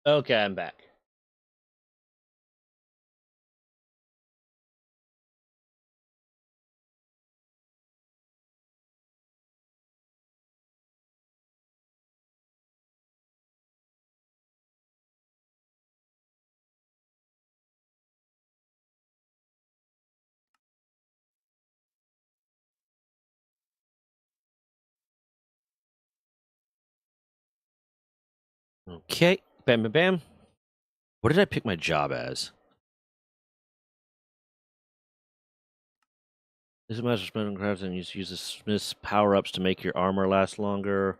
Okay, I'm back. Okay, bam, bam, bam. What did I pick my job as? This is Master Smith and Crafts, and use the Smith's power ups to make your armor last longer.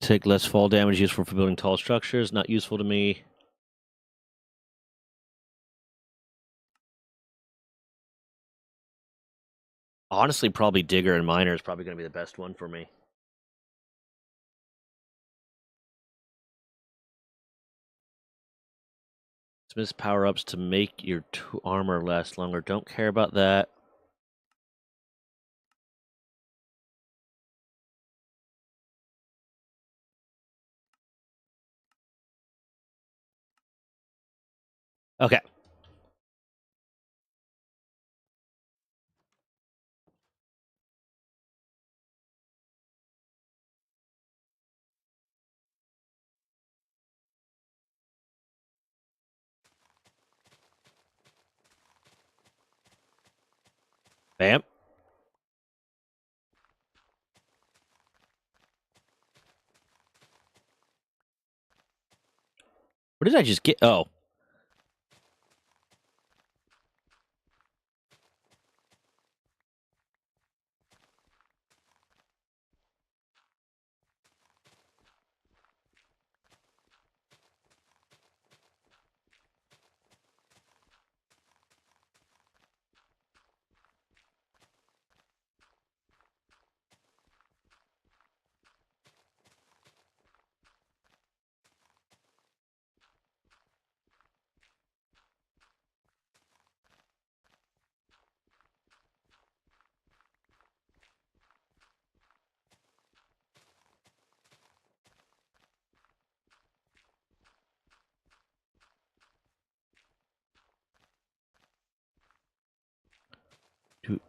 Take less fall damage, useful for building tall structures. Not useful to me. Honestly, probably Digger and Miner is probably going to be the best one for me. Smith's power ups to make your armor last longer. Don't care about that. Okay. Bam. What did I just get? Oh.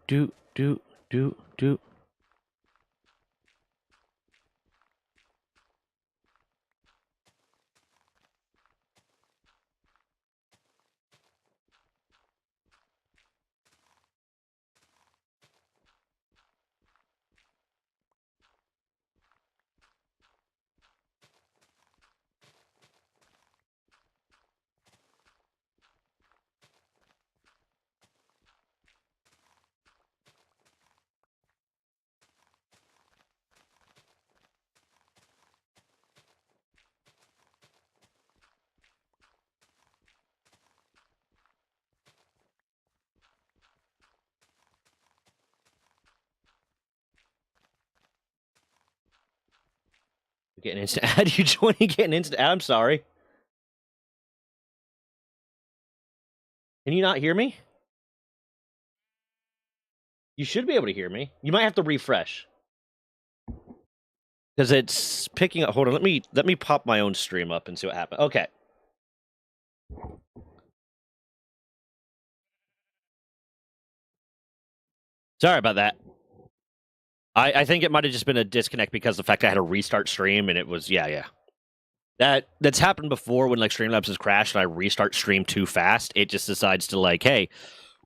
Do. Getting instant ad. You joining? Getting instant ad. I'm sorry. Can you not hear me? You should be able to hear me. You might have to refresh because it's picking up. Hold on. Let me pop my own stream up and see what happens. Okay. Sorry about that. I think it might have just been a disconnect because of the fact I had to restart stream and it was yeah. That's happened before when like Streamlabs has crashed and I restart stream too fast. It just decides to like, hey,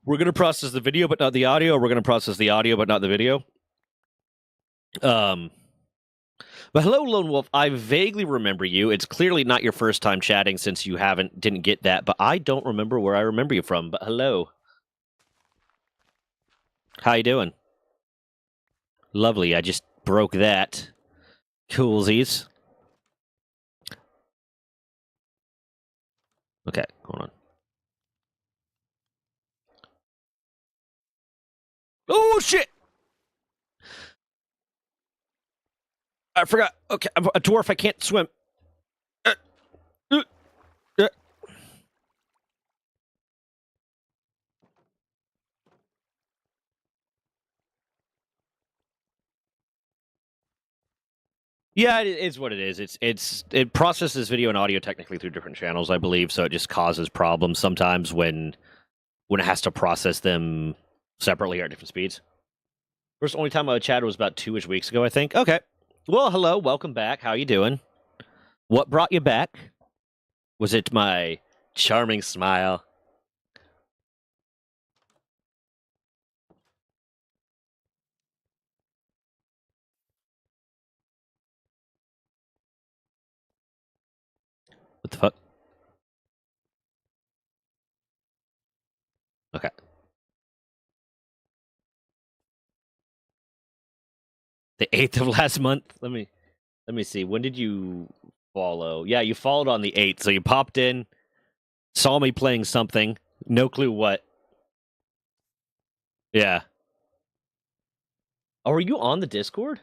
we're gonna process the video but not the audio. Or we're gonna process the audio but not the video. But hello, Lone Wolf. I vaguely remember you. It's clearly not your first time chatting since you didn't get that. But I don't remember where I remember you from. But hello, how you doing? Lovely. I just broke that. Coolsies. Okay, hold on. Oh shit! I forgot. Okay, I'm a dwarf. I can't swim. Uh, uh, uh. Yeah, it is what it is. It processes video and audio technically through different channels, I believe. So it just causes problems sometimes when it has to process them separately or at different speeds. First only time I chatted was about 2-ish weeks ago, I think. Okay. Well, hello, welcome back. How you doing? What brought you back? Was it my charming smile? What the fuck? Okay. The 8th of last month? Let me see. When did you follow? Yeah, you followed on the 8th. So you popped in, saw me playing something, no clue what. Yeah. Oh, are you on the Discord?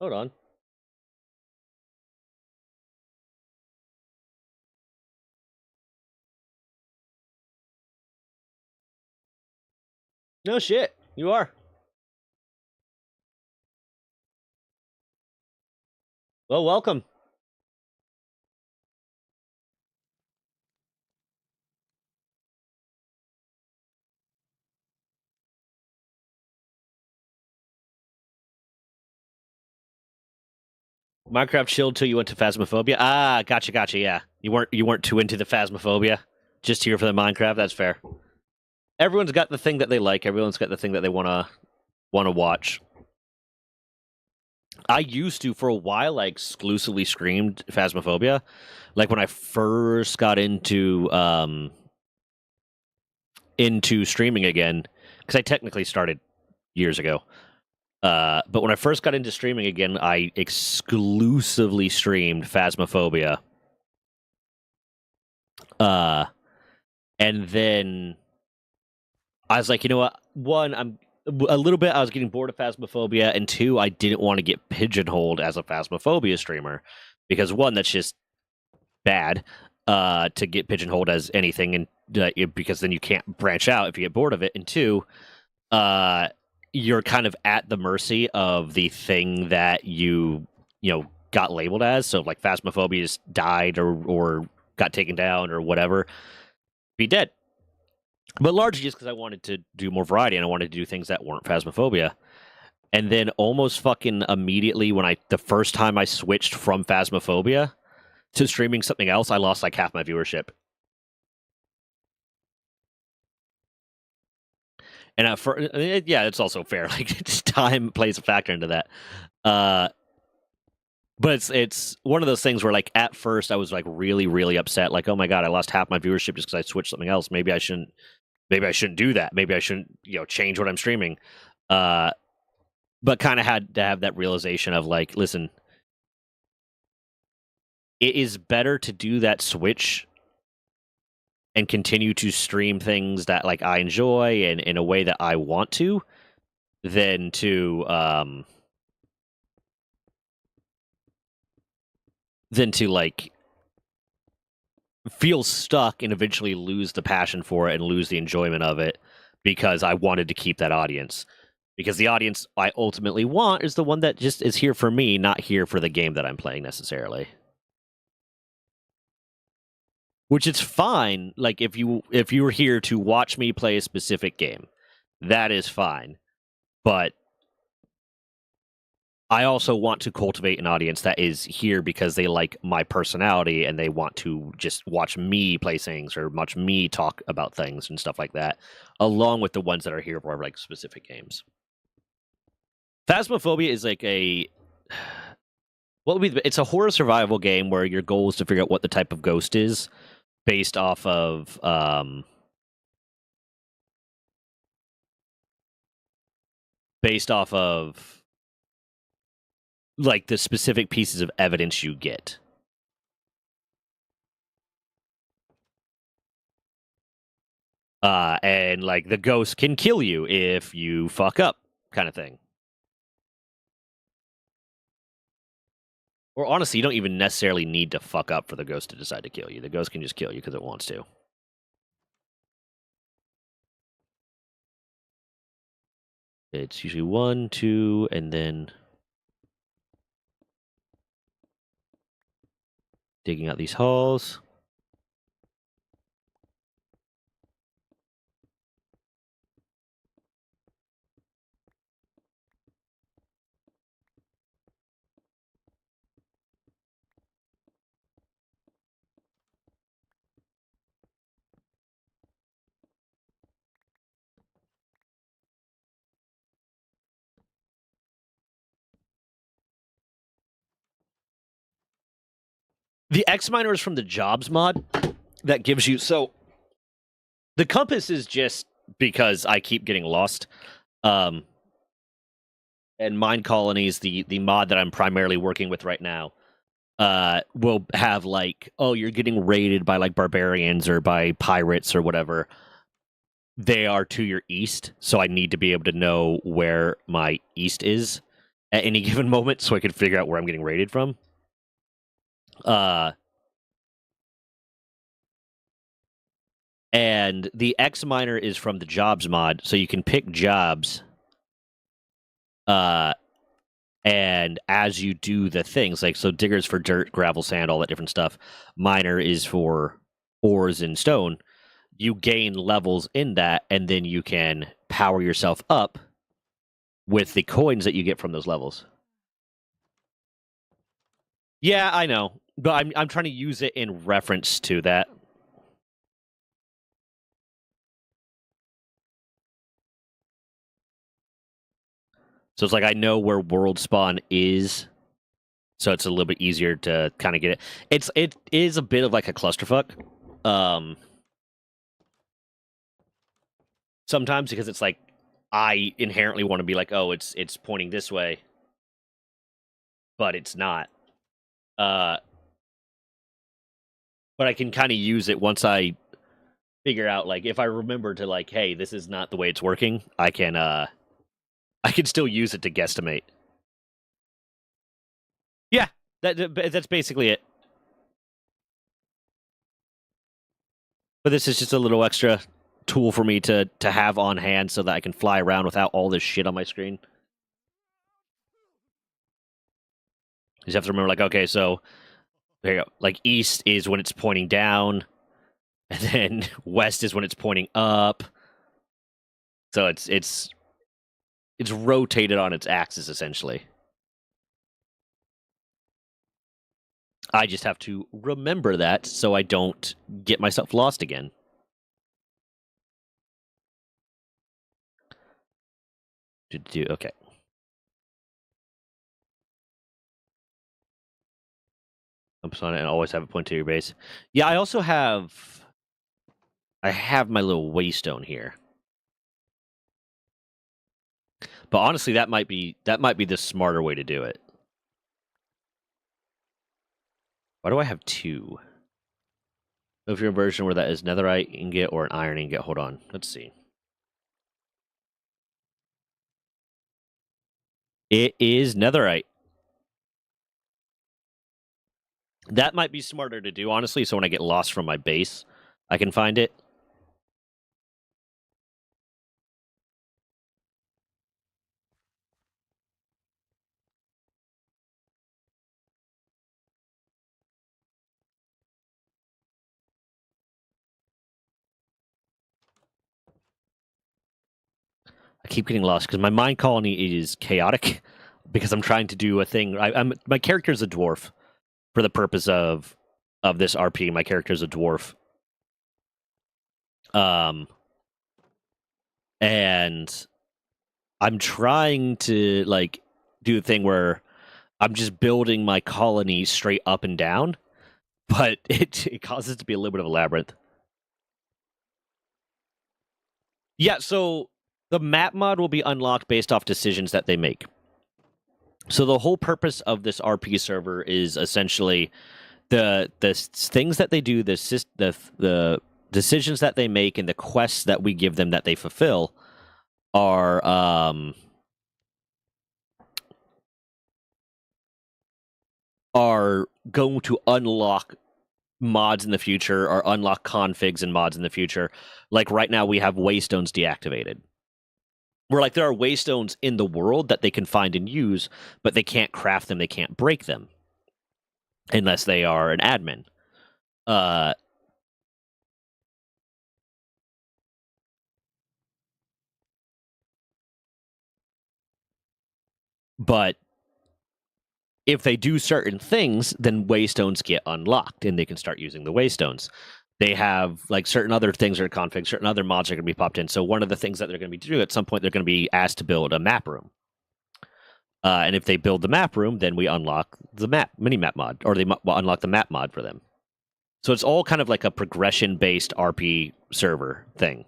Hold on. No shit. You are. Well, welcome. Minecraft chilled till you went to Phasmophobia. Ah, gotcha. Yeah, you weren't too into the Phasmophobia. Just here for the Minecraft. That's fair. Everyone's got the thing that they like. Everyone's got the thing that they wanna watch. I used to for a while. I exclusively streamed Phasmophobia, like when I first got into streaming again, because I technically started years ago. But when I first got into streaming again, I exclusively streamed Phasmophobia. Uh, and then I was like, you know what? One, I'm a little bit. I was getting bored of Phasmophobia, and two, I didn't want to get pigeonholed as a Phasmophobia streamer because one, that's just bad. To get pigeonholed as anything, and because then you can't branch out if you get bored of it, and two, you're kind of at the mercy of the thing that you got labeled as. So like Phasmophobia just died or got taken down or whatever, be dead. But largely just because I wanted to do more variety and I wanted to do things that weren't Phasmophobia. And then almost fucking immediately when the first time I switched from Phasmophobia to streaming something else, I lost like half my viewership. And yeah, it's also fair. Like just time plays a factor into that. But it's one of those things where like at first I was like really upset, like, oh my god, I lost half my viewership just because I switched something else. Maybe I shouldn't do that. Maybe I shouldn't change what I'm streaming. But kind of had to have that realization of like, listen, it is better to do that switch and continue to stream things that like I enjoy and in a way that I want to than to like feel stuck and eventually lose the passion for it and lose the enjoyment of it because I wanted to keep that audience. Because the audience I ultimately want is the one that just is here for me, not here for the game that I'm playing necessarily. Which it's fine. Like if you're here to watch me play a specific game, that is fine. But I also want to cultivate an audience that is here because they like my personality and they want to just watch me play things or watch me talk about things and stuff like that, along with the ones that are here for like specific games. Phasmophobia is like it's a horror survival game where your goal is to figure out what the type of ghost is based off of like the specific pieces of evidence you get. And like the ghost can kill you if you fuck up. kind of thing. Or honestly, you don't even necessarily need to fuck up for the ghost to decide to kill you. The ghost can just kill you because it wants to. It's usually 1, 2, and then digging out these halls. The X Miner is from the Jobs mod that gives you... So, the compass is just because I keep getting lost. And Mine Colonies, the mod that I'm primarily working with right now, will have like, oh, you're getting raided by like barbarians or by pirates or whatever. They are to your east, so I need to be able to know where my east is at any given moment so I can figure out where I'm getting raided from. And the X Miner is from the Jobs mod, so you can pick jobs. And as you do the things, like, so digger's for dirt, gravel, sand, all that different stuff. Miner is for ores and stone. You gain levels in that, and then you can power yourself up with the coins that you get from those levels. Yeah, I know, but I'm trying to use it in reference to that. So it's like I know where world spawn is, so it's a little bit easier to kind of get it. It is a bit of like a clusterfuck. Sometimes because it's like I inherently want to be like, oh, it's pointing this way, but it's not. But I can kind of use it once I figure out, like, if I remember to, like, hey, this is not the way it's working, I can still use it to guesstimate. Yeah, that's basically it. But this is just a little extra tool for me to have on hand so that I can fly around without all this shit on my screen. You just have to remember, like, okay, so there you go. Like, east is when it's pointing down, and then west is when it's pointing up. So it's rotated on its axis, essentially. I just have to remember that so I don't get myself lost again. Okay. Jumps on it and always have it point to your base. Yeah, I also have... I have my little waystone here. But honestly, that might be the smarter way to do it. Why do I have 2? So if you're a version where that is netherite ingot or an iron ingot, hold on. Let's see. It is netherite. That might be smarter to do, honestly, so when I get lost from my base, I can find it. I keep getting lost because my mine colony is chaotic because I'm trying to do a thing. My character is a dwarf for the purpose of this RP. My character is a dwarf. And I'm trying to, like, do a thing where I'm just building my colony straight up and down, but it causes it to be a little bit of a labyrinth. Yeah, so the map mod will be unlocked based off decisions that they make. So the whole purpose of this RP server is essentially the things that they do, the decisions that they make, and the quests that we give them that they fulfill are are going to unlock mods in the future or unlock configs and mods in the future. Like right now, we have waystones deactivated. Where like there are waystones in the world that they can find and use, but they can't craft them, they can't break them unless they are an admin. But if they do certain things, then waystones get unlocked and they can start using the waystones. They have like certain other things are config, certain other mods are going to be popped in. So one of the things that they're going to be doing at some point, they're going to be asked to build a map room. And if they build the map room, then we unlock the mini map mod, or they unlock the map mod for them. So it's all kind of like a progression based RP server thing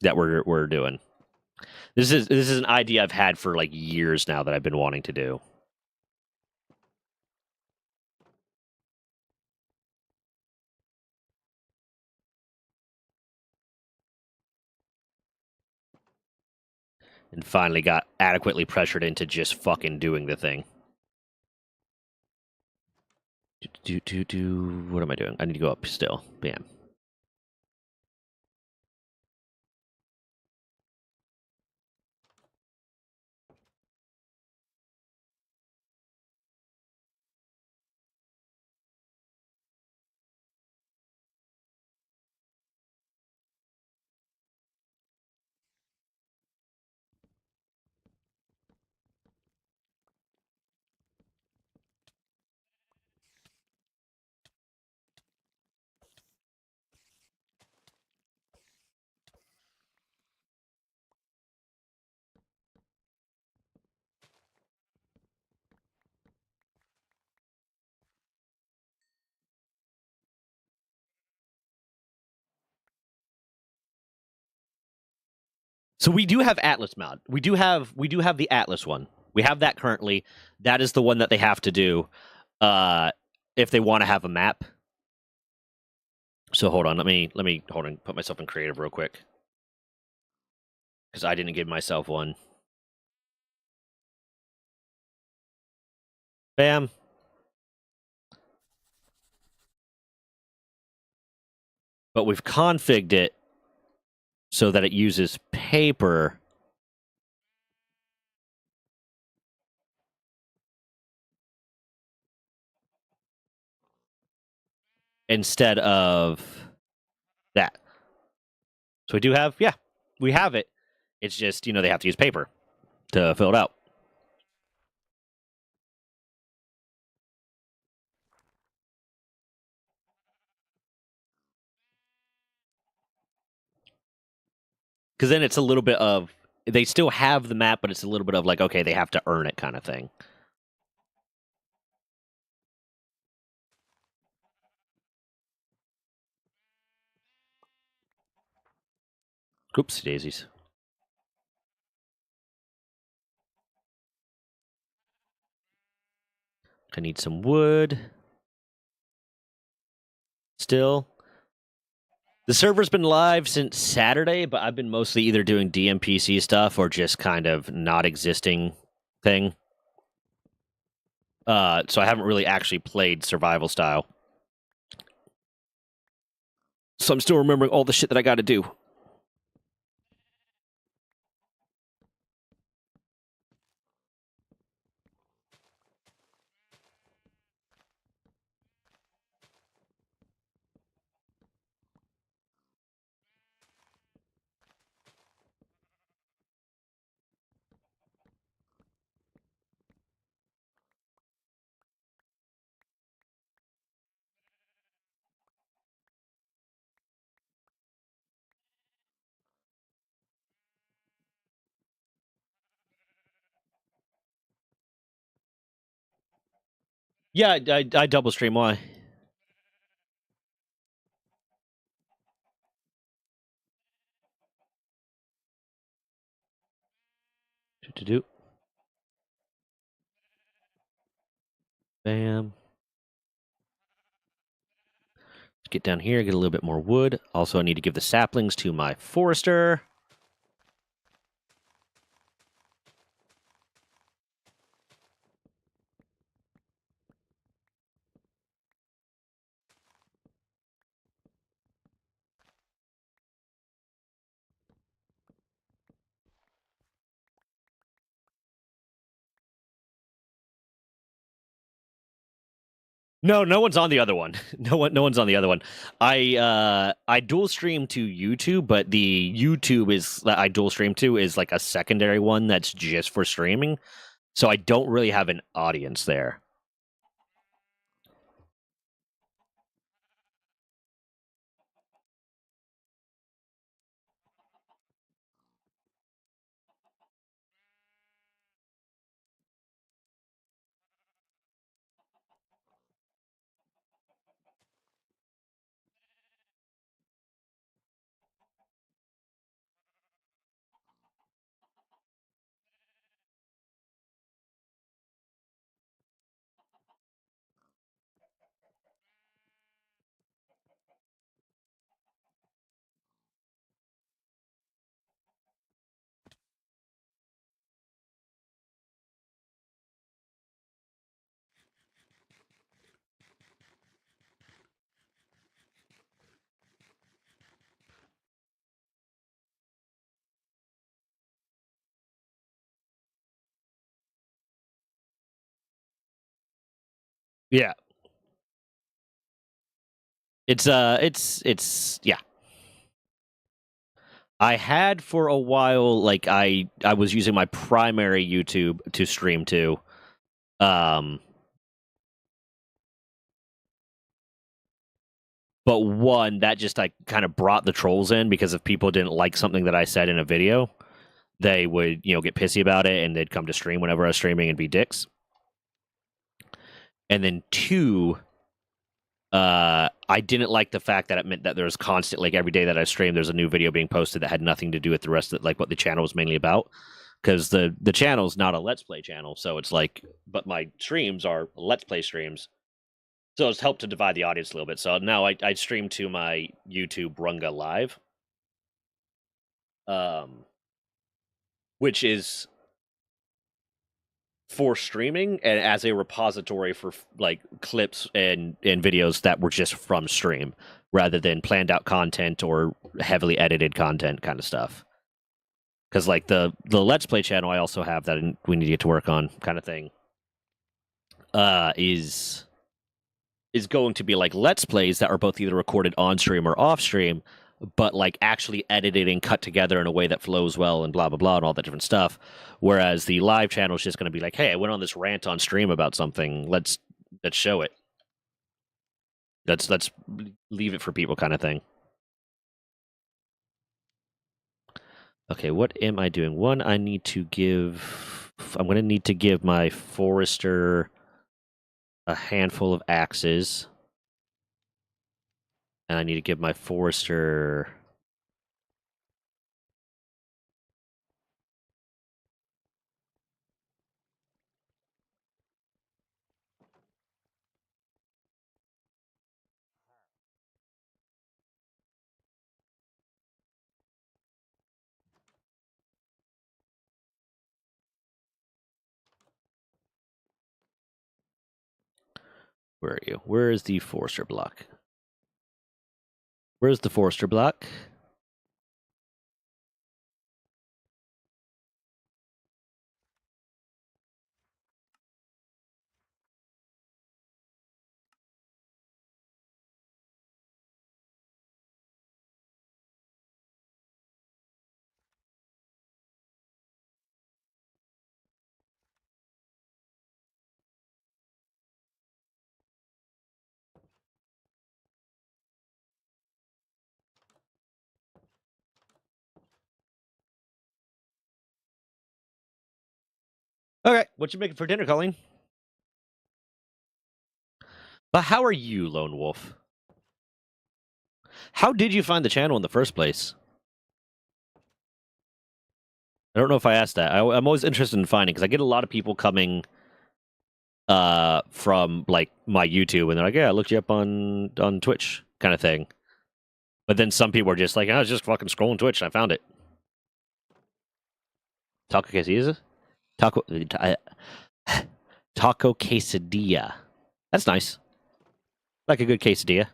that we're doing. This is an idea I've had for like years now that I've been wanting to do. And finally got adequately pressured into just fucking doing the thing. What am I doing? I need to go up still. Bam. So we do have Atlas mod. We do have the Atlas one. We have that currently. That is the one that they have to do if they want to have a map. So hold on, let me hold on, put myself in creative real quick. Because I didn't give myself one. Bam. But we've configured it so that it uses paper instead of that. So we do have, yeah, we have it. It's just, they have to use paper to fill it out. Because then it's a little bit of, they still have the map, but it's a little bit of like, okay, they have to earn it kind of thing. Oopsie daisies. I need some wood. Still. The server's been live since Saturday, but I've been mostly either doing DMPC stuff or just kind of not existing thing. So I haven't really actually played survival style. So I'm still remembering all the shit that I got to do. Yeah, I double stream. Why? Do. Bam. Let's get down here, get a little bit more wood. Also, I need to give the saplings to my forester. No, no one's on the other one. No one's on the other one. I dual stream to YouTube, but the YouTube is that I dual stream to is like a secondary one that's just for streaming. So I don't really have an audience there. Yeah. It's yeah. I had for a while, like I was using my primary YouTube to stream to. But one that just like kind of brought the trolls in because if people didn't like something that I said in a video, they would, get pissy about it and they'd come to stream whenever I was streaming and be dicks. And then two, I didn't like the fact that it meant that there was constant, like every day that I streamed, there's a new video being posted that had nothing to do with the rest of like what the channel was mainly about. Because the channel's not a Let's Play channel, so it's like, but my streams are Let's Play streams. So it's helped to divide the audience a little bit. So now I stream to my YouTube Runga Live, which is for streaming and as a repository for like clips and videos that were just from stream rather than planned out content or heavily edited content kind of stuff. Because like the Let's Play channel I also have that we need to get to work on kind of thing is going to be like Let's Plays that are both either recorded on stream or off stream, but like actually edited and cut together in a way that flows well and blah blah blah and all that different stuff. Whereas the live channel is just going to be like, hey, I went on this rant on stream about something. Let's show it. Let's leave it for people kind of thing. Okay, what am I doing? One, I need to give. I'm going to need to give my forester a handful of axes. And I need to give my forester. Where are you? Where is the forester block? Where's the forester block? Okay, what you making for dinner, Colleen? But how are you, Lone Wolf? How did you find the channel in the first place? I don't know if I asked that. I'm always interested in finding because I get a lot of people coming from like my YouTube and they're like, yeah, I looked you up on Twitch kind of thing. But then some people are just like, I was just fucking scrolling Twitch and I found it. Taco quesadilla? Taco quesadilla. That's nice. Like a good quesadilla.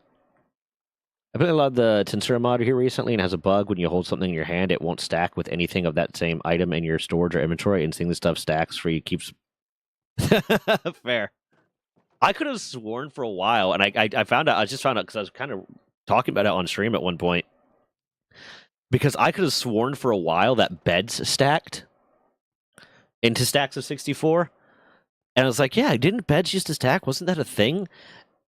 I've been a lot of the Tensura mod here recently and has a bug when you hold something in your hand, it won't stack with anything of that same item in your storage or inventory, and seeing the stuff stacks for you keeps fair. I could have sworn for a while, and I found out. I just found out because I was kind of talking about it on stream at one point. Because I could have sworn for a while that beds stacked into stacks of 64. And I was like, yeah, didn't beds used to stack? Wasn't that a thing?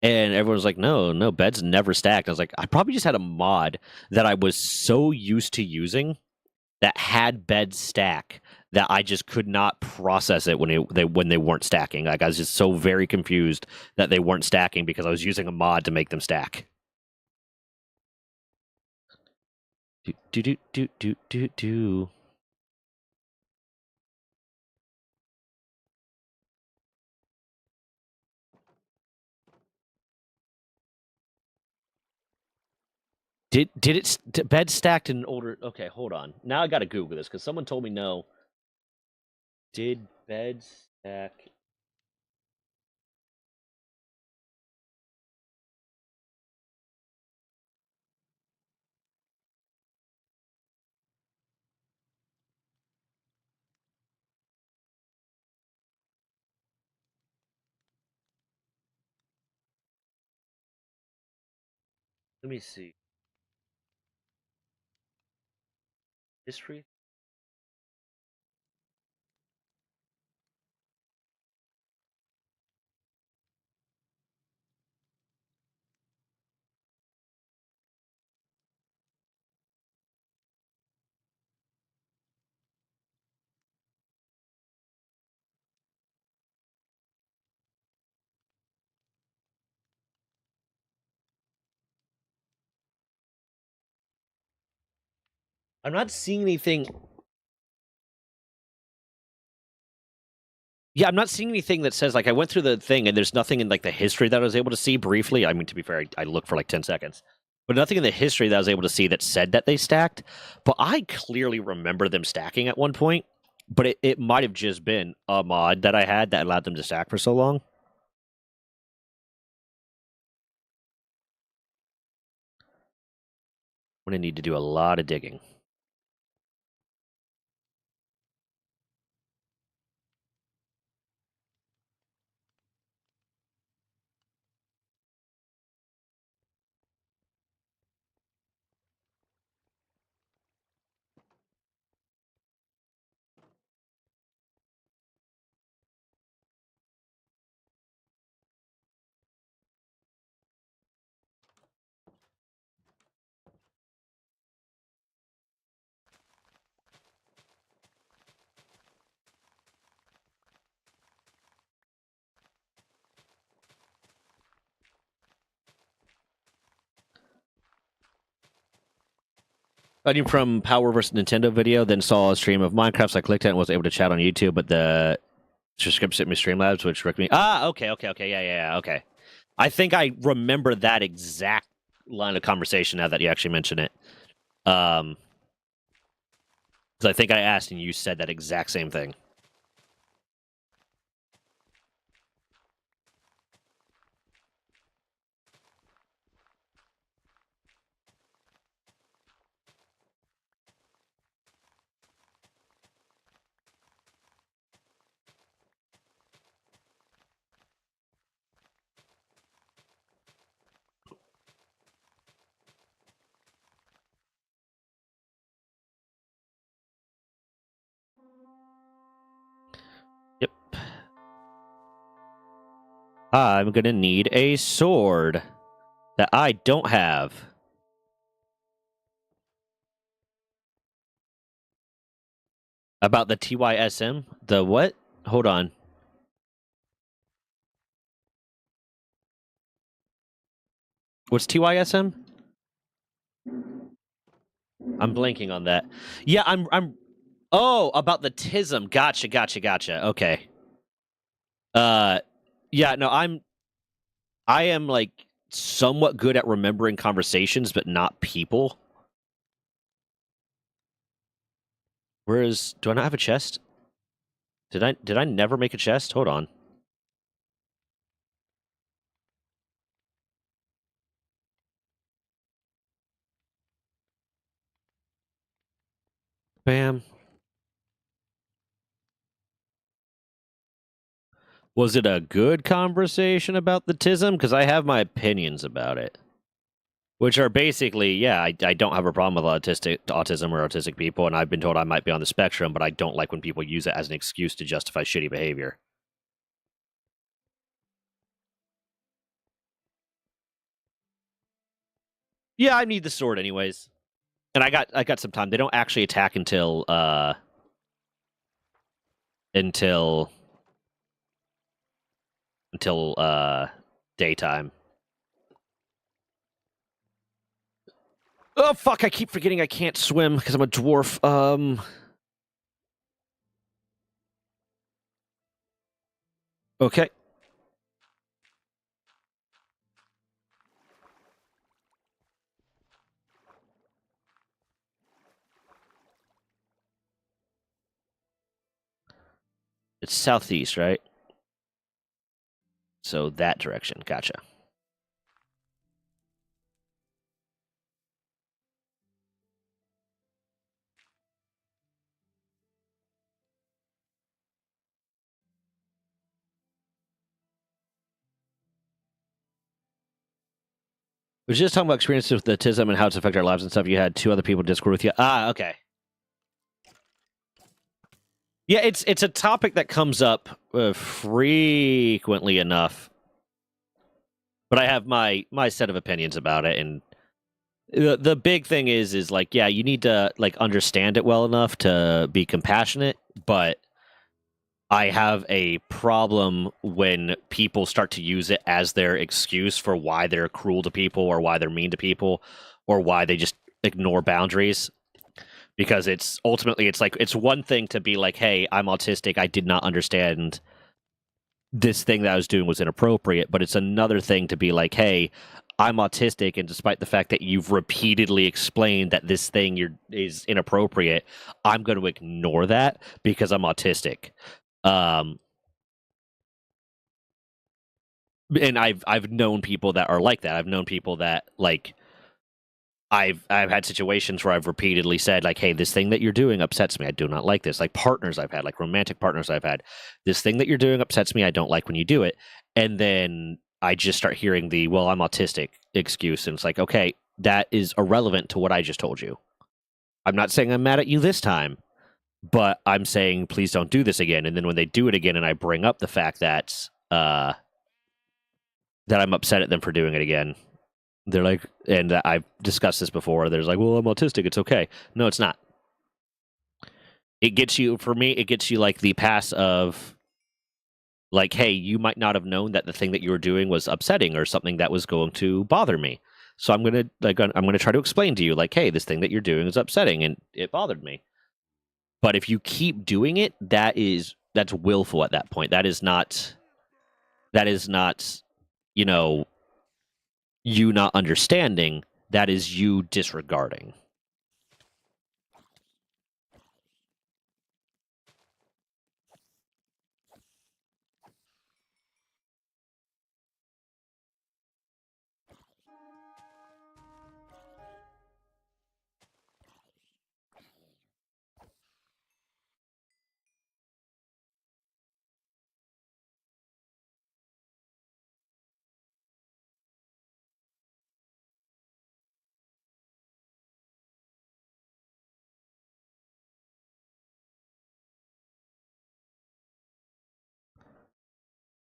And everyone was like, no, beds never stacked. I was like, I probably just had a mod that I was so used to using that had beds stack that I just could not process it when they weren't stacking. Like I was just so very confused that they weren't stacking because I was using a mod to make them stack. Do. Did bed stacked in older? Okay, hold on. Now I got to Google this because someone told me no. Did bed stack? Let me see. History. I'm not seeing anything. Yeah, I'm not seeing anything that says like I went through the thing and there's nothing in like the history that I was able to see briefly. I mean, to be fair, I looked for like 10 seconds, but nothing in the history that I was able to see that said that they stacked. But I clearly remember them stacking at one point. But it might have just been a mod that I had that allowed them to stack for so long. I'm gonna need to do a lot of digging. Starting from Power vs. Nintendo video, then saw a stream of Minecraft. So I clicked it and was able to chat on YouTube, but the subscription sent me Streamlabs, which directed me. Okay, yeah, okay. I think I remember that exact line of conversation now that you actually mention it. Because I think I asked and you said that exact same thing. Yep. I'm gonna need a sword that I don't have. About the TYSM? The what? Hold on. What's TYSM? I'm blanking on that. Yeah, I'm Oh, about the TISM. Gotcha. Okay. Yeah, no, I am like somewhat good at remembering conversations, but not people. Whereas, do I not have a chest? Did I never make a chest? Hold on. Bam. Was it a good conversation about the tism? Because I have my opinions about it, which are basically, yeah, I don't have a problem with autism or autistic people, and I've been told I might be on the spectrum, but I don't like when people use it as an excuse to justify shitty behavior. Yeah, I need the sword anyways. And I got some time. They don't actually attack until until daytime. Oh fuck, I keep forgetting I can't swim because I'm a dwarf. Okay. It's southeast, right? So that direction. Gotcha. We're just talking about experiences with autism and how it's affected our lives and stuff. You had two other people Discord with you. Ah, okay. Yeah, it's a topic that comes up frequently enough, but I have my set of opinions about it. And the big thing is like, yeah, you need to like understand it well enough to be compassionate, but I have a problem when people start to use it as their excuse for why they're cruel to people or why they're mean to people or why they just ignore boundaries. Because it's ultimately, it's like, it's one thing to be like, hey, I'm autistic. I did not understand this thing that I was doing was inappropriate. But it's another thing to be like, hey, I'm autistic. And despite the fact that you've repeatedly explained that this thing is inappropriate, I'm going to ignore that because I'm autistic. And I've known people that are like that. I've known people that like I've had situations where I've repeatedly said like, hey, this thing that you're doing upsets me. I do not like this. Like partners I've had, like romantic partners I've had, this thing that you're doing upsets me. I don't like when you do it. And then I just start hearing the, well, I'm autistic excuse. And it's like, okay, that is irrelevant to what I just told you. I'm not saying I'm mad at you this time, but I'm saying please don't do this again. And then when they do it again and I bring up the fact that that I'm upset at them for doing it again, they're like, and I've discussed this before, there's like, well, I'm autistic, it's okay. No, it's not. It gets you, for me, it gets you like the pass of like, hey, you might not have known that the thing that you were doing was upsetting or something that was going to bother me. So I'm gonna try to explain to you, like, hey, this thing that you're doing is upsetting and it bothered me. But if you keep doing it, that's willful at that point. That is not, you know, you not understanding. That is you disregarding.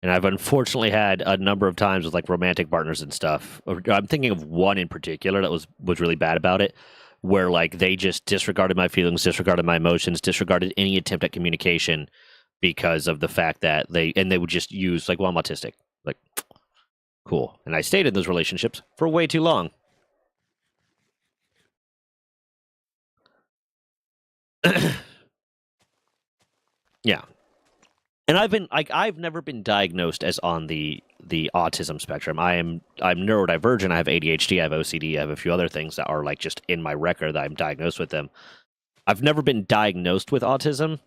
And I've unfortunately had a number of times with like romantic partners and stuff. I'm thinking of one in particular that was really bad about it, where like they just disregarded my feelings, disregarded my emotions, disregarded any attempt at communication because of the fact that they would just use like, well, I'm autistic. Like, cool. And I stayed in those relationships for way too long. Yeah. And I've never been diagnosed as on the autism spectrum. I'm neurodivergent. I have ADHD. I have OCD. I have a few other things that are like just in my record that I'm diagnosed with them. I've never been diagnosed with autism.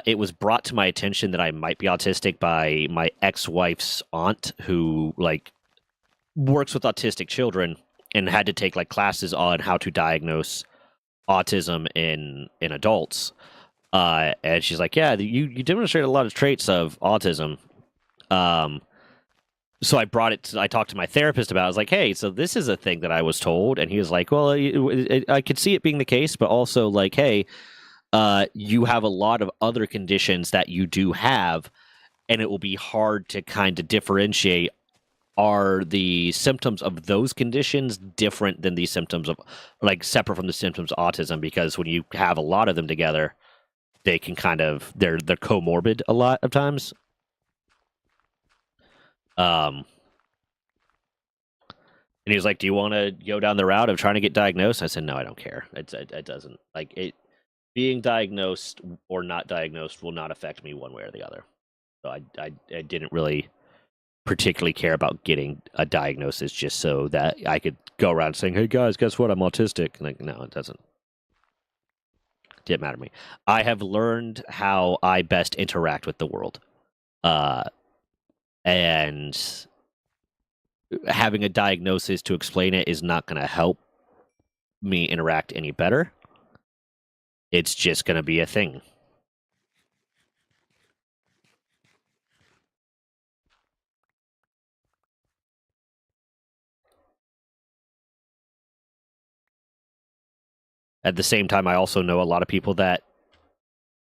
It was brought to my attention that I might be autistic by my ex-wife's aunt, who like works with autistic children and had to take like classes on how to diagnose autism in adults. And she's like, yeah, you demonstrate a lot of traits of autism. So I brought it. I talked to my therapist about it. I was like, hey, so this is a thing that I was told. And he was like, well, I could see it being the case, but also like, hey, you have a lot of other conditions that you do have, and it will be hard to kind of differentiate. Are the symptoms of those conditions different than the symptoms of, like, separate from the symptoms of autism? Because when you have a lot of them together, they can kind of, they're comorbid a lot of times. And he was like, do you want to go down the route of trying to get diagnosed? I said, no, I don't care. It doesn't, like, it being diagnosed or not diagnosed will not affect me one way or the other. So I didn't really particularly care about getting a diagnosis just so that I could go around saying, hey guys, guess what? I'm autistic. Like, no, it doesn't. Didn't matter to me. I have learned how I best interact with the world. And having a diagnosis to explain it is not going to help me interact any better. It's just going to be a thing. At the same time, I also know a lot of people that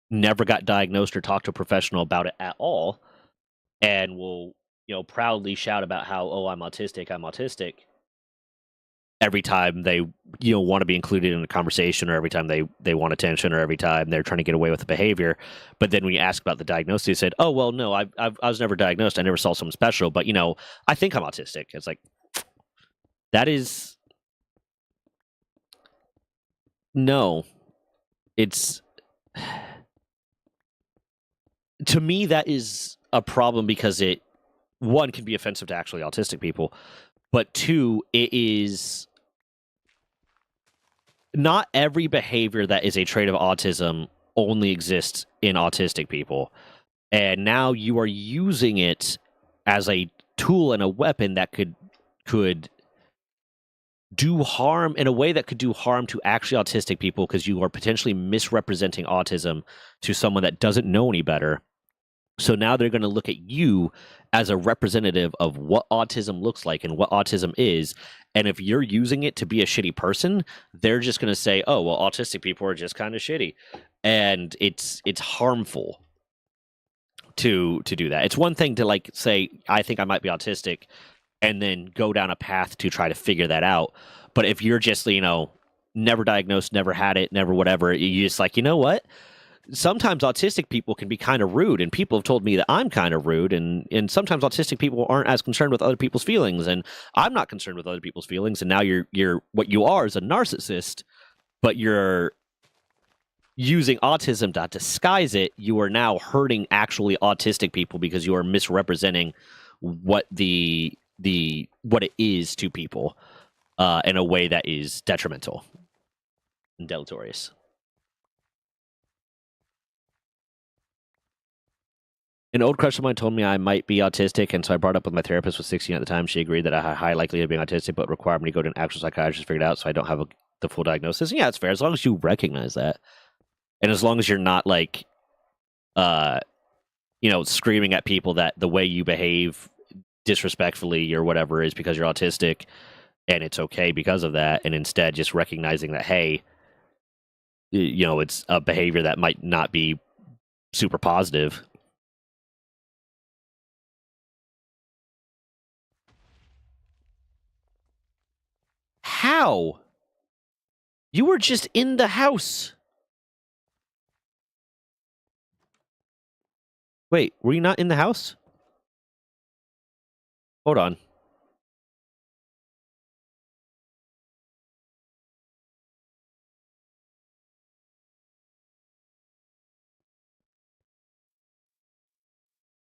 never got diagnosed or talked to a professional about it at all, and will, proudly shout about how, oh, I'm autistic, every time they, want to be included in a conversation, or every time they want attention, or every time they're trying to get away with the behavior. But then when you ask about the diagnosis, they said, oh, well, no, I was never diagnosed. I never saw something special, but, I think I'm autistic. It's like, that is... No. It's... To me, that is a problem because it, one, can be offensive to actually autistic people, but two, it is... Not every behavior that is a trait of autism only exists in autistic people. And now you are using it as a tool and a weapon that could do harm in a way that could do harm to actually autistic people, because you are potentially misrepresenting autism to someone that doesn't know any better. So now they're going to look at you as a representative of what autism looks like and what autism is. And if you're using it to be a shitty person, they're just going to say, oh, well, autistic people are just kind of shitty. And it's harmful to do that. It's one thing to, like, say, I think I might be autistic, and then go down a path to try to figure that out. But if you're just, never diagnosed, never had it, never whatever, you just like, you know what? Sometimes autistic people can be kind of rude, and people have told me that I'm kind of rude, and sometimes autistic people aren't as concerned with other people's feelings, and I'm not concerned with other people's feelings, and now you're what you are is a narcissist, but you're using autism to disguise it. You are now hurting actually autistic people because you are misrepresenting what what it is to people in a way that is detrimental and deleterious. An old crush of mine told me I might be autistic, and so I brought it up with my therapist, was 16 at the time. She agreed that I had a high likelihood of being autistic, but required me to go to an actual psychiatrist to figure it out, so I don't have the full diagnosis. And yeah, it's fair, as long as you recognize that. And as long as you're not, like, screaming at people that the way you behave disrespectfully or whatever is because you're autistic, and it's okay because of that, and instead just recognizing that, hey, it's a behavior that might not be super positive. How? You were just in the house. Wait, were you not in the house? Hold on.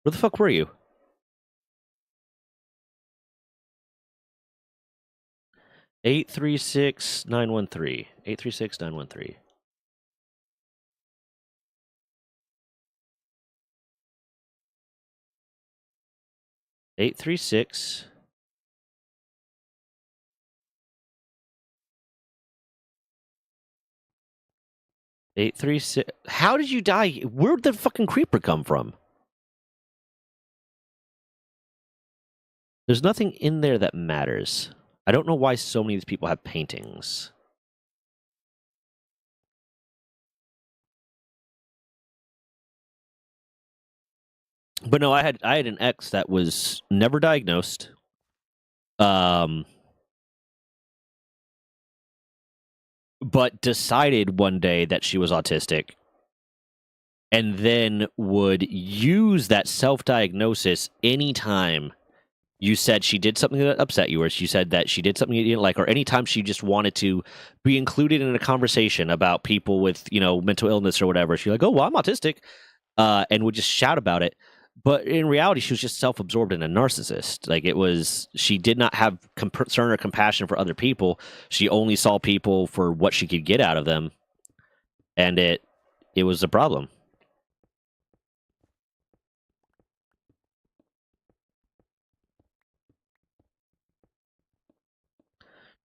Where the fuck were you? 836-913. 836-913. 836. How did you die? Where'd the fucking creeper come from? There's nothing in there that matters. I don't know why so many of these people have paintings. But no, I had an ex that was never diagnosed. But decided one day that she was autistic, and then would use that self-diagnosis anytime you said she did something that upset you, or she said that she did something you didn't like, or anytime she just wanted to be included in a conversation about people with, mental illness or whatever. She's like, oh, well, I'm autistic, and would just shout about it. But in reality, she was just self-absorbed and a narcissist. Like, she did not have concern or compassion for other people. She only saw people for what she could get out of them, and it was a problem.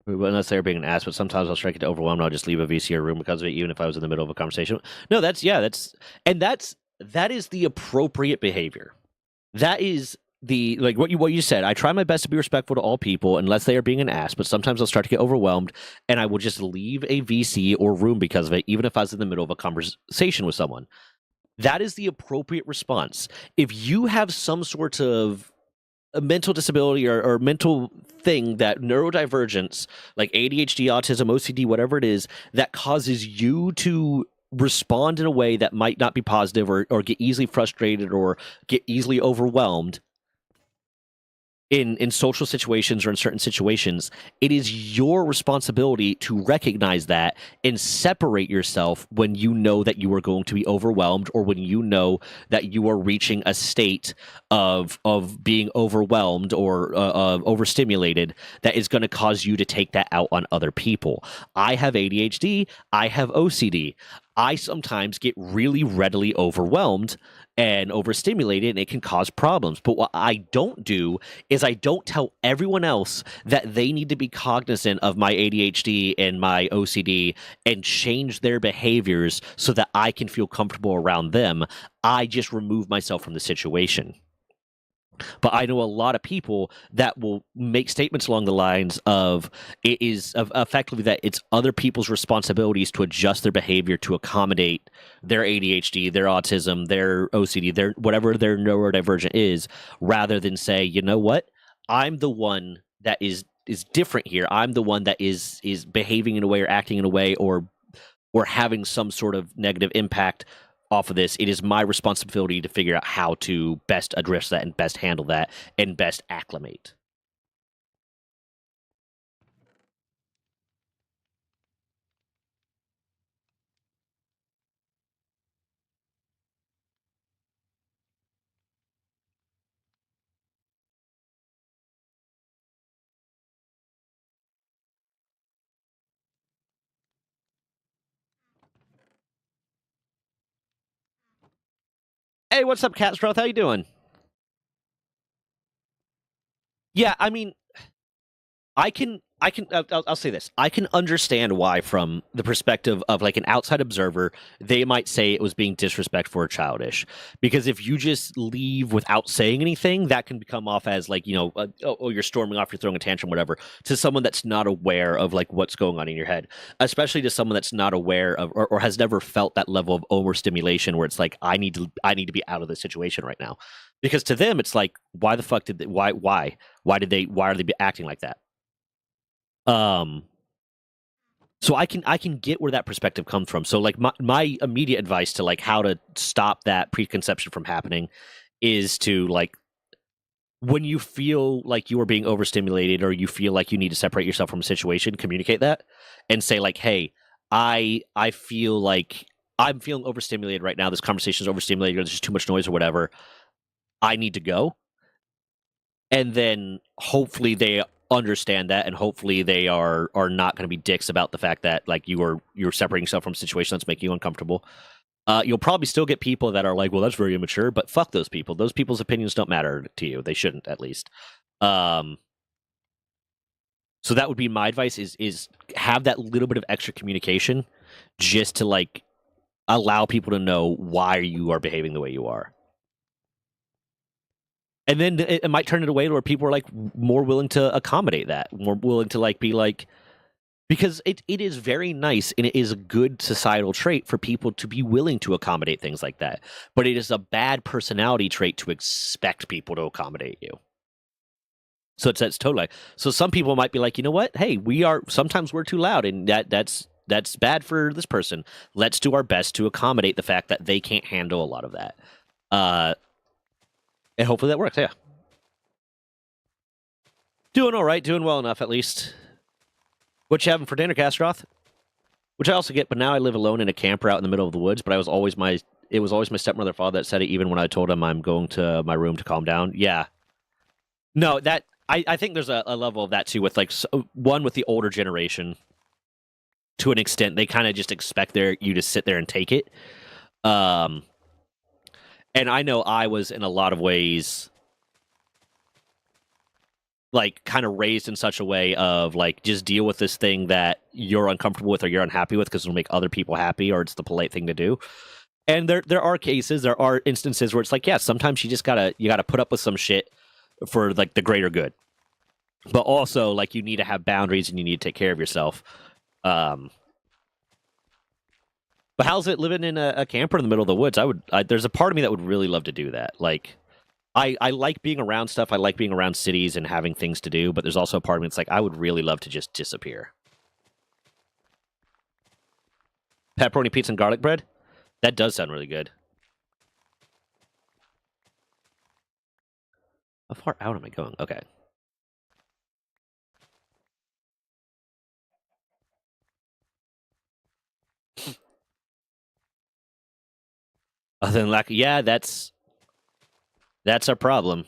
Unless they're being an ass, but sometimes I'll strike it to overwhelm. I'll just leave a VC or room because of it, even if I was in the middle of a conversation. No, that is the appropriate behavior. That is what you said. I try my best to be respectful to all people unless they are being an ass, but sometimes I'll start to get overwhelmed and I will just leave a VC or room because of it, even if I was in the middle of a conversation with someone. That is the appropriate response. If you have some sort of a mental disability or mental thing, that neurodivergence, like ADHD, autism, OCD, whatever it is, that causes you to respond in a way that might not be positive, or get easily frustrated or get easily overwhelmed in social situations or in certain situations, it is your responsibility to recognize that and separate yourself when you know that you are going to be overwhelmed, or when you know that you are reaching a state of being overwhelmed or overstimulated that is going to cause you to take that out on other people. I have ADHD. I have OCD. I sometimes get really readily overwhelmed and overstimulated, and it can cause problems. But what I don't do is I don't tell everyone else that they need to be cognizant of my ADHD and my OCD and change their behaviors so that I can feel comfortable around them. I just remove myself from the situation. But I know a lot of people that will make statements along the lines of it is effectively that it's other people's responsibilities to adjust their behavior to accommodate their ADHD, their autism, their OCD, their whatever their neurodivergent is, rather than say, you know what, I'm the one that is different here. I'm the one that is behaving in a way or acting in a way or having some sort of negative impact off of this. It is my responsibility to figure out how to best address that and best handle that and best acclimate. Hey, what's up, Catstroth? How you doing? Yeah, I mean, I'll say this. I can understand why, from the perspective of like an outside observer, they might say it was being disrespectful or childish. Because if you just leave without saying anything, that can come off as like, oh, you're storming off, you're throwing a tantrum, whatever, to someone that's not aware of like what's going on in your head. Especially to someone that's not aware of or has never felt that level of overstimulation where it's like, I need to be out of this situation right now. Because to them, it's like, why the fuck did they, why are they acting like that? So I can get where that perspective comes from. So like my immediate advice to like how to stop that preconception from happening is to, like, when you feel like you are being overstimulated or you feel like you need to separate yourself from a situation, communicate that and say like, hey, I feel like I'm feeling overstimulated right now. This conversation is overstimulated, or there's just too much noise or whatever. I need to go. And then hopefully they understand that, and hopefully they are not going to be dicks about the fact that like you're separating yourself from a situation that's making you uncomfortable. You'll probably still get people that are like, well, that's very immature, but fuck those people. Those people's opinions don't matter to you. They shouldn't, at least. So that would be my advice: is have that little bit of extra communication, just to like allow people to know why you are behaving the way you are. And then it might turn it away to where people are like more willing to accommodate that, more willing to like be like, because it is very nice and it is a good societal trait for people to be willing to accommodate things like that. But it is a bad personality trait to expect people to accommodate you. So it's totally, so some people might be like, you know what? Hey, sometimes we're too loud, and that's bad for this person. Let's do our best to accommodate the fact that they can't handle a lot of that. And hopefully that works. Yeah. Doing all right, doing well enough at least. What you having for dinner, Castroth? Which I also get, but now I live alone in a camper out in the middle of the woods. But it was always my stepmother father that said it, even when I told him I'm going to my room to calm down. Yeah. No, that I think there's a level of that too with like one with the older generation. To an extent, they kind of just expect you to sit there and take it. And I know I was in a lot of ways like kind of raised in such a way of like just deal with this thing that you're uncomfortable with or you're unhappy with because it'll make other people happy or it's the polite thing to do. And there are instances where it's like, yeah, sometimes you gotta put up with some shit for like the greater good. But also like you need to have boundaries and you need to take care of yourself. But how's it living in a camper in the middle of the woods? There's a part of me that would really love to do that. Like, I like being around stuff. I like being around cities and having things to do. But there's also a part of me that's like, I would really love to just disappear. Pepperoni pizza and garlic bread? That does sound really good. How far out am I going? Okay. Other than lack, yeah, that's our problem.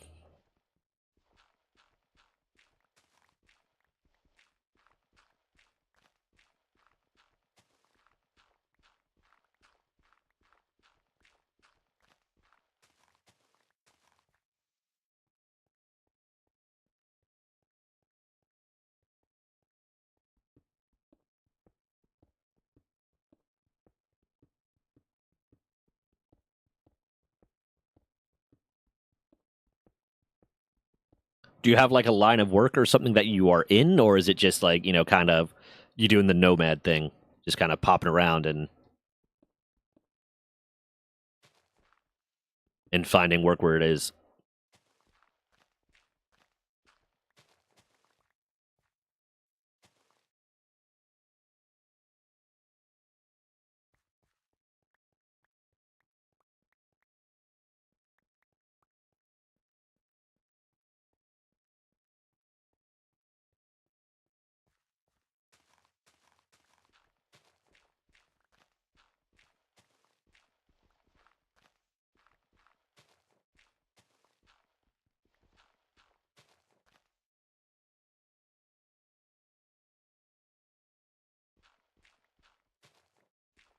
Do you have like a line of work or something that you are in, or is it just like, kind of you doing the nomad thing, just kind of popping around and finding work where it is?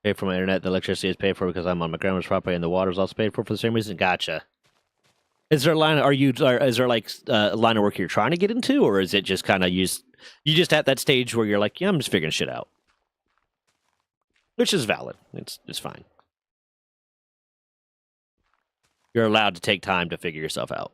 Pay for my internet, the electricity is paid for because I'm on my grandma's property, and the water is also paid for the same reason. Gotcha. Is there a line? Is there like a line of work you're trying to get into, or is it just kind of you just at that stage where you're like, yeah, I'm just figuring shit out, which is valid. It's fine. You're allowed to take time to figure yourself out.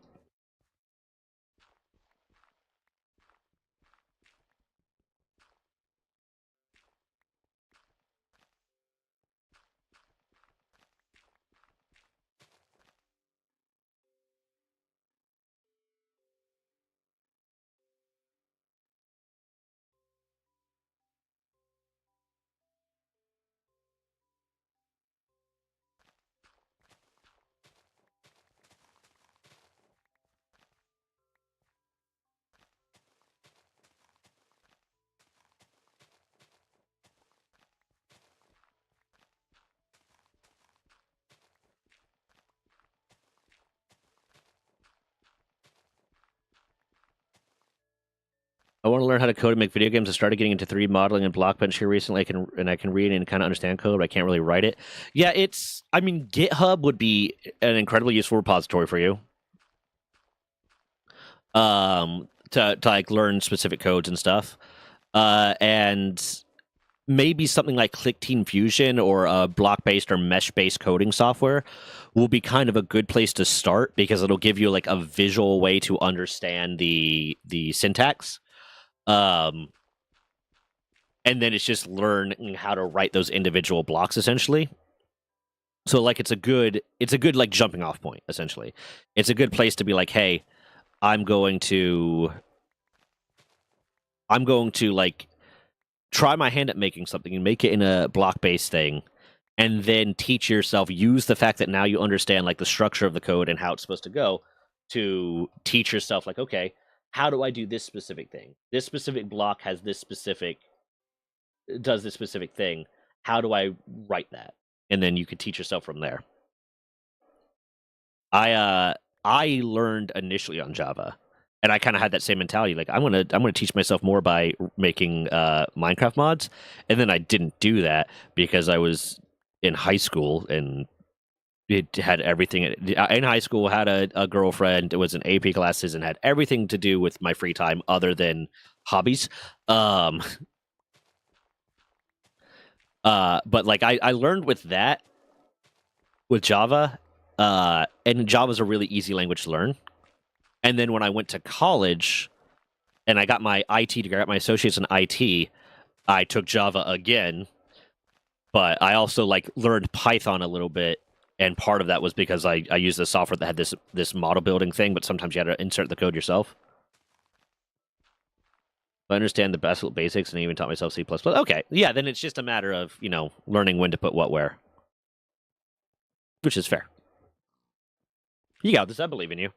I want to learn how to code and make video games. I started getting into 3D modeling and Blockbench here recently. I can read and kind of understand code, but I can't really write it. Yeah, GitHub would be an incredibly useful repository for you. To like learn specific codes and stuff. And maybe something like ClickTeam Fusion or a block-based or mesh-based coding software will be kind of a good place to start because it'll give you like a visual way to understand the syntax. And then it's just learning how to write those individual blocks essentially. So like it's a good like jumping off point essentially. It's a good place to be like, hey, I'm going to like try my hand at making something and make it in a block-based thing, and then teach yourself, use the fact that now you understand like the structure of the code and how it's supposed to go to teach yourself like, okay, how do I do this specific thing? This specific block has this specific does this specific thing. How do I write that? And then you can teach yourself from there. I learned initially on Java, and I kind of had that same mentality. Like I'm gonna teach myself more by making Minecraft mods, and then I didn't do that because I was in high school and it had everything in high school. Had a girlfriend. It was in AP classes and had everything to do with my free time other than hobbies. But like I learned with that with Java, and Java's a really easy language to learn. And then when I went to college and I got my IT degree, I got my associates in IT, I took Java again, but I also like learned Python a little bit. And part of that was because I used the software that had this model building thing, but sometimes you had to insert the code yourself. I understand the basics and I even taught myself C++. Okay, yeah, then it's just a matter of, learning when to put what where. Which is fair. You got this. I believe in you.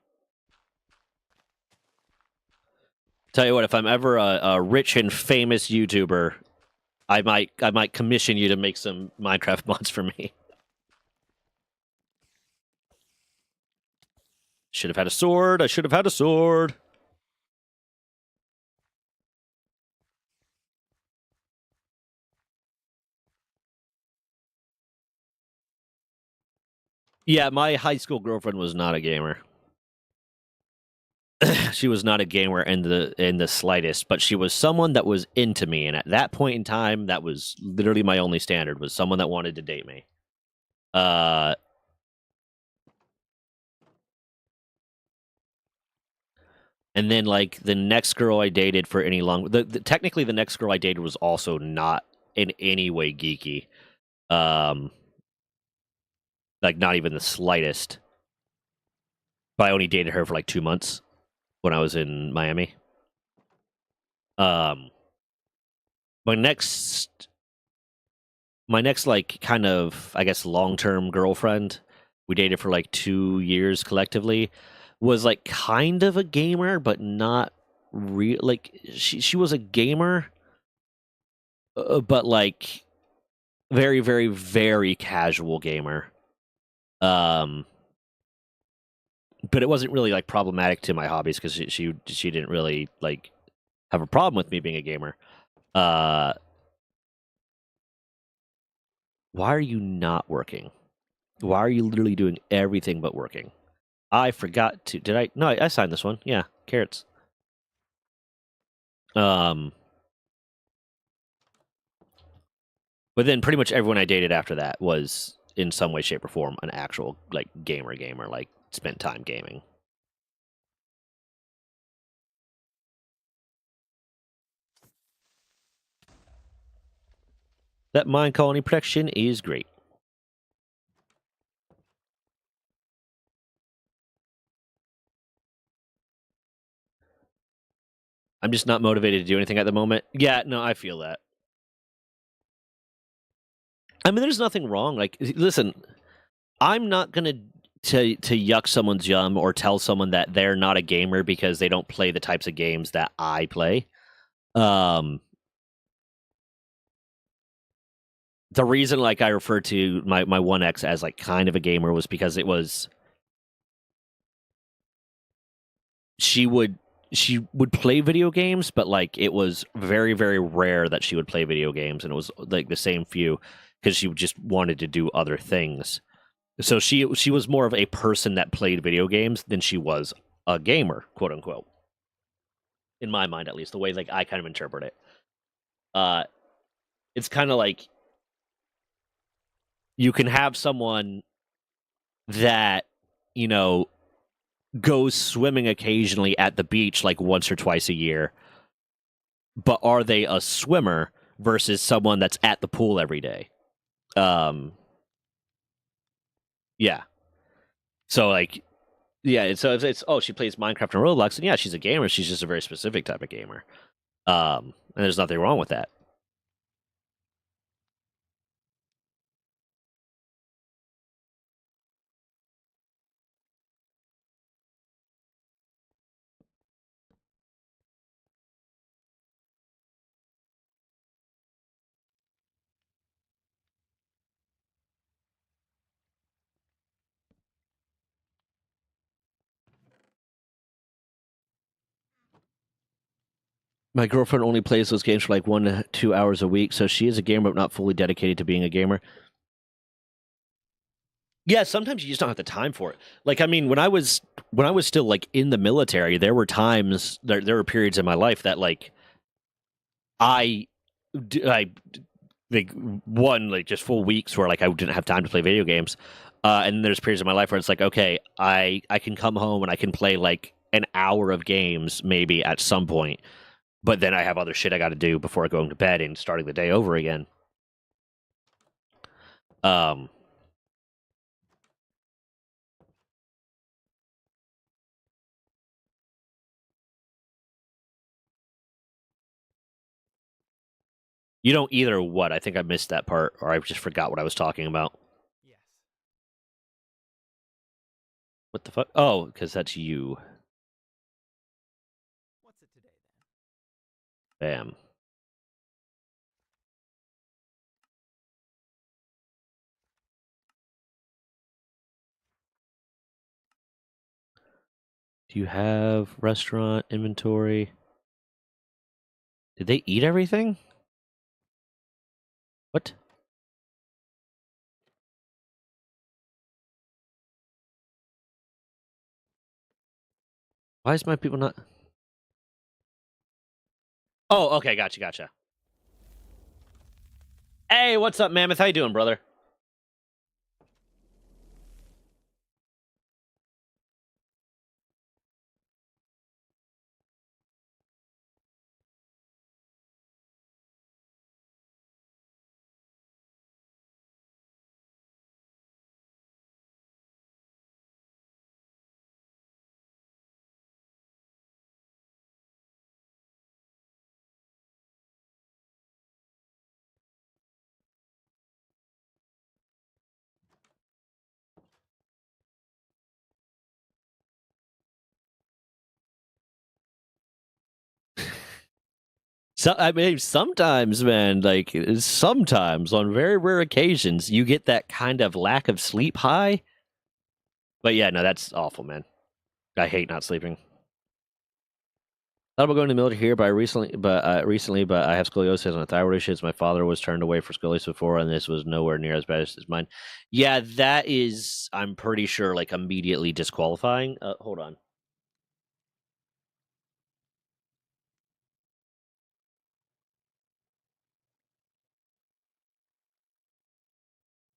Tell you what, if I'm ever a rich and famous YouTuber, I might commission you to make some Minecraft mods for me. Should have had a sword. I should have had a sword. Yeah, my high school girlfriend was not a gamer. She was not a gamer in the slightest, but she was someone that was into me, and at that point in time, that was literally my only standard, was someone that wanted to date me. And then like the next girl I dated for any long, technically the next girl I dated was also not in any way geeky, like not even the slightest. But I only dated her for like 2 months when I was in Miami. My next like kind of, I guess, long-term girlfriend, we dated for like 2 years collectively, was like kind of a gamer, but not real. Like she was a gamer, but like very, very, very casual gamer. But it wasn't really like problematic to my hobbies because she didn't really like have a problem with me being a gamer. Why are you not working? Why are you literally doing everything but working? I forgot to. Did I? No, I signed this one. Yeah, carrots. But then pretty much everyone I dated after that was in some way, shape, or form an actual like gamer, like spent time gaming. That mine colony protection is great. I'm just not motivated to do anything at the moment. Yeah, no, I feel that. I mean, there's nothing wrong. Like, listen, I'm not gonna to yuck someone's yum or tell someone that they're not a gamer because they don't play the types of games that I play. The reason, like, I referred to my one ex as like kind of a gamer was because it was she would play video games, but like it was very, very rare that she would play video games, and it was like the same few because she just wanted to do other things. So she was more of a person that played video games than she was a gamer, quote unquote. In my mind, at least, the way like I kind of interpret it. it's kind of like you can have someone that, you know, goes swimming occasionally at the beach like once or twice a year, but are they a swimmer versus someone that's at the pool every day? Yeah. So like, yeah. It's oh, she plays Minecraft and Roblox, and yeah, she's a gamer. She's just a very specific type of gamer. And there's nothing wrong with that. My girlfriend only plays those games for like 1 to 2 hours a week, so she is a gamer, but not fully dedicated to being a gamer. Yeah, sometimes you just don't have the time for it. Like, I mean, when I was still like in the military, there were times there were periods in my life that like I I like one like just full weeks where like I didn't have time to play video games. And there's periods in my life where it's like, okay, I can come home and I can play like an hour of games maybe at some point, but then I have other shit I got to do before going to bed and starting the day over again. Um, you don't either. What? I think I missed that part, or I just forgot what I was talking about. Yes. What the fuck? Oh, because that's you. What's it today Bam. Do you have restaurant inventory? Did they eat everything? What? Why is my people not? Oh, okay, gotcha. Hey, what's up, Mammoth? How you doing, brother? So I mean, sometimes, man, like sometimes on very rare occasions, you get that kind of lack of sleep high. But yeah, no, that's awful, man. I hate not sleeping. Thought about going to the military here, but I have scoliosis and thyroid issues. My father was turned away for scoliosis before, and this was nowhere near as bad as mine. Yeah, that is, I'm pretty sure, like immediately disqualifying. Hold on.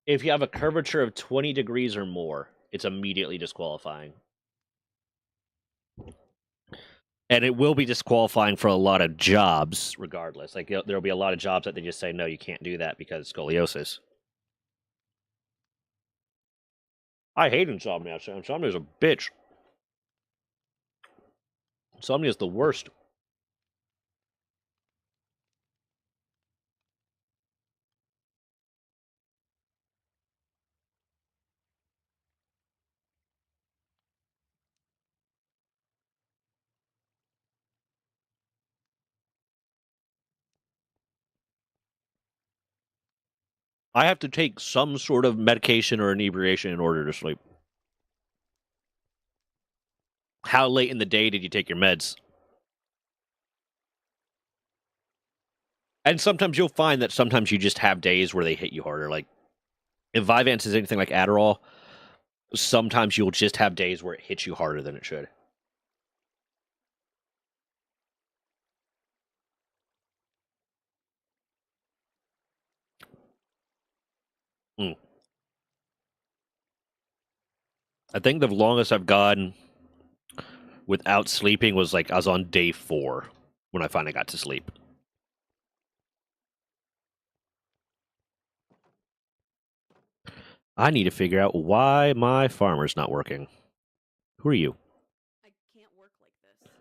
If you have a curvature of 20 degrees or more, it's immediately disqualifying. And it will be disqualifying for a lot of jobs, regardless. Like there'll be a lot of jobs that they just say no, you can't do that because scoliosis. I hate insomnia. Insomnia is a bitch. Insomnia is the worst. I have to take some sort of medication or inebriation in order to sleep. How late in the day did you take your meds? And sometimes you'll find that sometimes you just have days where they hit you harder. Like if Vyvanse is anything like Adderall, sometimes you'll just have days where it hits you harder than it should. Mm. I think the longest I've gone without sleeping was like I was on day 4 when I finally got to sleep. I need to figure out why my farmer's not working. Who are you? I can't work like this.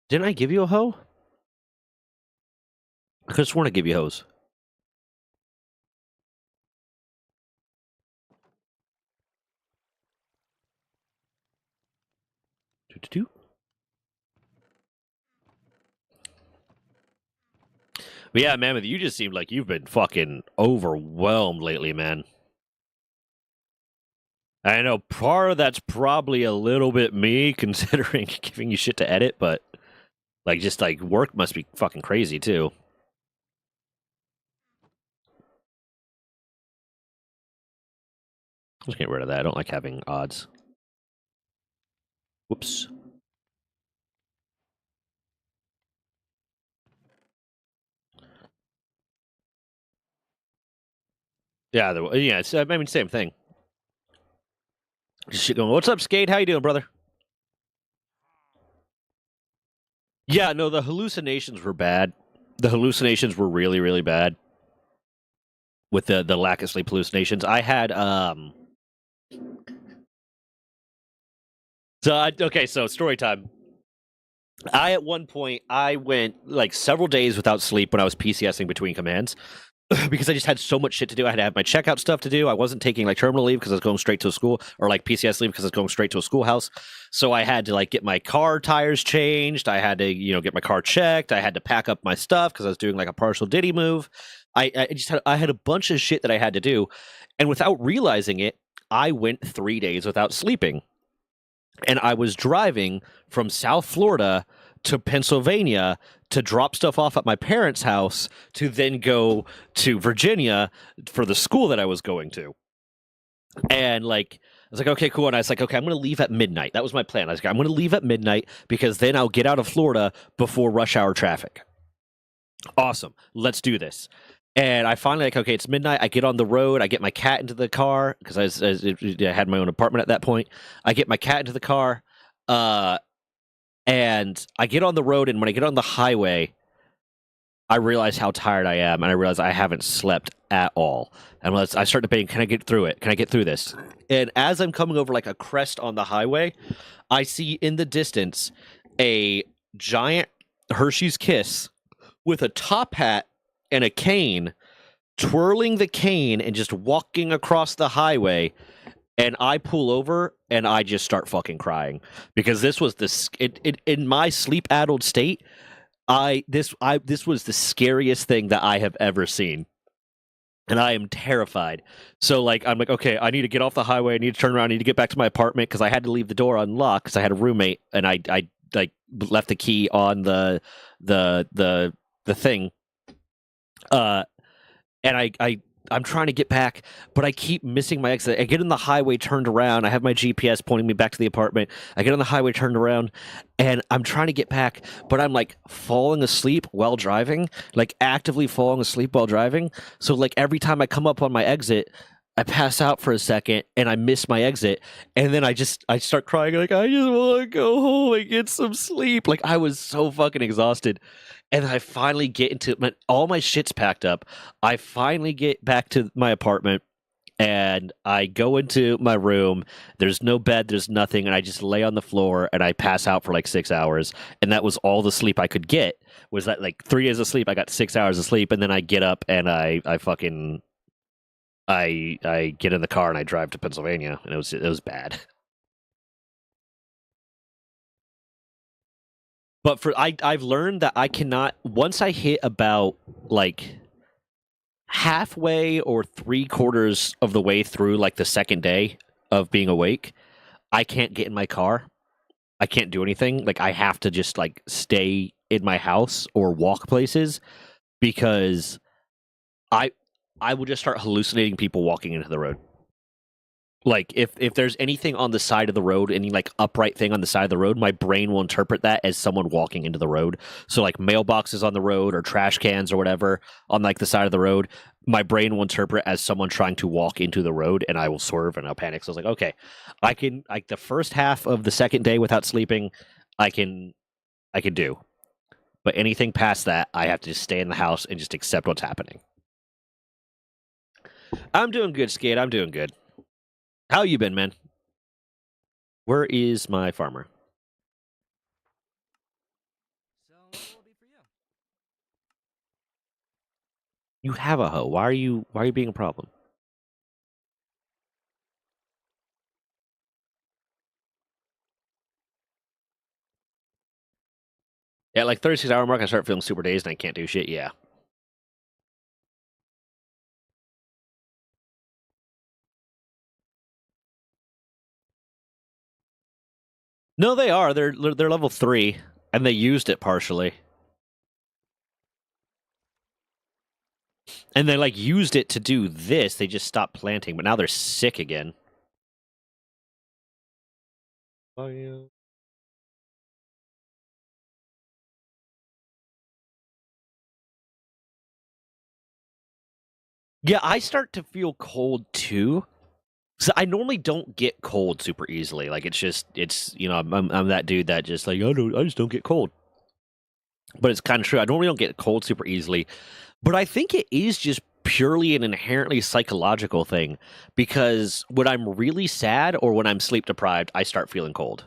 Didn't I give you a hoe? I could have sworn I gave you hoes. Doo-doo-doo. But yeah, Mammoth, you just seem like you've been fucking overwhelmed lately, man. I know part of that's probably a little bit me considering giving you shit to edit, but like just like work must be fucking crazy too. Let's get rid of that. I don't like having odds. Whoops. Yeah, it's I mean same thing. Just shit going. What's up, Skate? How you doing, brother? Yeah, no, the hallucinations were bad. The hallucinations were really, really bad. With the lack of sleep hallucinations, I had So story time. At one point I went like several days without sleep when I was PCSing between commands because I just had so much shit to do. I had to have my checkout stuff to do. I wasn't taking like terminal leave because I was going straight to a school, or like PCS leave because I was going straight to a schoolhouse. So I had to like get my car tires changed. I had to get my car checked. I had to pack up my stuff because I was doing like a partial Diddy move. I had a bunch of shit that I had to do, and without realizing it, I went 3 days without sleeping. And I was driving from South Florida to Pennsylvania to drop stuff off at my parents' house to then go to Virginia for the school that I was going to. And like, I was like, okay, cool. And I was like, okay, I'm going to leave at midnight. That was my plan. I was like, I'm going to leave at midnight because then I'll get out of Florida before rush hour traffic. Awesome. Let's do this. And I finally like, okay, it's midnight. I get on the road. I get my cat into the car because I had my own apartment at that point. I get my cat into the car, and I get on the road. And when I get on the highway, I realize how tired I am, and I realize I haven't slept at all. And I start debating, can I get through it? Can I get through this? And as I'm coming over like a crest on the highway, I see in the distance a giant Hershey's Kiss with a top hat and a cane, twirling the cane and just walking across the highway. And I pull over and I just start fucking crying because this was in my sleep addled state. This was the scariest thing that I have ever seen. And I am terrified. So like I'm like, okay, I need to get off the highway. I need to turn around. I need to get back to my apartment because I had to leave the door unlocked because I had a roommate and I like left the key on the thing. And I'm trying to get back, but I keep missing my exit. I get in the highway, turned around. I have my GPS pointing me back to the apartment. I get on the highway, turned around, and I'm trying to get back, but I'm like falling asleep while driving, like actively falling asleep while driving. So like every time I come up on my exit, I pass out for a second and I miss my exit, and then I start crying like I just want to go home and get some sleep. Like I was so fucking exhausted. And I finally get into all my shit's packed up. I finally get back to my apartment and I go into my room. There's no bed, there's nothing, and I just lay on the floor and I pass out for like 6 hours. And that was all the sleep I could get. Was that like 3 days of sleep? I got 6 hours of sleep, and then I get up and I get in the car and I drive to Pennsylvania, and it was bad. But I've learned that I cannot, once I hit about like halfway or 3/4 of the way through like the second day of being awake, I can't get in my car. I can't do anything. Like I have to just like stay in my house or walk places because I will just start hallucinating people walking into the road. Like if there's anything on the side of the road, any like upright thing on the side of the road, my brain will interpret that as someone walking into the road. So like mailboxes on the road or trash cans or whatever on like the side of the road, my brain will interpret as someone trying to walk into the road, and I will swerve and I'll panic. So I was like, okay, I can like the first half of the second day without sleeping, I can do. But anything past that, I have to just stay in the house and just accept what's happening. I'm doing good, Skate. I'm doing good. How you been, man? Where is my farmer? So what will it be for you? You have a hoe. Why are you being a problem? At like 36-hour mark, I start feeling super dazed and I can't do shit. Yeah. No, they are. They're level 3, and they used it partially. And they like used it to do this. They just stopped planting, but now they're sick again. Oh yeah. Yeah, I start to feel cold too. So I normally don't get cold super easily. Like it's I'm that dude that just like I just don't get cold. But it's kind of true. I normally don't get cold super easily, but I think it is just purely an inherently psychological thing because when I'm really sad or when I'm sleep deprived, I start feeling cold.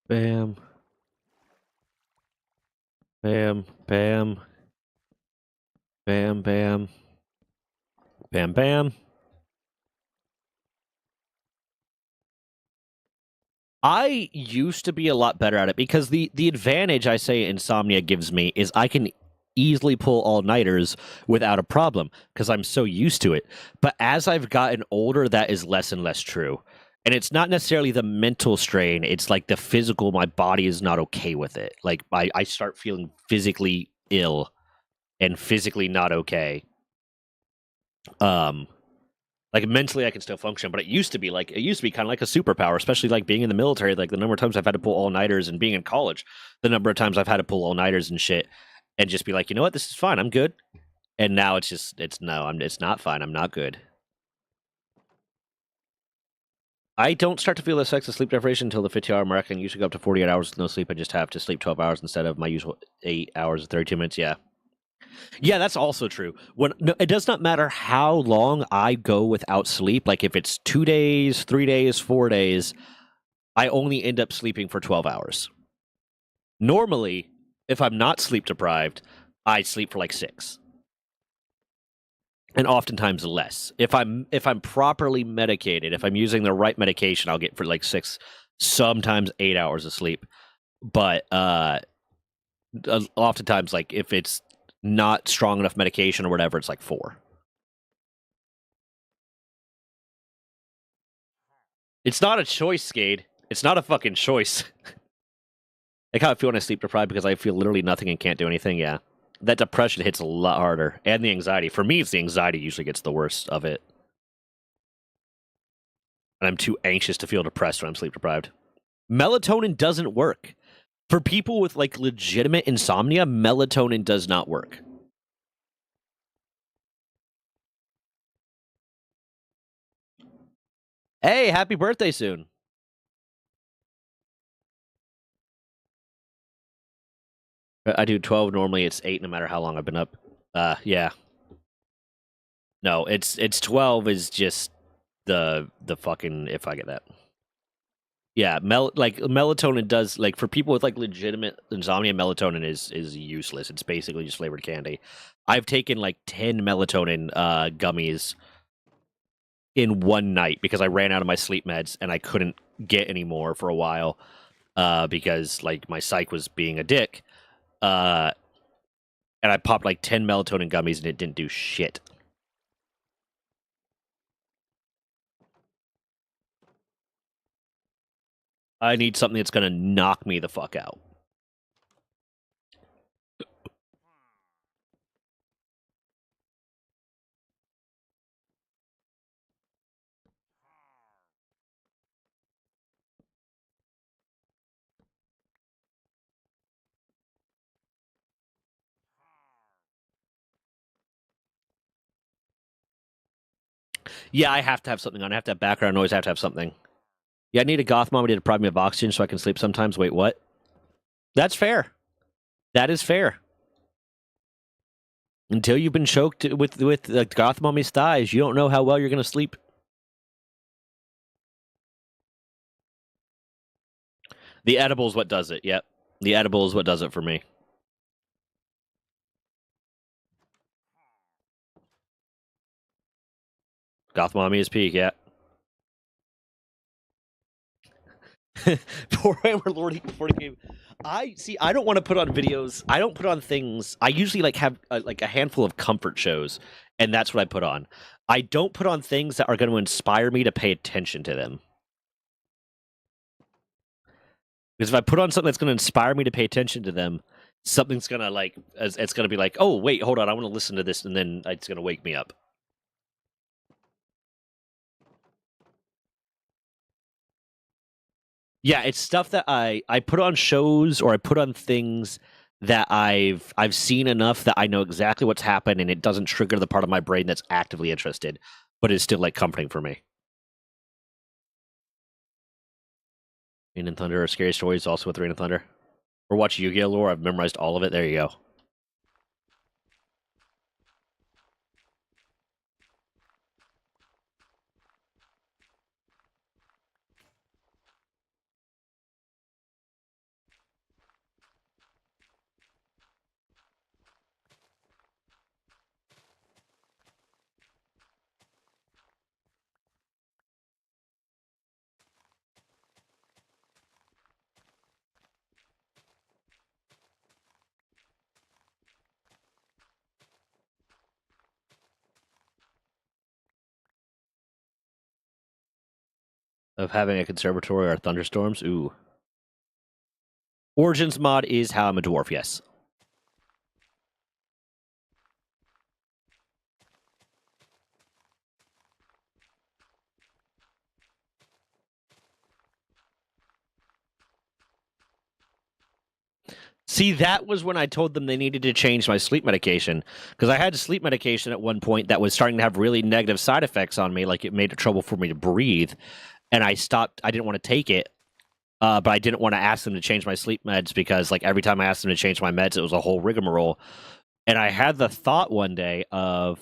Bam. Bam. Bam. Bam. Bam. Bam. Bam. I used to be a lot better at it because the advantage I say Insomnia gives me is I can easily pull all-nighters without a problem because I'm so used to it. But as I've gotten older, that is less and less true. And it's not necessarily the mental strain, it's like the physical, my body is not okay with it. Like I start feeling physically ill and physically not okay. Um like mentally I can still function, but it used to be kind of like a superpower, especially like being in the military. Like the number of times I've had to pull all-nighters and being in college, the number of times I've had to pull all-nighters and shit and just be like, you know what, this is fine, I'm good. And now it's not fine, I'm not good. I don't start to feel the effects of sleep deprivation until the 50-hour mark, and usually go up to 48 hours with no sleep. I just have to sleep 12 hours instead of my usual 8 hours and 32 minutes. Yeah. Yeah, that's also true. It does not matter how long I go without sleep. Like if it's 2 days, 3 days, 4 days, I only end up sleeping for 12 hours. Normally, if I'm not sleep deprived, I sleep for like 6. And oftentimes less. If I'm properly medicated, if I'm using the right medication, I'll get for like 6, sometimes 8 hours of sleep. But oftentimes, like if it's not strong enough medication or whatever, it's like 4. It's not a choice, Skade. It's not a fucking choice. Like how I feel when I sleep deprived because I feel literally nothing and can't do anything. Yeah, that depression hits a lot harder, and the anxiety. For me, it's the anxiety usually gets the worst of it, and I'm too anxious to feel depressed when I'm sleep deprived. Melatonin doesn't work. For people with like legitimate insomnia, melatonin does not work. Hey, happy birthday soon. I do 12 normally. It's 8 no matter how long I've been up. Yeah. No, it's 12 is just the fucking if I get that. Yeah, like melatonin does like for people with like legitimate insomnia, melatonin is useless. It's basically just flavored candy. I've taken like 10 melatonin gummies in one night because I ran out of my sleep meds and I couldn't get any more for a while because like my psych was being a dick. And I popped like 10 melatonin gummies and it didn't do shit. I need something that's gonna knock me the fuck out. Yeah, I have to have something on. I have to have background noise. I have to have something. Yeah, I need a goth mommy to deprive me of oxygen so I can sleep sometimes. Wait, what? That's fair. That is fair. Until you've been choked with goth mommy's thighs, you don't know how well you're gonna sleep. The edible is what does it. Yep, the edible is what does it for me. Goth mommy is peak. Yeah. Poor man, we're lording before the game. I see. I don't want to put on videos. I don't put on things. I usually like have like a handful of comfort shows, and that's what I put on. I don't put on things that are going to inspire me to pay attention to them. Because if I put on something that's going to inspire me to pay attention to them, something's going to like it's going to be like, oh wait, hold on, I want to listen to this, and then it's going to wake me up. Yeah, it's stuff that I put on shows or I put on things that I've seen enough that I know exactly what's happened and it doesn't trigger the part of my brain that's actively interested, but it's still like comforting for me. Rain and Thunder are scary stories also with Rain and Thunder. Or watch Yu-Gi-Oh! Lore, I've memorized all of it. There you go. Of having a conservatory or thunderstorms. Ooh. Origins mod is How I'm a Dwarf, yes. See, that was when I told them they needed to change my sleep medication because I had sleep medication at one point that was starting to have really negative side effects on me, like it made it trouble for me to breathe, and I stopped. I didn't want to take it, but I didn't want to ask them to change my sleep meds because, like, every time I asked them to change my meds, it was a whole rigmarole. And I had the thought one day of,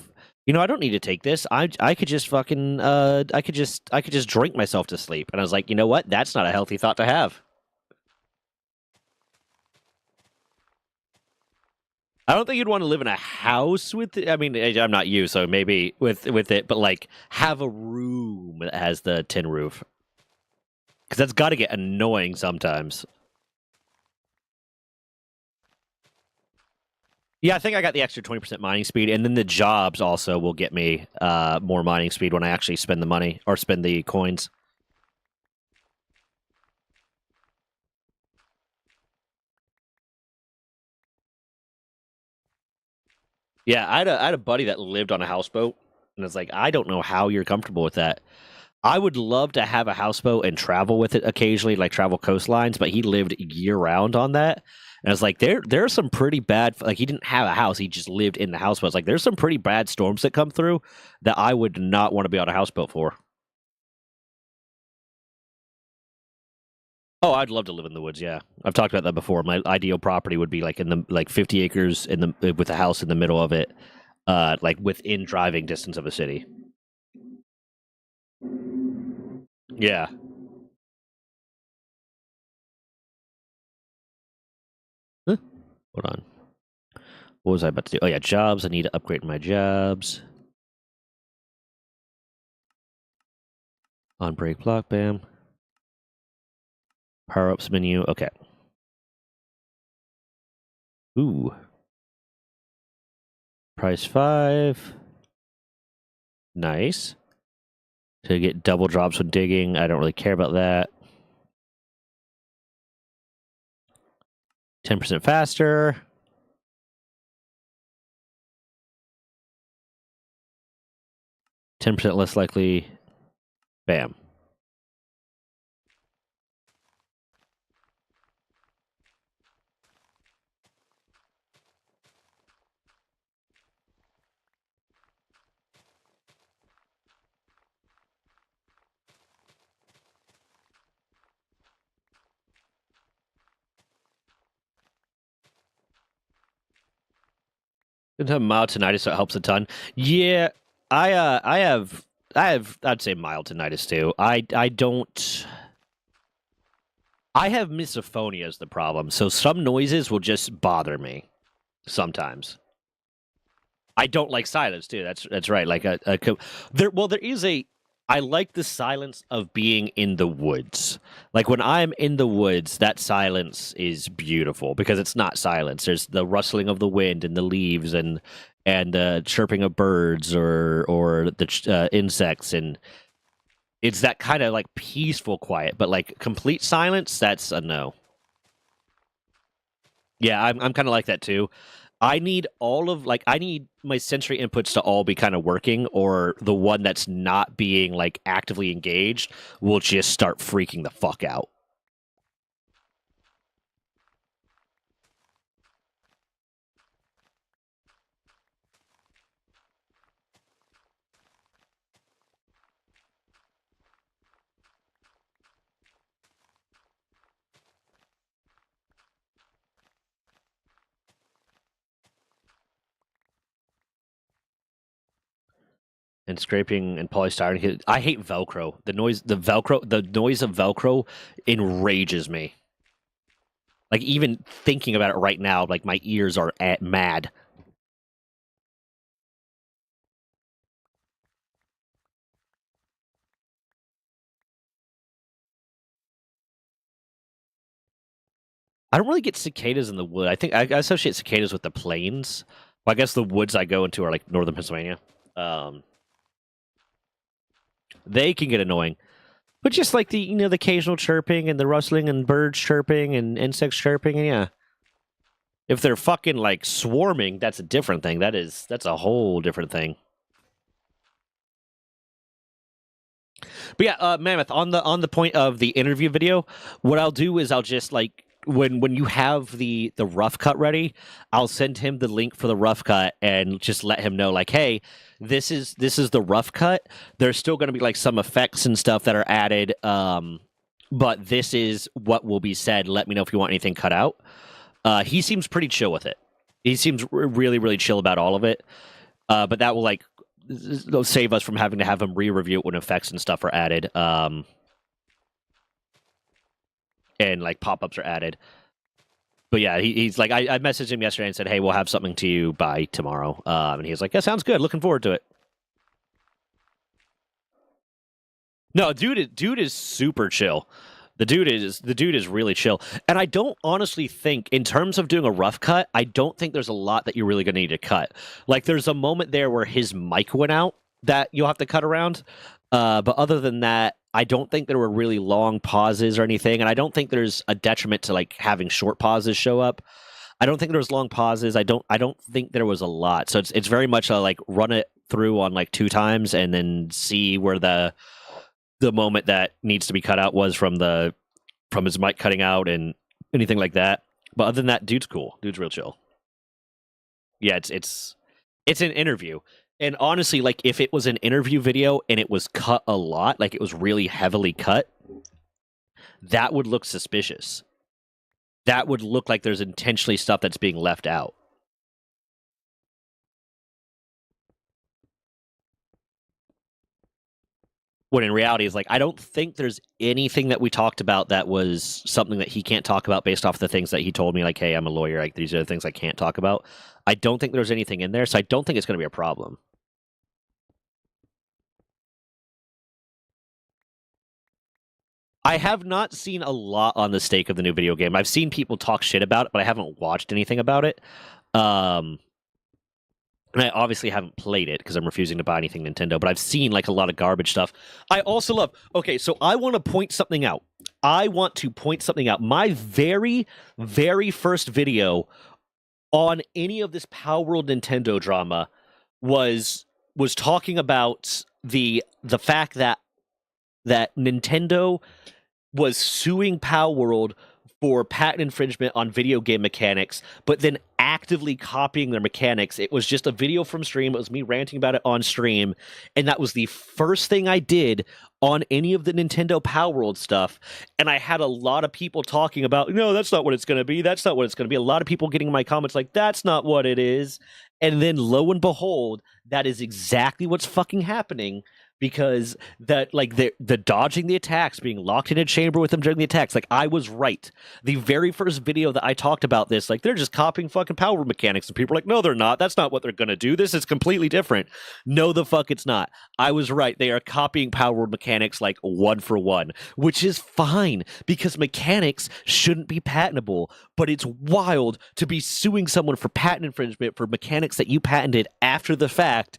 I don't need to take this. I could just fucking I could just drink myself to sleep. And I was like, you know what? That's not a healthy thought to have. I don't think you'd want to live in a house with it. I mean, I'm not you, so maybe with it, but like have a room that has the tin roof. Because that's got to get annoying sometimes. Yeah, I think I got the extra 20% mining speed, and then the jobs also will get me more mining speed when I actually spend the money or spend the coins. Yeah, I had a buddy that lived on a houseboat, and it's like, I don't know how you're comfortable with that. I would love to have a houseboat and travel with it occasionally, like travel coastlines, but he lived year round on that. And I was like, there are some pretty bad, like he didn't have a house, he just lived in the houseboat. It's like there's some pretty bad storms that come through that I would not want to be on a houseboat for. Oh, I'd love to live in the woods. Yeah, I've talked about that before. My ideal property would be like in the 50 acres in the with a house in the middle of it, like within driving distance of a city. Yeah. Huh? Hold on. What was I about to do? Oh yeah, jobs. I need to upgrade my jobs. On break block, bam. Power ups menu. Okay. Ooh. Price 5. Nice. To get double drops when digging. I don't really care about that. 10% faster. %, less likely. Bam. Didn't have mild tinnitus, so it helps a ton. Yeah, I have I'd say mild tinnitus too. I don't. I have misophonia is the problem, so some noises will just bother me sometimes. I don't like silence too. That's right. Like there is a. I like the silence of being in the woods. Like when I'm in the woods, that silence is beautiful because it's not silence. There's the rustling of the wind and the leaves and the chirping of birds or the insects, and it's that kind of like peaceful quiet. But like complete silence, that's a no. Yeah, I'm kind of like that too. I need I need my sensory inputs to all be kind of working, or the one that's not being like actively engaged will just start freaking the fuck out. And scraping and polystyrene. I hate Velcro. The noise of Velcro enrages me. Like even thinking about it right now, like my ears are mad. I don't really get cicadas in the wood. I think I associate cicadas with the plains. Well, I guess the woods I go into are like northern Pennsylvania. They can get annoying. But just like the the occasional chirping and the rustling and birds chirping and insects chirping, and yeah. If they're fucking like swarming, that's a different thing. That's a whole different thing. But yeah, Mammoth, on the point of the interview video, what I'll do is I'll just like when you have the rough cut ready, I'll send him the link for the rough cut and just let him know like, hey, this is the rough cut. There's still going to be like some effects and stuff that are added, but this is what will be said. Let me know if you want anything cut out. He seems pretty chill with it. He seems really, really chill about all of it. But that will like save us from having to have him re-review it when effects and stuff are added. And like pop-ups are added. But yeah, he's like, I messaged him yesterday and said, hey, we'll have something to you by tomorrow. And he was like, that sounds good. Looking forward to it. No, dude is super chill. The dude is really chill. And I don't honestly think, in terms of doing a rough cut, I don't think there's a lot that you're really going to need to cut. Like, there's a moment there where his mic went out that you'll have to cut around. But other than that, I don't think there were really long pauses or anything. And I don't think there's a detriment to, like, having short pauses show up. I don't think there was long pauses. I don't think there was a lot. So it's very much a, like, run it through on, like, 2 times and then see where the the moment that needs to be cut out was from his mic cutting out and anything like that. But other than that, dude's cool. Dude's real chill. Yeah, it's an interview. And honestly, like if it was an interview video and it was cut a lot, like it was really heavily cut, that would look suspicious. That would look like there's intentionally stuff that's being left out. When in reality is like, I don't think there's anything that we talked about that was something that he can't talk about based off the things that he told me, like, hey, I'm a lawyer, like these are the things I can't talk about. I don't think there's anything in there, so I don't think it's going to be a problem. I have not seen a lot on the stake of the new video game. I've seen people talk shit about it, but I haven't watched anything about it. And I obviously haven't played it because I'm refusing to buy anything Nintendo, but I've seen like a lot of garbage stuff. I also love, okay, so I want to point something out. My very, very first video on any of this Power World Nintendo drama was talking about the fact that Nintendo was suing Power World for patent infringement on video game mechanics, but then actively copying their mechanics. It was just a video from stream. It was me ranting about it on stream, and that was the first thing I did on any of the Nintendo Power World stuff. And I had a lot of people talking about, no, that's not what it's going to be. That's not what it's going to be. A lot of people getting in my comments like, that's not what it is. And then lo and behold, that is exactly what's fucking happening. Because that, like, the dodging the attacks, being locked in a chamber with them during the attacks, like, I was right. The very first video that I talked about this, like, they're just copying fucking Power mechanics, and people are like, no, they're not. That's not what they're gonna do. This is completely different. No, the fuck it's not. I was right. They are copying Power mechanics, like, one for one, which is fine, because mechanics shouldn't be patentable, but it's wild to be suing someone for patent infringement for mechanics that you patented after the fact,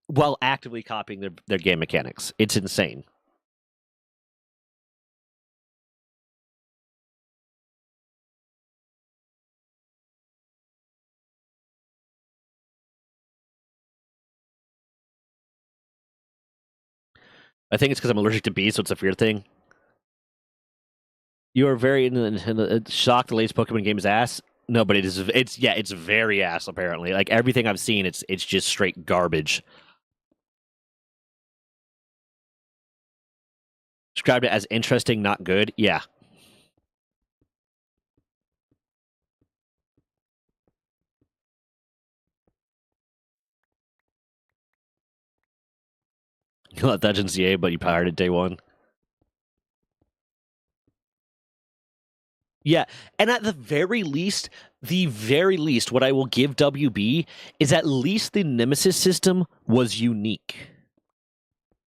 while actively copying their game mechanics. It's insane. I think it's because I'm allergic to bees, so it's a fear thing. You are very shocked the latest Pokemon game is ass. No, but it's very ass apparently. Like everything I've seen, it's just straight garbage. Described it as interesting, not good. Yeah. You let that GA, but you pirated day one. Yeah, and at the very least, what I will give WB is at least the Nemesis system was unique.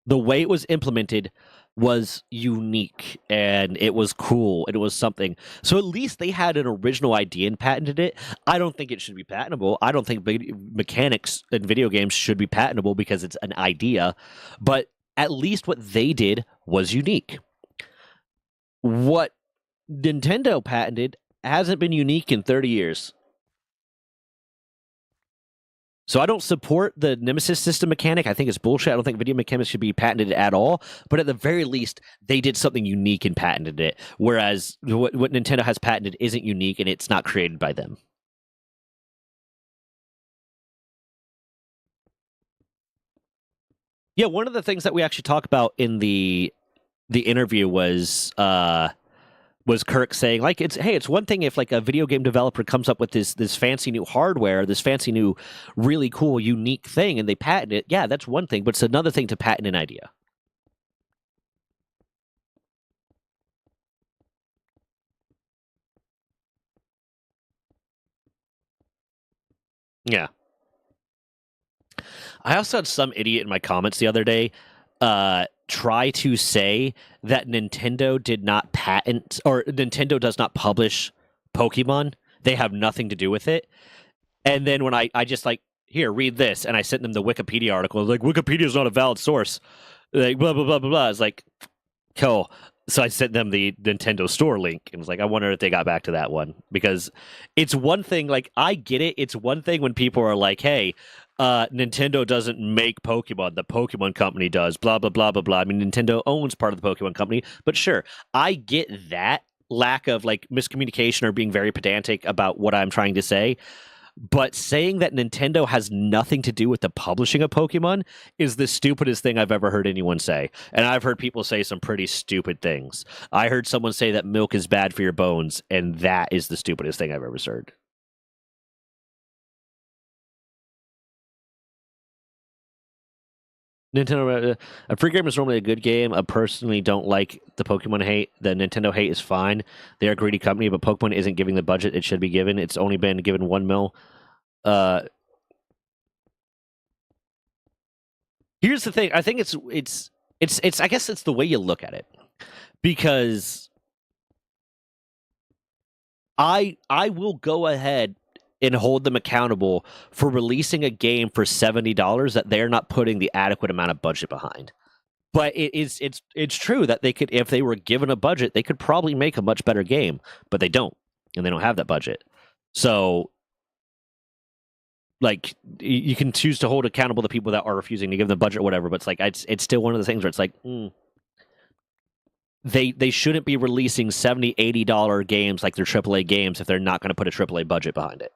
The way it was implemented was unique, and it was cool, and it was something. So at least they had an original idea and patented it. I don't think it should be patentable. I don't think mechanics in video games should be patentable because it's an idea. But at least what they did was unique. What Nintendo patented hasn't been unique in 30 years. So I don't support the Nemesis system mechanic. I think it's bullshit. I don't think video mechanics should be patented at all. But at the very least, they did something unique and patented it. Whereas what Nintendo has patented isn't unique and it's not created by them. Yeah, one of the things that we actually talked about in the interview was Kirk saying, like, it's one thing if like a video game developer comes up with this fancy new hardware, this fancy new really cool unique thing, and they patent it. Yeah, that's one thing, but it's another thing to patent an idea. Yeah. I also had some idiot in my comments the other day try to say that Nintendo did not patent, or Nintendo does not publish Pokemon. They have nothing to do with it. And then when I just like, here, read this, and I sent them the Wikipedia article. Like, Wikipedia is not a valid source. Like, blah, blah, blah, blah, blah. It's like, cool. So I sent them the Nintendo Store link and was like, I wonder if they got back to that one. Because it's one thing, like, I get it. It's one thing when people are like, hey, Nintendo doesn't make Pokemon. The Pokemon company does. Blah, blah, blah, blah, blah. I mean, Nintendo owns part of the Pokemon company. But sure, I get that lack of like miscommunication or being very pedantic about what I'm trying to say. But saying that Nintendo has nothing to do with the publishing of Pokemon is the stupidest thing I've ever heard anyone say. And I've heard people say some pretty stupid things. I heard someone say that milk is bad for your bones, and that is the stupidest thing I've ever heard. Nintendo, a free game is normally a good game. I personally don't like the Pokemon hate. The Nintendo hate is fine. They're a greedy company, but Pokemon isn't giving the budget it should be given. It's only been given 1 mil. Here's the thing. I think it's. I guess it's the way you look at it, because I will go ahead and hold them accountable for releasing a game for $70 that they're not putting the adequate amount of budget behind. But it's true that they could, if they were given a budget, they could probably make a much better game, but they don't, and they don't have that budget. So, like, you can choose to hold accountable the people that are refusing to give them the budget or whatever, but it's like it's still one of the things where it's like, they shouldn't be releasing $70, $80 games like they're AAA games if they're not going to put a AAA budget behind it.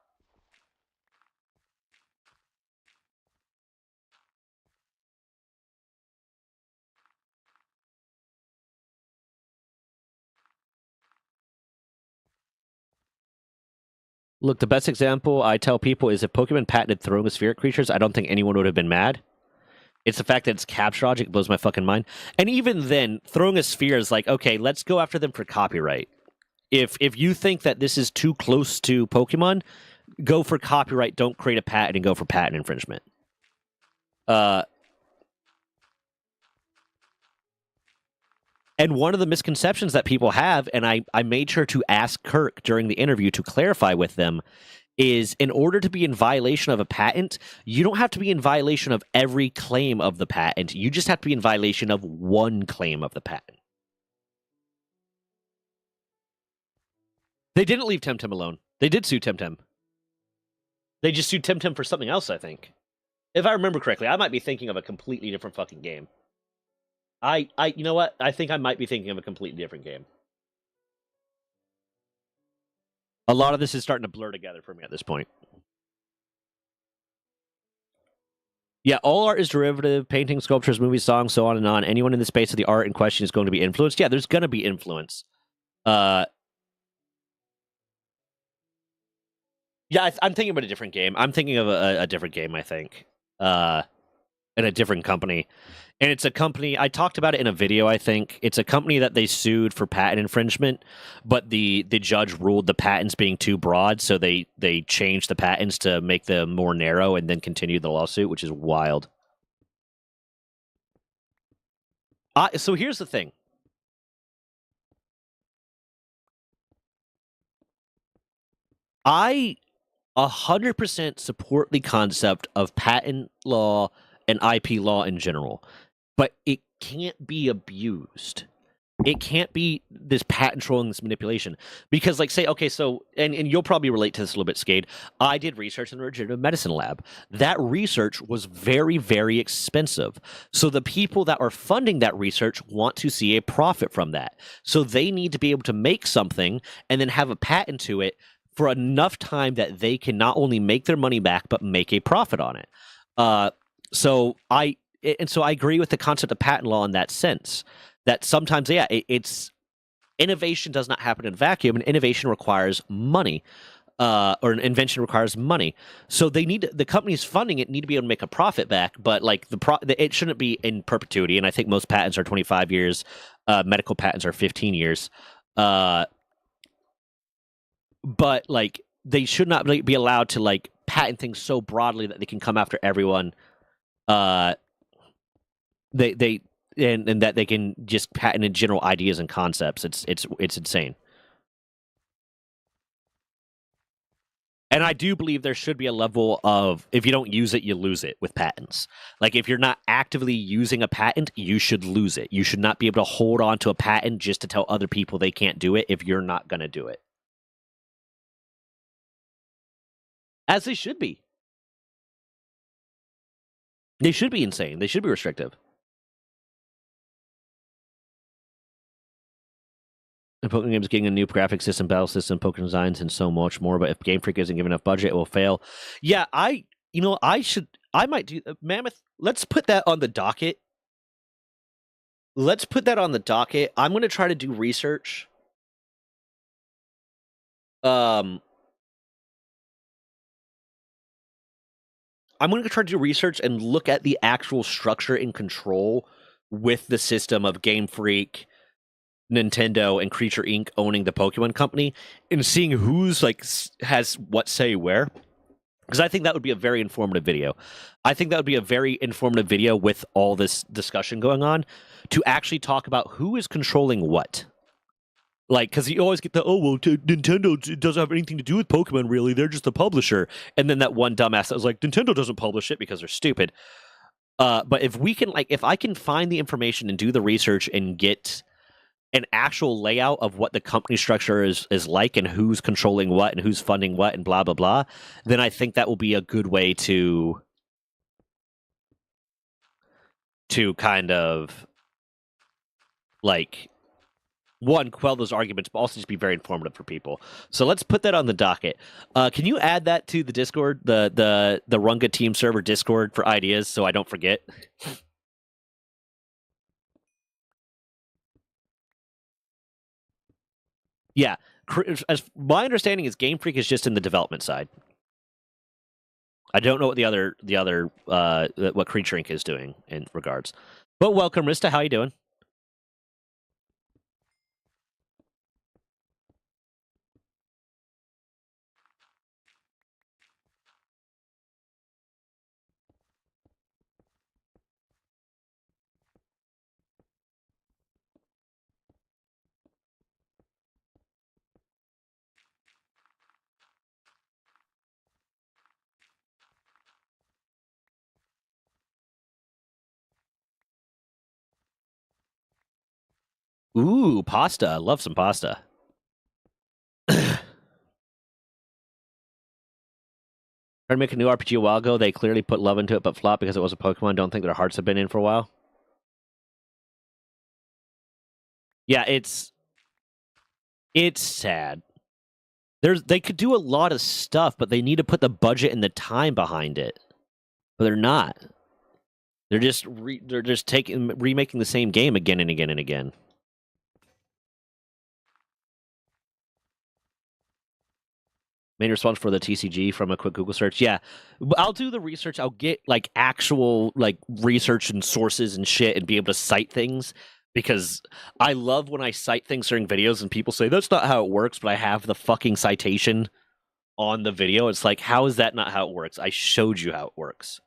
Look, the best example I tell people is if Pokemon patented throwing a sphere at creatures, I don't think anyone would have been mad. It's the fact that it's capture logic blows my fucking mind. And even then, throwing a sphere is like, okay, let's go after them for copyright. If you think that this is too close to Pokemon, go for copyright. Don't create a patent and go for patent infringement. And one of the misconceptions that people have, and I made sure to ask Kirk during the interview to clarify with them, is in order to be in violation of a patent, you don't have to be in violation of every claim of the patent. You just have to be in violation of one claim of the patent. They didn't leave Temtem alone. They did sue Temtem. They just sued Temtem for something else, I think. If I remember correctly, I might be thinking of a completely different fucking game. You know what? I think I might be thinking of a completely different game. A lot of this is starting to blur together for me at this point. Yeah, all art is derivative. Painting, sculptures, movies, songs, so on and on. Anyone in the space of the art in question is going to be influenced. Yeah, there's going to be influence. Yeah, I'm thinking about a different game. I'm thinking of a different game, I think. In a different company. And it's a company, I talked about it in a video, I think. It's a company that they sued for patent infringement, but the judge ruled the patents being too broad, so they changed the patents to make them more narrow and then continued the lawsuit, which is wild. So here's the thing. I 100% support the concept of patent law and IP law in general, but it can't be abused. It can't be this patent trolling, this manipulation. Because, like, say, okay, so, and you'll probably relate to this a little bit, Skade. I did research in the regenerative medicine lab. That research was very, very expensive. So the people that are funding that research want to see a profit from that. So they need to be able to make something and then have a patent to it for enough time that they can not only make their money back, but make a profit on it. So I agree with the concept of patent law in that sense. That sometimes, yeah, it's innovation does not happen in a vacuum, and innovation requires money, or an invention requires money. So the companies funding it need to be able to make a profit back, but like it shouldn't be in perpetuity. And I think most patents are 25 years, medical patents are 15 years. But like they should not be allowed to like patent things so broadly that they can come after everyone. And that they can just patent in general ideas and concepts. It's insane. And I do believe there should be a level of, if you don't use it, you lose it with patents. Like, if you're not actively using a patent, you should lose it. You should not be able to hold on to a patent just to tell other people they can't do it if you're not going to do it. As they should be. They should be insane. They should be restrictive. The Pokemon game is getting a new graphic system, battle system, Pokemon designs, and so much more. But if Game Freak isn't given enough budget, it will fail. Yeah, I might do Mammoth. Let's put that on the docket. I'm going to try to do research. I'm going to try to do research and look at the actual structure and control with the system of Game Freak, Nintendo, and Creature Inc. owning the Pokemon Company, and seeing who's has what say where. Because I think that would be a very informative video. I think that would be a very informative video with all this discussion going on to actually talk about who is controlling what. Like, because you always get the, Nintendo doesn't have anything to do with Pokemon, really. They're just a publisher. And then that one dumbass that was like, Nintendo doesn't publish it because they're stupid. But if we can, if I can find the information and do the research and get an actual layout of what the company structure is like and who's controlling what and who's funding what and blah, blah, blah, then I think that will be a good way to kind of, one, quell those arguments, but also just be very informative for people. So let's put that on the docket. Can you add that to the Discord, the Runga team server Discord for ideas so I don't forget? Yeah, as my understanding is Game Freak is just in the development side. I don't know what the other what Creature Inc. is doing in regards. But welcome, Rista. How you doing? Ooh, pasta. I love some pasta. Tried to make a new RPG a while ago. They clearly put love into it, but flopped because it was a Pokemon. Don't think their hearts have been in for a while. Yeah, it's sad. They could do a lot of stuff, but they need to put the budget and the time behind it. But they're not. They're just remaking the same game again and again and again. Main response for the TCG from a quick Google search. Yeah, I'll do the research. I'll get actual research and sources and shit and be able to cite things, because I love when I cite things during videos and people say that's not how it works, but I have the fucking citation on the video. It's like, how is that not how it works? I showed you how it works.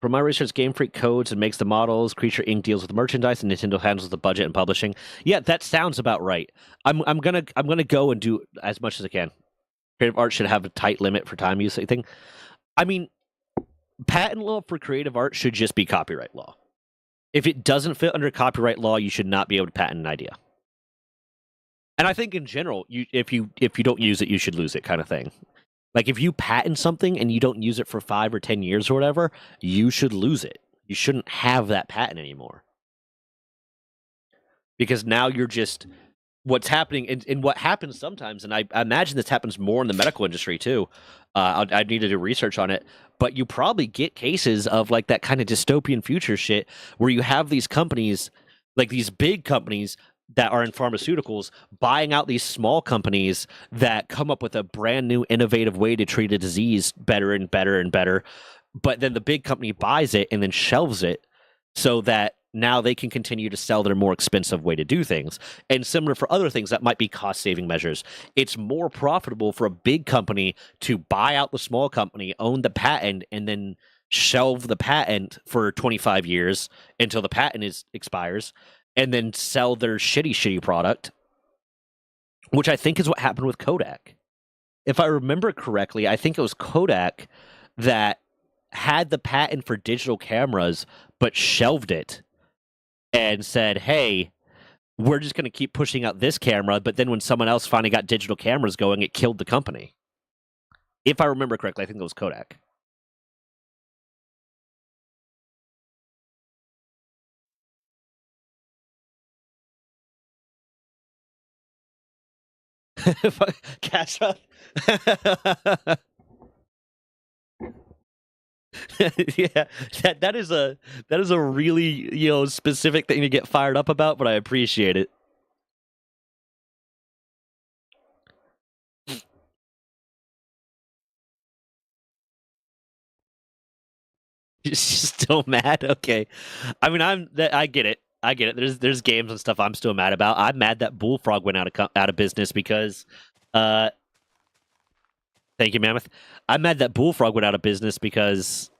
From my research, Game Freak codes and makes the models. Creature Inc. deals with merchandise, and Nintendo handles the budget and publishing. Yeah, that sounds about right. I'm gonna go and do as much as I can. Creative art should have a tight limit for time use. I think. I mean, patent law for creative art should just be copyright law. If it doesn't fit under copyright law, you should not be able to patent an idea. And I think in general, if you don't use it, you should lose it, kind of thing. Like, if you patent something and you don't use it for 5 or 10 years or whatever, you should lose it. You shouldn't have that patent anymore. Because now you're just... What's happening, and what happens sometimes, and I imagine this happens more in the medical industry too, I'd need to do research on it, but you probably get cases of that kind of dystopian future shit where you have these companies, these big companies that are in pharmaceuticals, buying out these small companies that come up with a brand new innovative way to treat a disease better and better and better. But then the big company buys it and then shelves it so that now they can continue to sell their more expensive way to do things. And similar for other things that might be cost-saving measures. It's more profitable for a big company to buy out the small company, own the patent, and then shelve the patent for 25 years until the patent expires, and then sell their shitty product, which I think is what happened with Kodak. If I remember correctly, I think it was Kodak that had the patent for digital cameras, but shelved it and said, hey, we're just going to keep pushing out this camera, but then when someone else finally got digital cameras going, it killed the company. If I remember correctly, I think it was Kodak. Cash up. Yeah, that is a really specific thing to get fired up about, but I appreciate it. You're still mad? Okay. I mean, I get it. I get it. There's games and stuff I'm still mad about. I'm mad that Bullfrog went out of business because thank you, Mammoth. I'm mad that Bullfrog went out of business because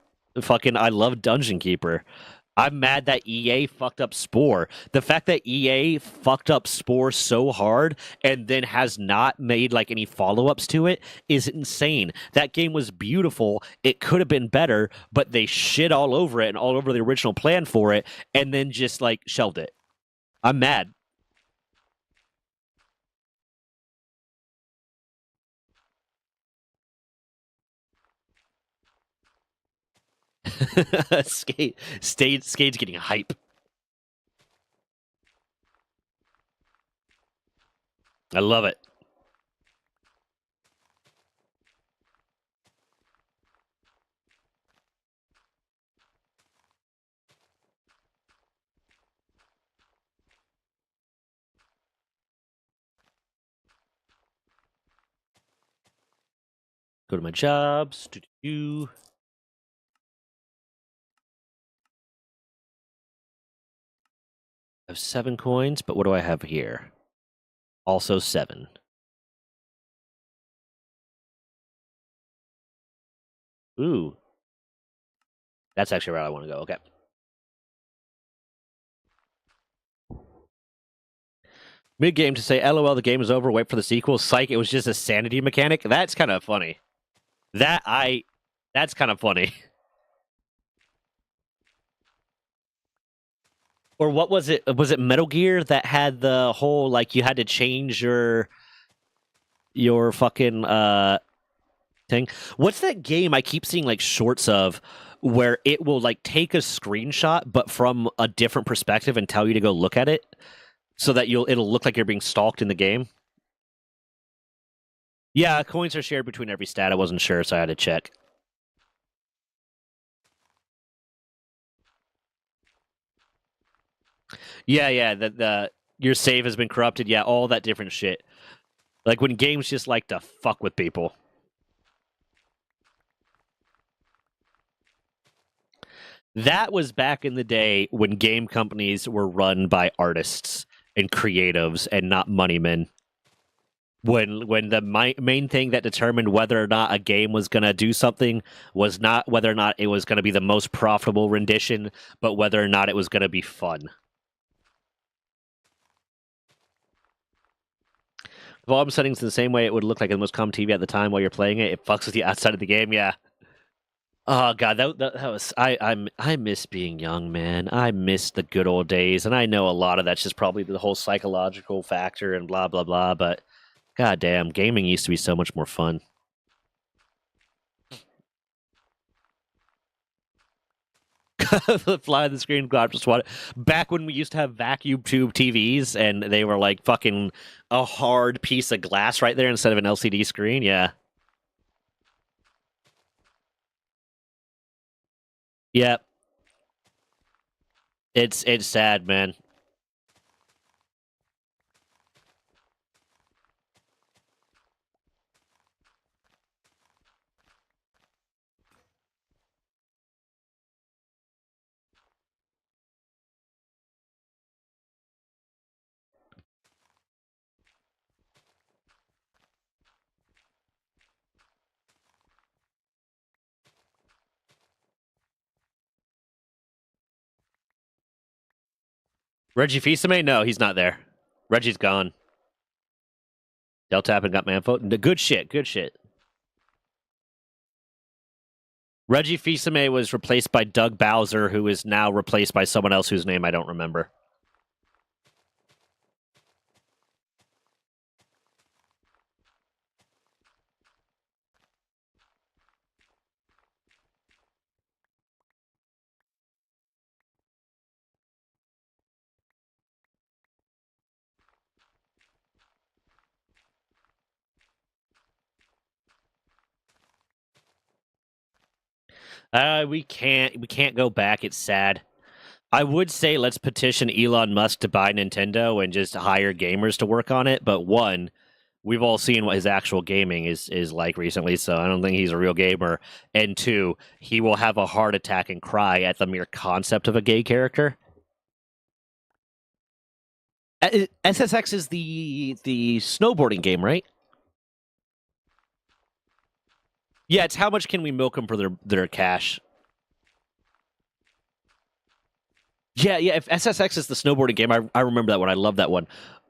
fucking I love Dungeon Keeper. I'm mad that EA fucked up Spore. The fact that EA fucked up Spore so hard and then has not made like any follow-ups to it is insane. That game was beautiful. It could have been better, but they shit all over it and all over the original plan for it and then just like shelved it. I'm mad. Skate's getting hype. I love it. Go to my jobs. I have 7 coins, but what do I have here? Also 7. Ooh. That's actually where I want to go. Okay. Mid-game to say, LOL, the game is over, wait for the sequel. Psych, it was just a sanity mechanic. That's kind of funny. That's kind of funny. Or what was it? Was it Metal Gear that had the whole, like, you had to change your fucking, thing? What's that game I keep seeing, like, shorts of where it will, like, take a screenshot, but from a different perspective and tell you to go look at it? So that it'll look like you're being stalked in the game. Yeah, coins are shared between every stat. I wasn't sure, so I had to check. Yeah. The your save has been corrupted. Yeah, all that different shit. Like when games just like to fuck with people. That was back in the day when game companies were run by artists and creatives and not moneymen. When the main thing that determined whether or not a game was going to do something was not whether or not it was going to be the most profitable rendition, but whether or not it was going to be fun. Volume settings in the same way it would look like in the most common TV at the time while you're playing it. It fucks with you outside of the game, yeah. Oh god, that was I miss being young, man. I miss the good old days, and I know a lot of that's just probably the whole psychological factor and blah blah blah. But goddamn, gaming used to be so much more fun. Fly on the screen, God, just what? Back when we used to have vacuum tube TVs, and they were like fucking a hard piece of glass right there instead of an LCD screen. Yeah. Yep. It's sad, man. Reggie Fils-Aimé? No, he's not there. Reggie's gone. Del Tappan got Manfo. Good shit. Good shit. Reggie Fils-Aimé was replaced by Doug Bowser, who is now replaced by someone else whose name I don't remember. We can't go back. It's sad. I would say let's petition Elon Musk to buy Nintendo and just hire gamers to work on it. But one, we've all seen what his actual gaming is like recently, so I don't think he's a real gamer. And two, he will have a heart attack and cry at the mere concept of a gay character. SSX is the snowboarding game, right? Yeah, it's how much can we milk them for their cash. Yeah. If SSX is the snowboarding game, I remember that one. I love that one.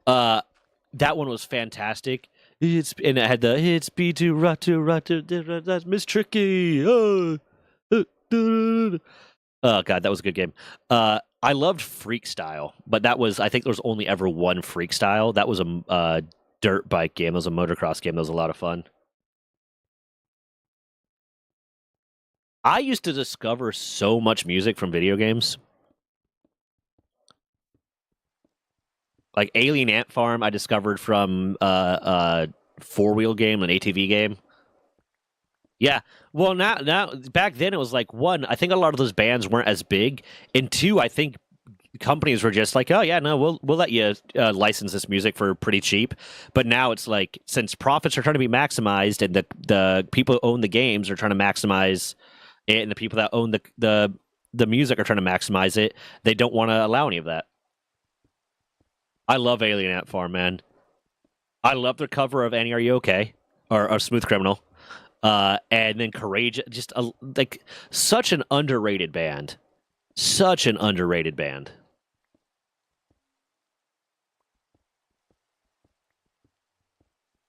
That one was fantastic. And it had the it's B2 Ratu that's Miss Tricky. Oh god, that was a good game. I loved Freak Style, but I think there was only ever one Freak Style. That was a dirt bike game. It was a motocross game. That was a lot of fun. I used to discover so much music from video games. Like Alien Ant Farm, I discovered from a four-wheel game, an ATV game. Yeah. Well, now back then it was like, one, I think a lot of those bands weren't as big, and two, I think companies were just like, oh yeah, no, we'll let you license this music for pretty cheap. But now it's like, since profits are trying to be maximized, and the people who own the games are trying to maximize it, and the people that own the music are trying to maximize it, they don't want to allow any of that. I love Alien Ant Farm, man. I love their cover of Annie, Are You Okay? Or Smooth Criminal. And then Courage, just like such an underrated band. Such an underrated band.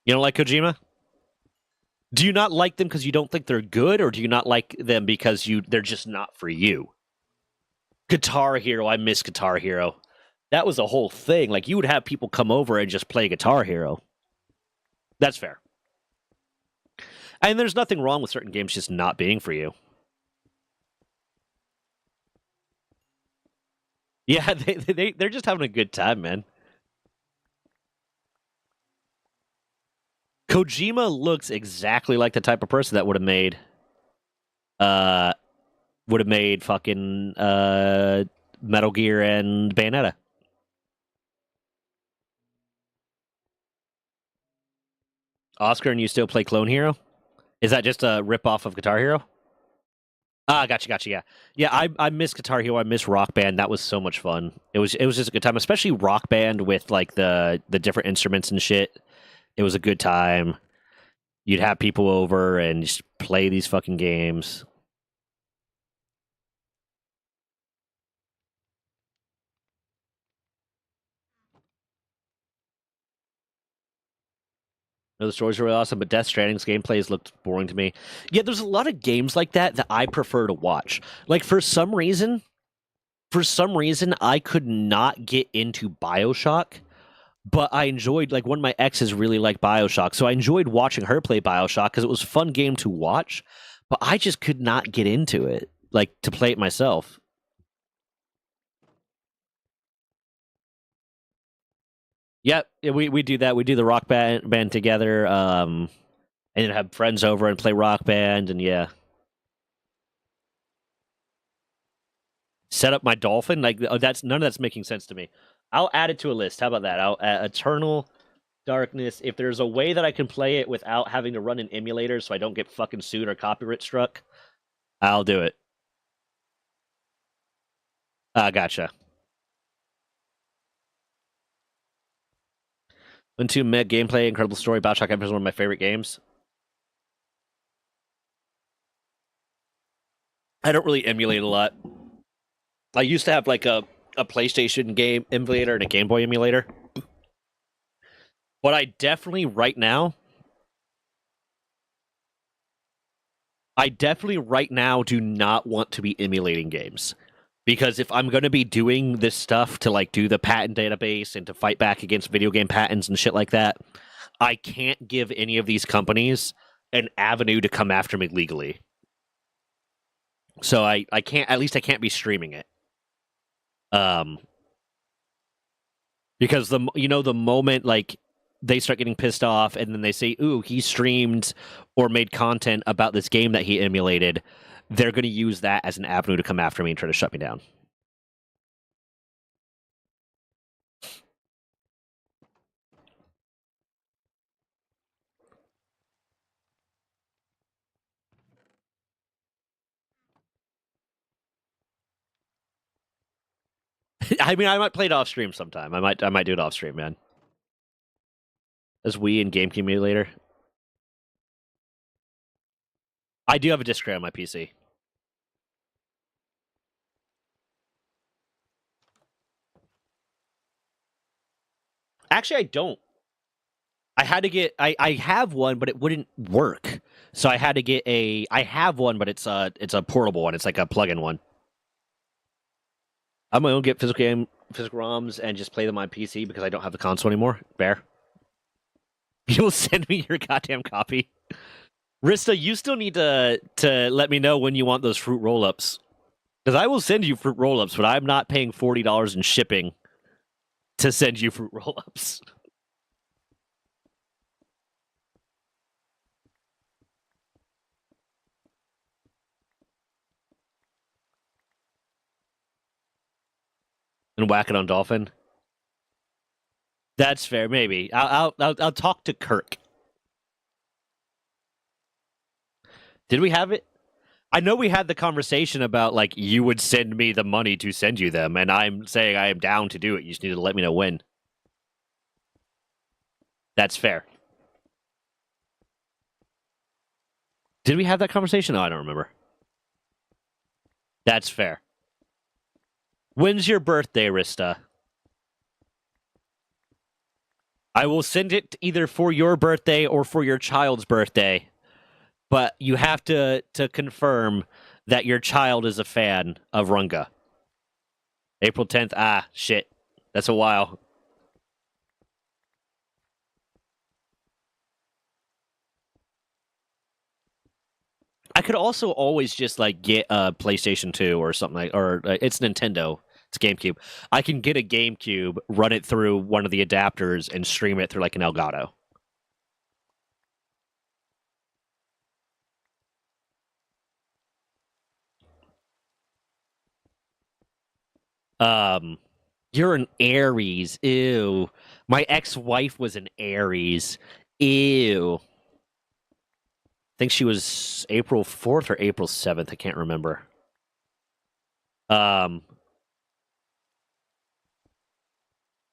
You don't like Kojima? Do you not like them because you don't think they're good, or do you not like them because they're just not for you? Guitar Hero, I miss Guitar Hero. That was a whole thing. Like, you would have people come over and just play Guitar Hero. That's fair. And there's nothing wrong with certain games just not being for you. Yeah, they're just having a good time, man. Kojima looks exactly like the type of person that would have made fucking Metal Gear and Bayonetta. Oscar, and you still play Clone Hero? Is that just a rip-off of Guitar Hero? Ah, gotcha. Yeah, I miss Guitar Hero. I miss Rock Band. That was so much fun. It was just a good time, especially Rock Band with like the different instruments and shit. It was a good time. You'd have people over and just play these fucking games. No, the stories are really awesome, but Death Stranding's gameplays looked boring to me. Yeah, there's a lot of games like that I prefer to watch. Like, for some reason, I could not get into BioShock, but I enjoyed, like, one of my exes really liked BioShock, so I enjoyed watching her play BioShock because it was a fun game to watch, but I just could not get into it, like, to play it myself. Yep, yeah, we do that. We do the Rock Band together, and then have friends over and play Rock Band, and yeah. Set up my dolphin? Like, none of that's making sense to me. I'll add it to a list. How about that? I'll Eternal Darkness. If there's a way that I can play it without having to run an emulator so I don't get fucking sued or copyright struck, I'll do it. Gotcha. Into Meg gameplay, incredible story. BioShock Infinite is one of my favorite games. I don't really emulate a lot. I used to have like a PlayStation game emulator and a Game Boy emulator. But I definitely right now do not want to be emulating games. Because if I'm going to be doing this stuff to like do the patent database and to fight back against video game patents and shit like that, I can't give any of these companies an avenue to come after me legally. So I can't, at least I can't be streaming it. Because the moment like they start getting pissed off and then they say, ooh, he streamed or made content about this game that he emulated, they're going to use that as an avenue to come after me and try to shut me down. I mean, I might play it off stream sometime. I might do it off stream, man. As Wii and GameCube emulator. I do have a disc tray on my PC. Actually, I don't. I had to get. I have one, but it wouldn't work. So I had to get a. I have one, but it's a portable one. It's like a plug-in one. I'm gonna get physical ROMs and just play them on PC because I don't have the console anymore. Bear, you'll send me your goddamn copy. Rista, you still need to let me know when you want those fruit roll-ups. Because I will send you fruit roll-ups, but I'm not paying $40 in shipping to send you fruit roll-ups. And whack it on Dolphin. That's fair, maybe. I'll talk to Kirk. Did we have it? I know we had the conversation about, like, you would send me the money to send you them, and I'm saying I am down to do it. You just need to let me know when. That's fair. Did we have that conversation? No, I don't remember. That's fair. When's your birthday, Rista? I will send it either for your birthday or for your child's birthday. But you have to confirm that your child is a fan of Runga. April 10th. Ah, shit. That's a while. I could also always just, like, get a PlayStation 2 or something like, or it's Nintendo. It's GameCube. I can get a GameCube, run it through one of the adapters, and stream it through, like, an Elgato. You're an Aries. Ew. My ex-wife was an Aries. Ew. I think she was April 4th or April 7th. I can't remember. Nintendo,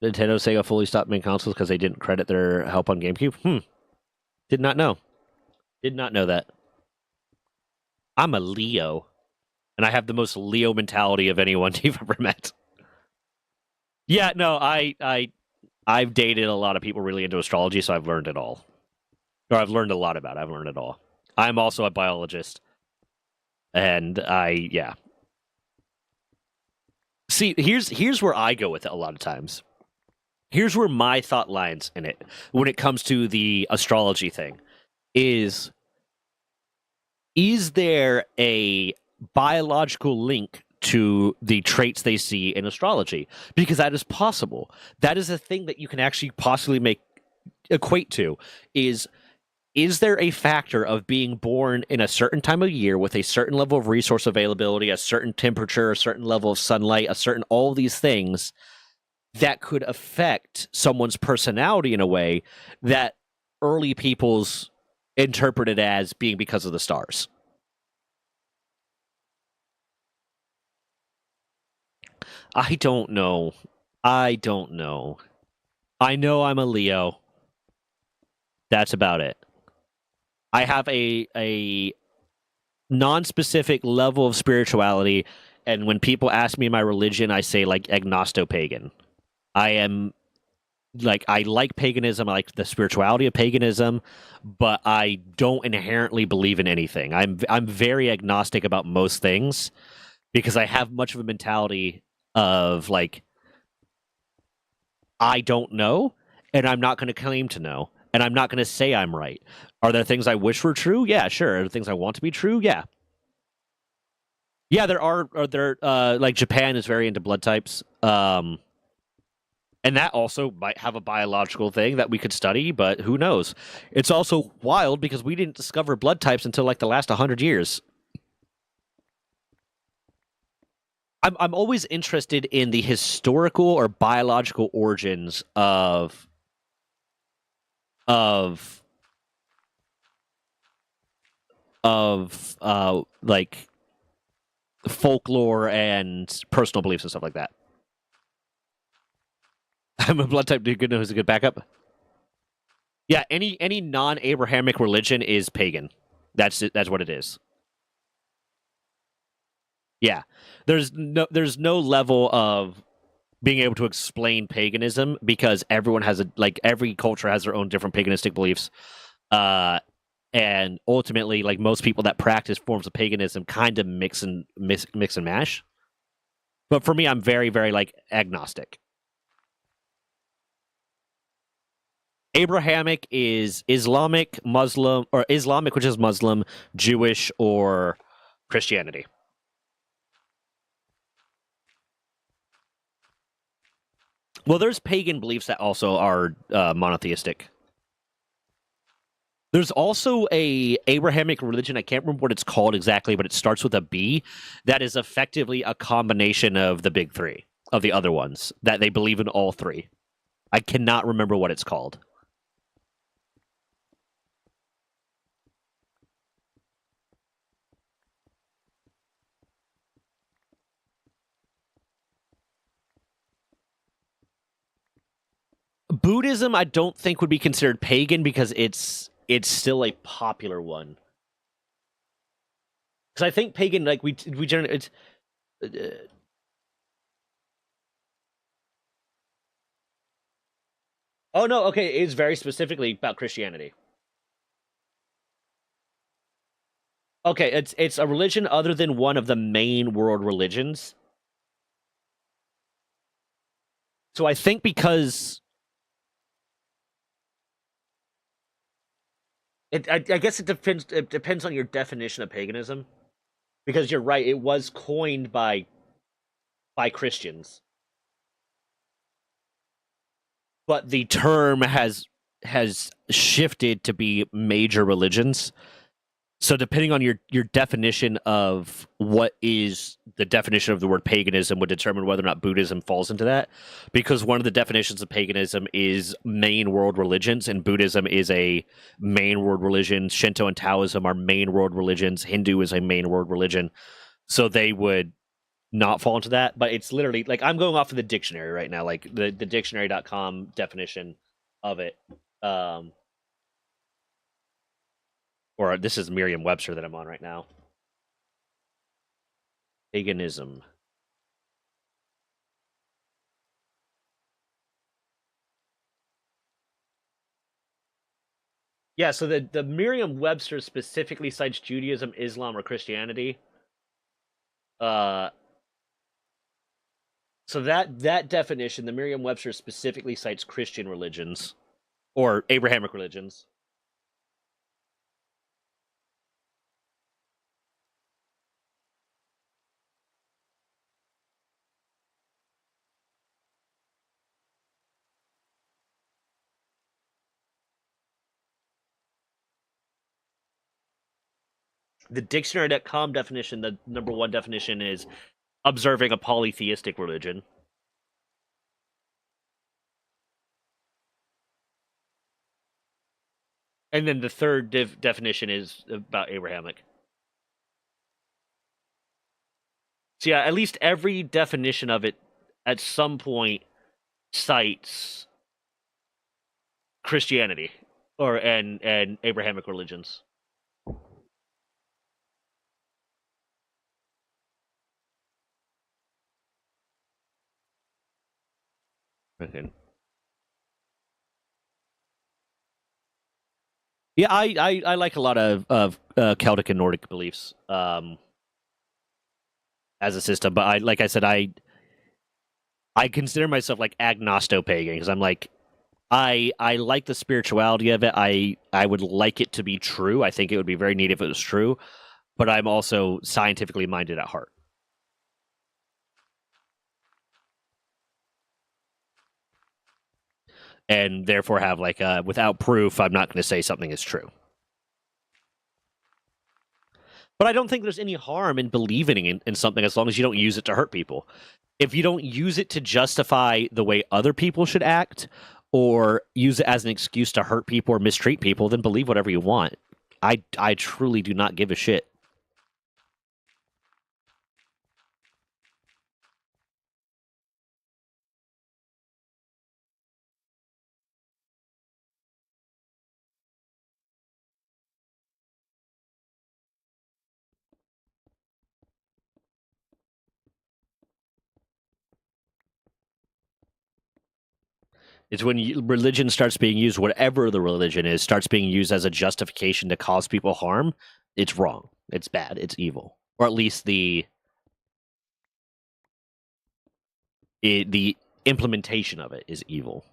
Sega fully stopped making consoles because they didn't credit their help on GameCube? Did not know. Did not know that. I'm a Leo. And I have the most Leo mentality of anyone you've ever met. Yeah, no, I've dated a lot of people really into astrology, so I've learned it all. Or I've learned a lot about it. I've learned it all. I'm also a biologist. And yeah. See, here's where I go with it a lot of times. Here's where my thought lines in it when it comes to the astrology thing is there a biological link to the traits they see in astrology? Because that is possible. That is a thing that you can actually possibly equate to. Is there a factor of being born in a certain time of year with a certain level of resource availability, a certain temperature, a certain level of sunlight, all of these things that could affect someone's personality in a way that early peoples interpreted as being because of the stars? I don't know. I know I'm a Leo. That's about it. I have a non-specific level of spirituality, and when people ask me my religion, I say, like, agnosto-pagan. I am, like, I like paganism, I like the spirituality of paganism, but I don't inherently believe in anything. I'm very agnostic about most things because I have much of a mentality of, like, I don't know, and I'm not going to claim to know, and I'm not going to say I'm right. Are there things I wish were true? Yeah, sure. Are there things I want to be true? Yeah. Yeah, there are like, Japan is very into blood types. And that also might have a biological thing that we could study, but who knows? It's also wild because we didn't discover blood types until, like, the last 100 years. I'm always interested in the historical or biological origins of like folklore and personal beliefs and stuff like that. I'm a blood type dude. Good knows a good backup. Yeah, any non-Abrahamic religion is pagan. That's it, that's what it is. Yeah, there's no level of being able to explain paganism because everyone has every culture has their own different paganistic beliefs. And ultimately, like most people that practice forms of paganism, kind of mix and mash. But for me, I'm very, very like agnostic. Abrahamic is Islamic, Muslim, or Islamic, which is Muslim, Jewish, or Christianity. Well, there's pagan beliefs that also are monotheistic. There's also a Abrahamic religion. I can't remember what it's called exactly, but it starts with a B. That is effectively a combination of the big three of the other ones. That they believe in all three. I cannot remember what it's called. Buddhism, I don't think would be considered pagan because it's still a popular one. Because I think pagan, like we generally, it's. Oh no, okay, it's very specifically about Christianity. Okay, it's a religion other than one of the main world religions. So I think because I guess it depends. It depends on your definition of paganism, because you're right. It was coined by Christians, but the term has shifted to be major religions. So depending on your definition of what is the definition of the word paganism would determine whether or not Buddhism falls into that. Because one of the definitions of paganism is main world religions, and Buddhism is a main world religion. Shinto and Taoism are main world religions. Hindu is a main world religion. So they would not fall into that. But it's literally like I'm going off of the dictionary right now, like the dictionary.com definition of it. Or this is Merriam-Webster that I'm on right now. Paganism. Yeah, so the Merriam-Webster specifically cites Judaism, Islam, or Christianity. So that definition, the Merriam-Webster specifically cites Christian religions or Abrahamic religions. The dictionary.com definition, the number one definition is observing a polytheistic religion. And then the third definition is about Abrahamic. So yeah, at least every definition of it at some point cites Christianity or and Abrahamic religions. Okay. Yeah, I like a lot of Celtic and Nordic beliefs as a system, but like I said, I consider myself like agnosto pagan because I'm like I like the spirituality of it. I would like it to be true. I think it would be very neat if it was true, but I'm also scientifically minded at heart. And therefore have like without proof, I'm not going to say something is true. But I don't think there's any harm in believing in something as long as you don't use it to hurt people. If you don't use it to justify the way other people should act or use it as an excuse to hurt people or mistreat people, then believe whatever you want. I truly do not give a shit. It's when religion starts being used, whatever the religion is, starts being used as a justification to cause people harm. It's wrong. It's bad. It's evil. Or at least the implementation of it is evil.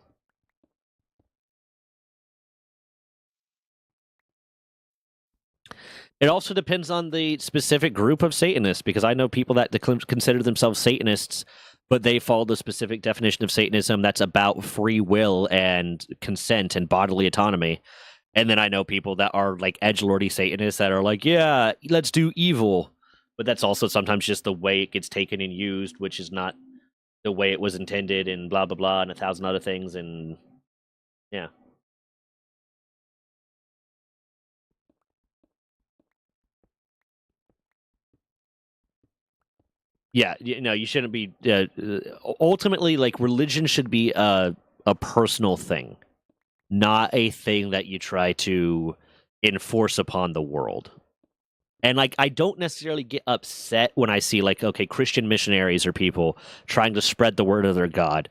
It also depends on the specific group of Satanists, because I know people that consider themselves Satanists, but they follow the specific definition of Satanism that's about free will and consent and bodily autonomy. And then I know people that are like edgelordy Satanists that are like, yeah, let's do evil. But that's also sometimes just the way it gets taken and used, which is not the way it was intended, and blah, blah, blah, and 1,000 other things. And yeah. Yeah, you shouldn't be. Ultimately, like, religion should be a personal thing, not a thing that you try to enforce upon the world. And like, I don't necessarily get upset when I see like, okay, Christian missionaries or people trying to spread the word of their God,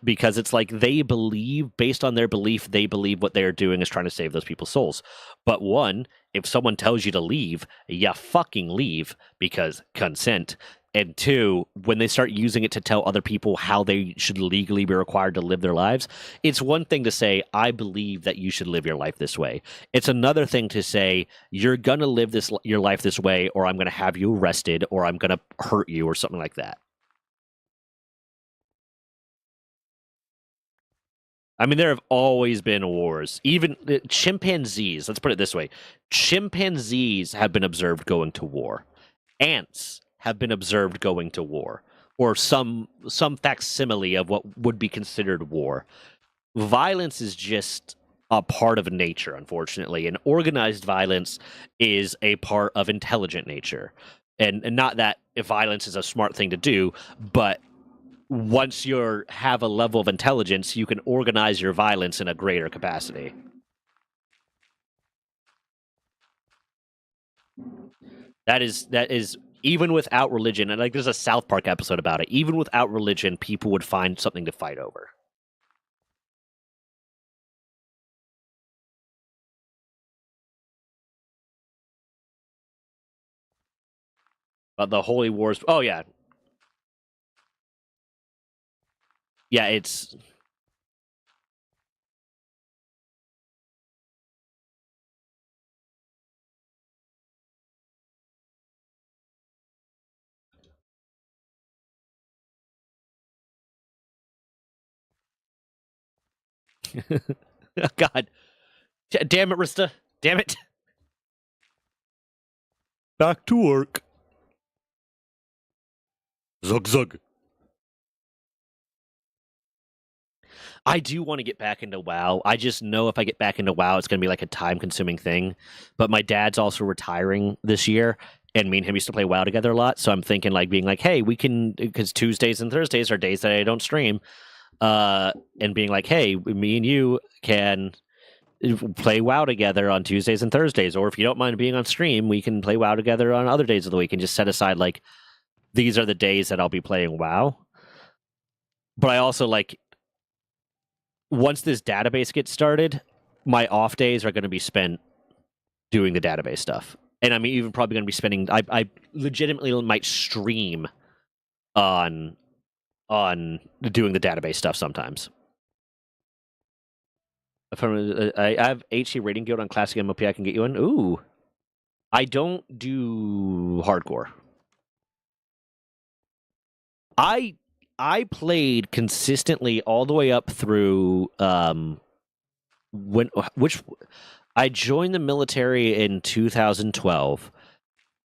because it's like they believe, based on their belief, they believe what they are doing is trying to save those people's souls. But one, if someone tells you to leave, you fucking leave, because consent. And two, when they start using it to tell other people how they should legally be required to live their lives, it's one thing to say, I believe that you should live your life this way. It's another thing to say, you're going to live your life this way, or I'm going to have you arrested, or I'm going to hurt you, or something like that. I mean, there have always been wars. Even chimpanzees, let's put it this way. Chimpanzees have been observed going to war. Ants have been observed going to war, or some facsimile of what would be considered war. Violence is just a part of nature, unfortunately, and organized violence is a part of intelligent nature. And not that if violence is a smart thing to do, but once you have a level of intelligence, you can organize your violence in a greater capacity. That is even without religion, and like there's a South Park episode about it, even without religion, people would find something to fight over. But the Holy Wars, oh yeah. Yeah, it's... God. Damn it, Rista. Damn it. Back to work. Zug zug. I do want to get back into WoW. I just know if I get back into WoW, it's going to be like a time-consuming thing. But my dad's also retiring this year, and me and him used to play WoW together a lot. So I'm thinking like being like, hey, we can, because Tuesdays and Thursdays are days that I don't stream, and being like, hey, me and you can play WoW together on Tuesdays and Thursdays, or if you don't mind being on stream, we can play WoW together on other days of the week, and just set aside like these are the days that I'll be playing WoW. But I also like, once this database gets started, my off days are going to be spent doing the database stuff. And I'm even probably going to be spending... I legitimately might stream on doing the database stuff sometimes. I have HC Rating Guild on Classic MOP I can get you in. Ooh. I don't do hardcore. I played consistently all the way up through which I joined the military in 2012,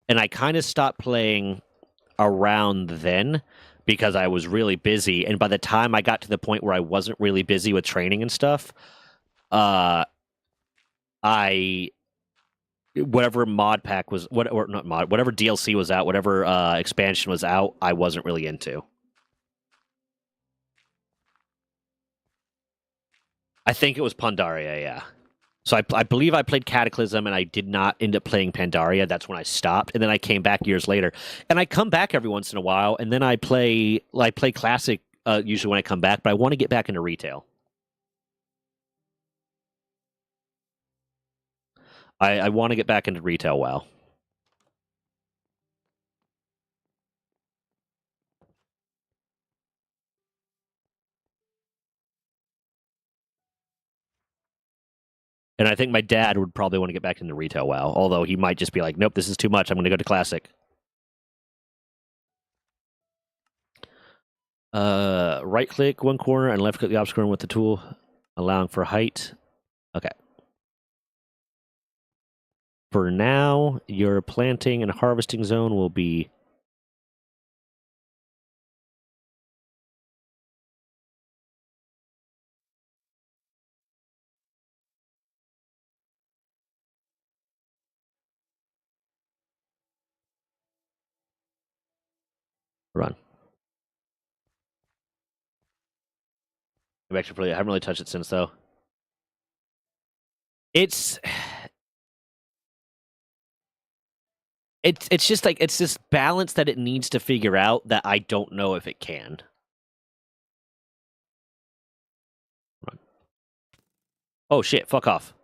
and I kind of stopped playing around then because I was really busy. And by the time I got to the point where I wasn't really busy with training and stuff, I whatever mod pack was or not mod, whatever DLC was out, whatever expansion was out, I wasn't really into. I think it was Pandaria, yeah. So I believe I played Cataclysm and I did not end up playing Pandaria. That's when I stopped, and then I came back years later. And I come back every once in a while, and then I play Classic usually when I come back. But I want to get back into retail. I want to get back into retail. WoW. And I think my dad would probably want to get back into retail WoW, although he might just be like, "Nope, this is too much. I'm going to go to Classic." Right click one corner and left click the opposite corner with the tool, allowing for height. Okay. For now, your planting and harvesting zone will be run. I haven't really touched it since though. It's just like it's this balance that it needs to figure out that I don't know if it can. Run. Oh shit! Fuck off.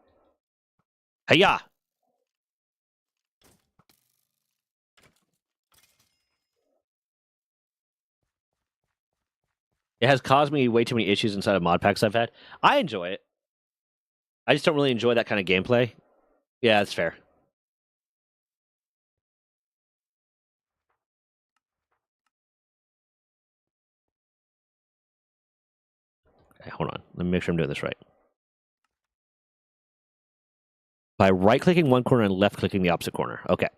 Hiya! It has caused me way too many issues inside of mod packs I've had. I enjoy it. I just don't really enjoy that kind of gameplay. Yeah, that's fair. Okay, hold on. Let me make sure I'm doing this right. By right-clicking one corner and left-clicking the opposite corner. Okay.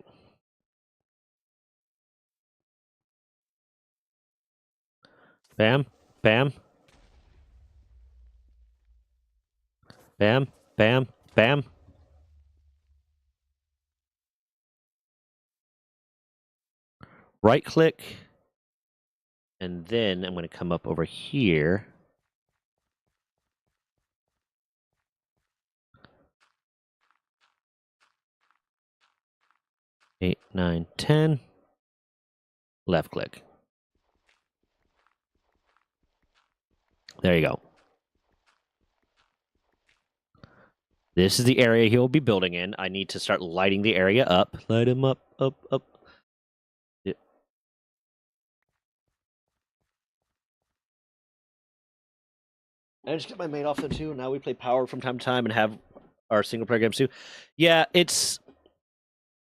Bam. Bam. Bam. Bam. Bam. Right-click. And then I'm going to come up over here. Eight, 9, 10. Left click. There you go. This is the area he'll be building in. I need to start lighting the area up. Light him up, up, up. Yeah. I just get my main off though too. Now we play Power from time to time and have our single player games too. Yeah, it's.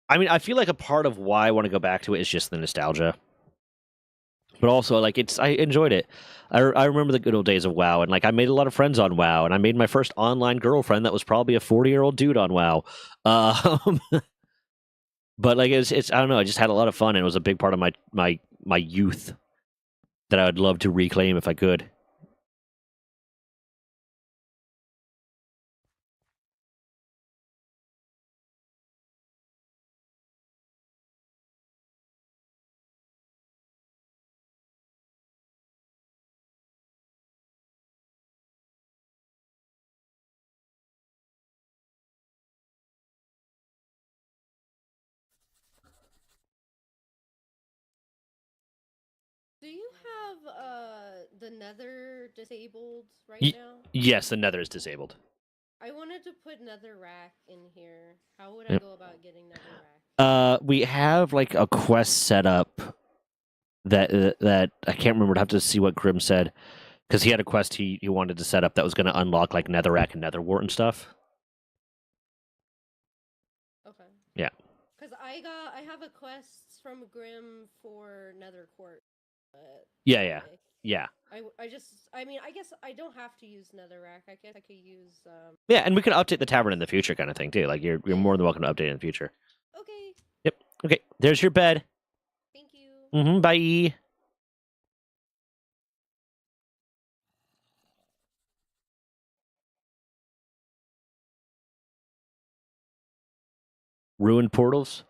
I mean, I feel like a part of why I want to go back to it is just the nostalgia. But also, like, I enjoyed it. I remember the good old days of WoW, and like I made a lot of friends on WoW, and I made my first online girlfriend that was probably a 40-year-old dude on WoW. But like it's I don't know, I just had a lot of fun, and it was a big part of my youth that I would love to reclaim if I could. Do you have the nether disabled right Ye- now? Yes, the Nether is disabled. I wanted to put nether rack in here. How would I Yep. go about getting nether rack? We have like a quest set up that I can't remember. I'd have to see what Grim said because he had a quest he wanted to set up that was going to unlock like Netherrack and Netherwart and stuff. Okay. Yeah. Because I have a quest from Grim for nether quart. Yeah. I mean, I guess I don't have to use netherrack. I guess I could use Yeah, and we can update the tavern in the future, kind of thing too. Like you're more than welcome to update in the future. Okay. Yep. Okay, there's your bed. Thank you. Bye. Ruined portals.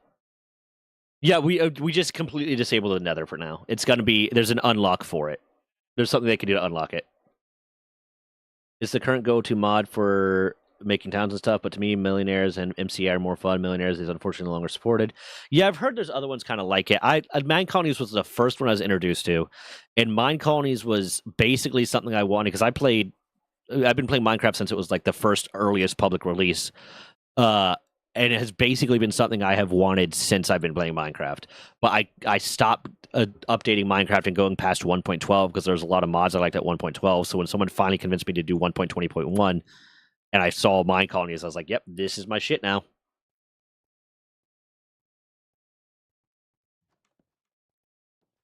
Yeah, we just completely disabled the Nether for now. It's gonna be there's an unlock for it. There's something they can do to unlock it. It's the current go-to mod for making towns and stuff, but to me, Millionaires and MCA are more fun. Millionaires is unfortunately no longer supported. Yeah, I've heard there's other ones kind of like it. Mine Colonies was the first one I was introduced to, and Mine Colonies was basically something I wanted because I've been playing Minecraft since it was like the first earliest public release. And it has basically been something I have wanted since I've been playing Minecraft. But I stopped updating Minecraft and going past 1.12 because there's a lot of mods I liked at 1.12. So when someone finally convinced me to do 1.20.1 and I saw Mine Colonies, I was like, yep, this is my shit now.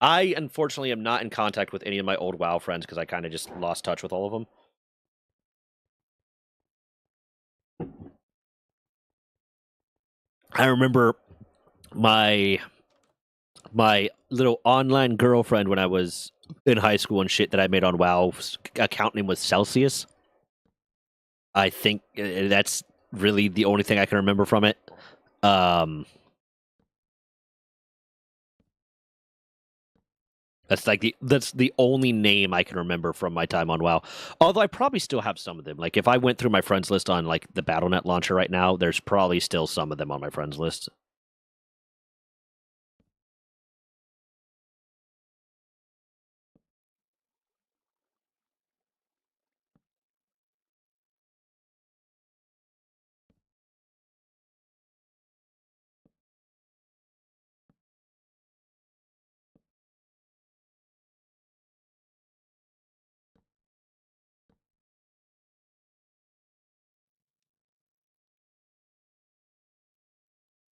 I, unfortunately, am not in contact with any of my old WoW friends because I kind of just lost touch with all of them. I remember my little online girlfriend when I was in high school and shit that I made on WoW. Account name was Celsius. I think that's really the only thing I can remember from it. That's the only name I can remember from my time on WoW. Although I probably still have some of them. Like if I went through my friends list on like the BattleNet launcher right now, there's probably still some of them on my friends list.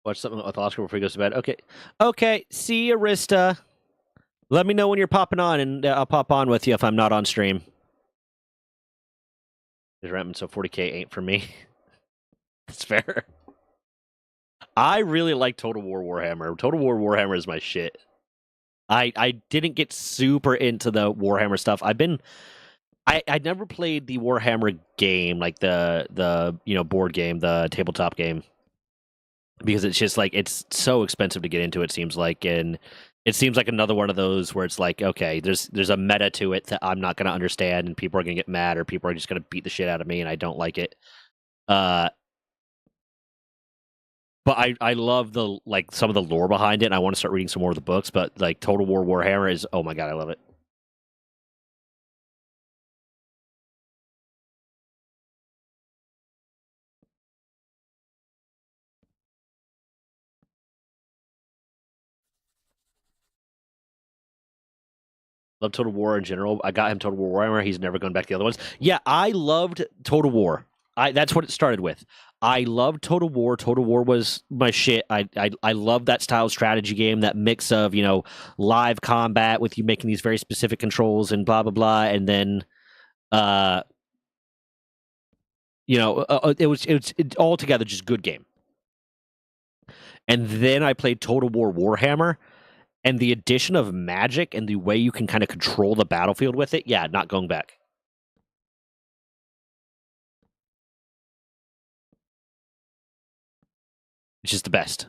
Watch something with Oscar before he goes to bed. Okay. See you, Arista. Let me know when you're popping on, and I'll pop on with you if I'm not on stream. Is Rampman so 40k ain't for me? That's fair. I really like Total War Warhammer. Total War Warhammer is my shit. I didn't get super into the Warhammer stuff. I never played the Warhammer game, like the board game, the tabletop game, because it's just like it's so expensive to get into. It seems like, and it seems like another one of those where it's like, okay, there's a meta to it that I'm not going to understand, and people are going to get mad, or people are just going to beat the shit out of me, and I don't like it. But I love the like some of the lore behind it, and I want to start reading some more of the books. But like Total War Warhammer is, oh my god, I love it. Love Total War in general. I got him Total War Warhammer. He's never gone back to the other ones. Yeah, I loved Total War. That's what it started with. I loved Total War. Total War was my shit. I love that style strategy game, that mix of, live combat with you making these very specific controls and blah blah blah, and then it was altogether just good game. And then I played Total War Warhammer, and the addition of magic and the way you can kind of control the battlefield with it, yeah, not going back. It's just the best.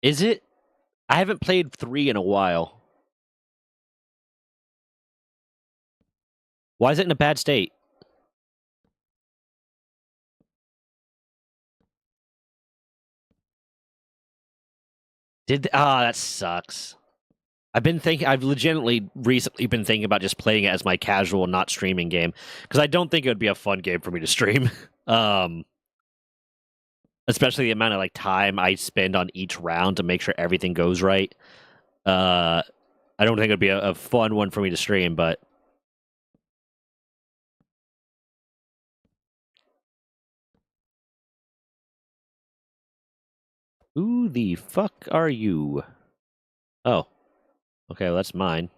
Is it? I haven't played 3 in a while. Why is it in a bad state? That sucks. I've legitimately recently been thinking about just playing it as my casual, not streaming game, because I don't think it would be a fun game for me to stream. Especially the amount of like time I spend on each round to make sure everything goes right. I don't think it'd be a fun one for me to stream, but Who the fuck are you? Oh. Okay, well, that's mine.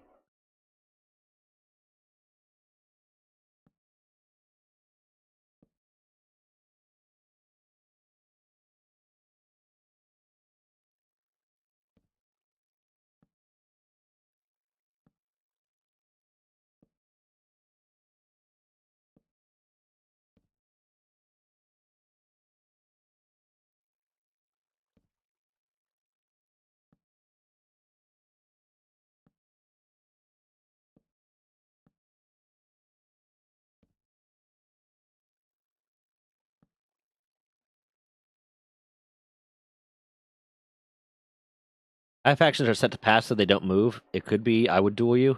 If actions are set to pass so they don't move, it could be I would duel you.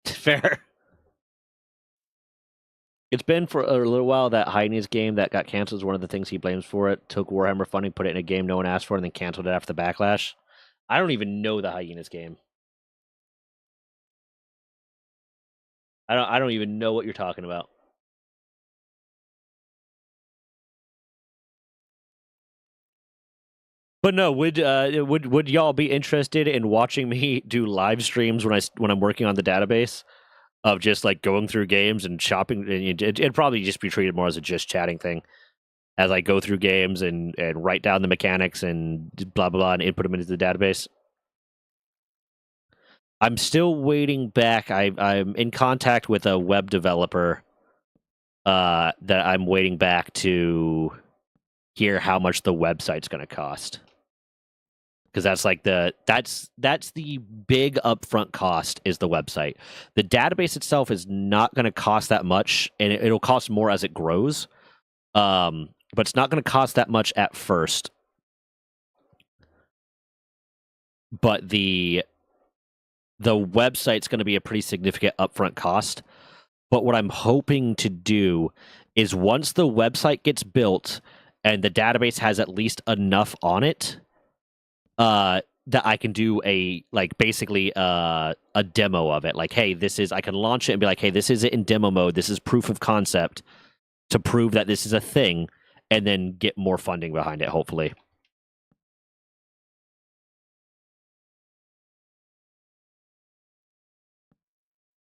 Fair. It's been for a little while that Heine's game that got canceled is one of the things he blames for it. Took Warhammer funding, put it in a game no one asked for, and then canceled it after the backlash. I don't even know the Hyenas game. I don't even know what you're talking about. But no, would y'all be interested in watching me do live streams when I'm working on the database of just like going through games and shopping? It'd probably just be treated more as a just chatting thing, as I go through games and write down the mechanics and blah blah blah and input them into the database. I'm still waiting back. I'm in contact with a web developer that I'm waiting back to hear how much the website's going to cost. Because that's like that's the big upfront cost is the website. The database itself is not going to cost that much, and it'll cost more as it grows. But it's not going to cost that much at first. But the website's going to be a pretty significant upfront cost. But what I'm hoping to do is once the website gets built and the database has at least enough on it, that I can do basically a demo of it. Like, hey, I can launch it and be like, hey, this is it in demo mode. This is proof of concept to prove that this is a thing, and then get more funding behind it, hopefully.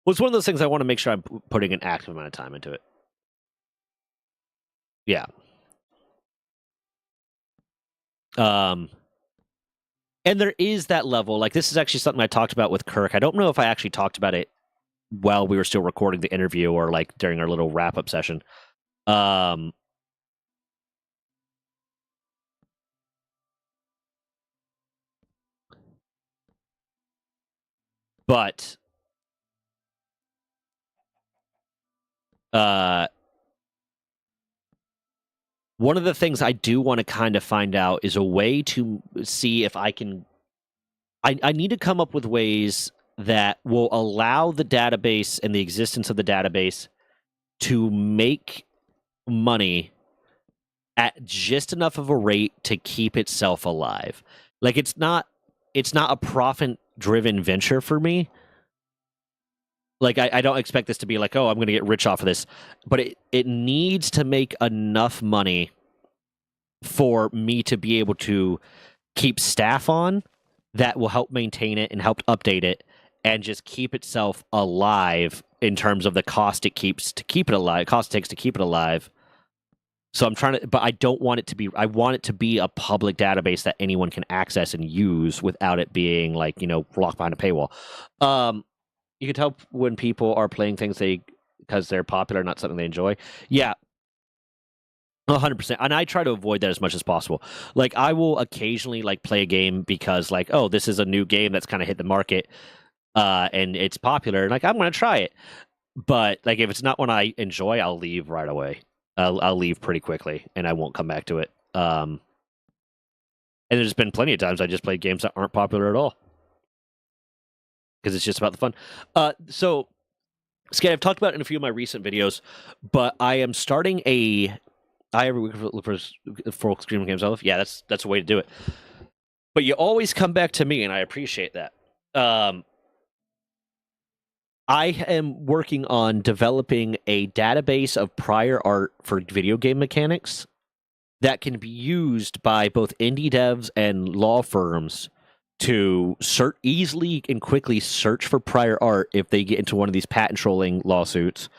Well, it's one of those things I want to make sure I'm putting an active amount of time into it. Yeah. And there is that level. Like, this is actually something I talked about with Kirk. I don't know if I actually talked about it while we were still recording the interview or like during our little wrap-up session. But one of the things I do want to kind of find out is a way to see if I can. I need to come up with ways that will allow the database and the existence of the database to make money at just enough of a rate to keep itself alive. Like, it's not a profit-driven venture for me. Like, I don't expect this to be like, oh, I'm going to get rich off of this. But it needs to make enough money for me to be able to keep staff on that will help maintain it and help update it and just keep itself alive in terms of the cost it takes to keep it alive. So I'm trying to, but I don't want it to be, I want it to be a public database that anyone can access and use without it being like, locked behind a paywall. You can tell when people are playing things because they're popular, not something they enjoy. Yeah. 100%. And I try to avoid that as much as possible. Like, I will occasionally like play a game because like, oh, this is a new game that's kind of hit the market and it's popular. And like, I'm going to try it. But like, if it's not one I enjoy, I'll leave right away. I'll leave pretty quickly and I won't come back to it. And there's been plenty of times I just played games that aren't popular at all because it's just about the fun. So, Skate, I've talked about it in a few of my recent videos, but I am starting I every week look for Scream Games I love. Yeah, that's a way to do it. But you always come back to me, and I appreciate that. I am working on developing a database of prior art for video game mechanics that can be used by both indie devs and law firms to easily and quickly search for prior art if they get into one of these patent trolling lawsuits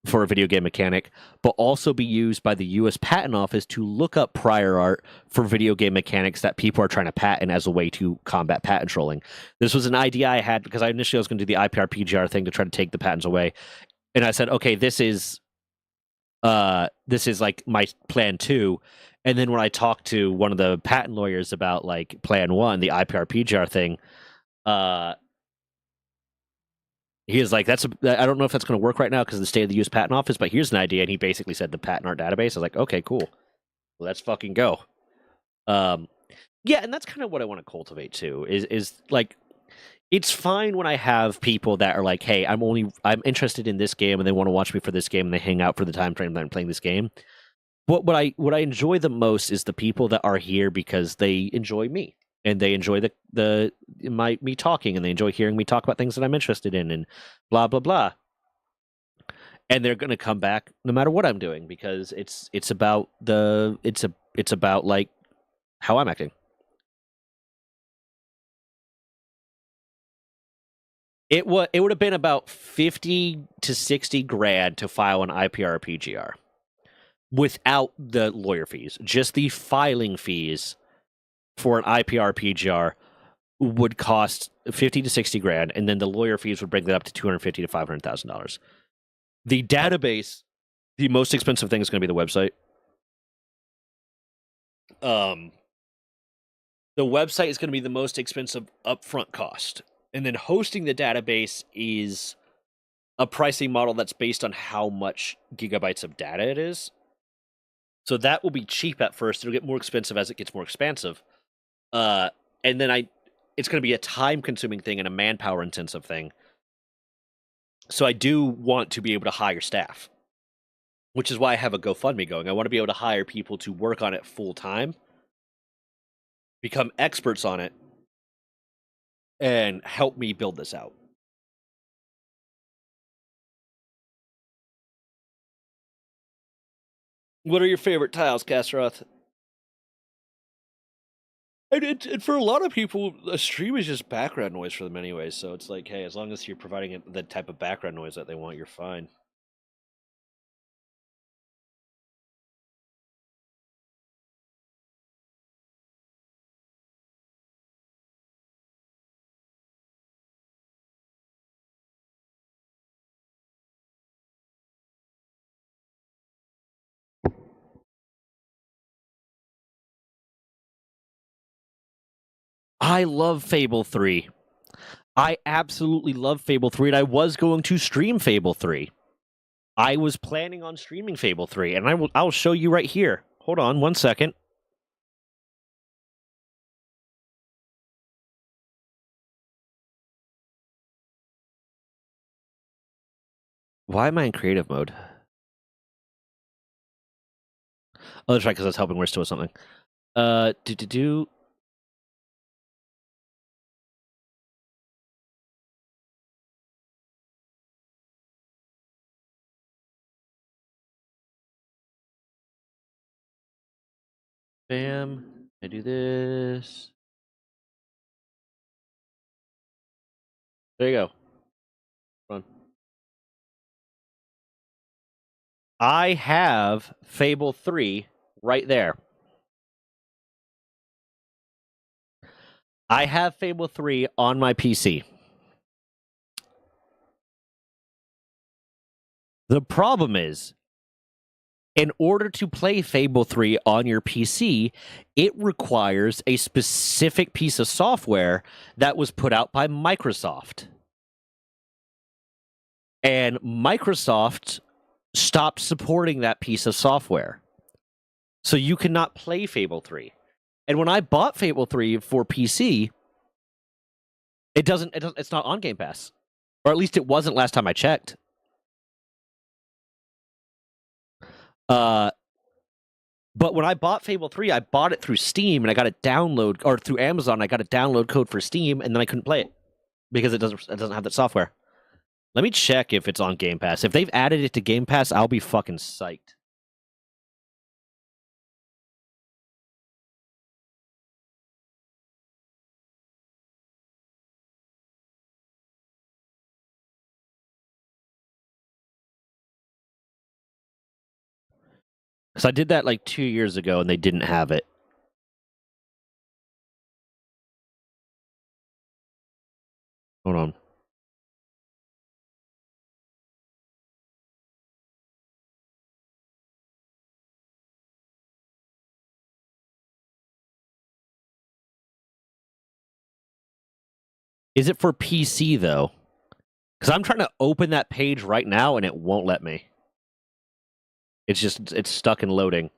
for a video game mechanic, but also be used by the U.S. Patent Office to look up prior art for video game mechanics that people are trying to patent as a way to combat patent trolling. This was an idea I had because I initially was going to do the IPR-PGR thing to try to take the patents away, and I said, okay, this is like my plan 2. And then when I talked to one of the patent lawyers about like plan 1, the IPR-PGR thing, he was like, I don't know if that's going to work right now because of the state of the U.S. Patent Office, but here's an idea. And he basically said the patent art database. I was like, okay, cool. Let's fucking go. Yeah, and that's kind of what I want to cultivate too, is like, it's fine when I have people that are like, hey, I'm interested in this game and they want to watch me for this game and they hang out for the time frame that I'm playing this game. But what I enjoy the most is the people that are here because they enjoy me. And they enjoy me talking, and they enjoy hearing me talk about things that I'm interested in, and blah blah blah. And they're going to come back no matter what I'm doing because it's about like how I'm acting. It would have been about 50 to 60 grand to file an IPR-PGR without the lawyer fees, just the filing fees. For an IPR-PGR would cost 50 to 60 grand, and then the lawyer fees would bring that up to $250,000 to $500,000. The database, the most expensive thing is going to be the website. The website is going to be the most expensive upfront cost, and then hosting the database is a pricing model that's based on how much gigabytes of data it is. So that will be cheap at first. It'll get more expensive as it gets more expansive. And then it's going to be a time-consuming thing and a manpower-intensive thing. So I do want to be able to hire staff, which is why I have a GoFundMe going. I want to be able to hire people to work on it full-time, become experts on it, and help me build this out. What are your favorite tiles, Kasroth? And for a lot of people, a stream is just background noise for them anyways, so it's like, hey, as long as you're providing the type of background noise that they want, you're fine. I love Fable 3. I absolutely love Fable 3, and I was going to stream Fable 3. I was planning on streaming Fable 3, and I'll show you right here. Hold on 1 second. Why am I in creative mode? Oh, that's right, because I was helping Risto with something. Bam. I do this. There you go. Run. I have Fable 3 right there. I have Fable 3 on my PC. The problem is, in order to play Fable 3 on your PC, it requires a specific piece of software that was put out by Microsoft. And Microsoft stopped supporting that piece of software. So you cannot play Fable 3. And when I bought Fable 3 for PC, it's not on Game Pass. Or at least it wasn't last time I checked. But when I bought Fable 3, I bought it through Steam, and I got a download, or through Amazon, I got a download code for Steam, and then I couldn't play it because it doesn't have that software. Let me check if it's on Game Pass. If they've added it to Game Pass, I'll be fucking psyched. Because I did that like 2 years ago and they didn't have it. Hold on. Is it for PC though? Because I'm trying to open that page right now and it won't let me. It's stuck in loading.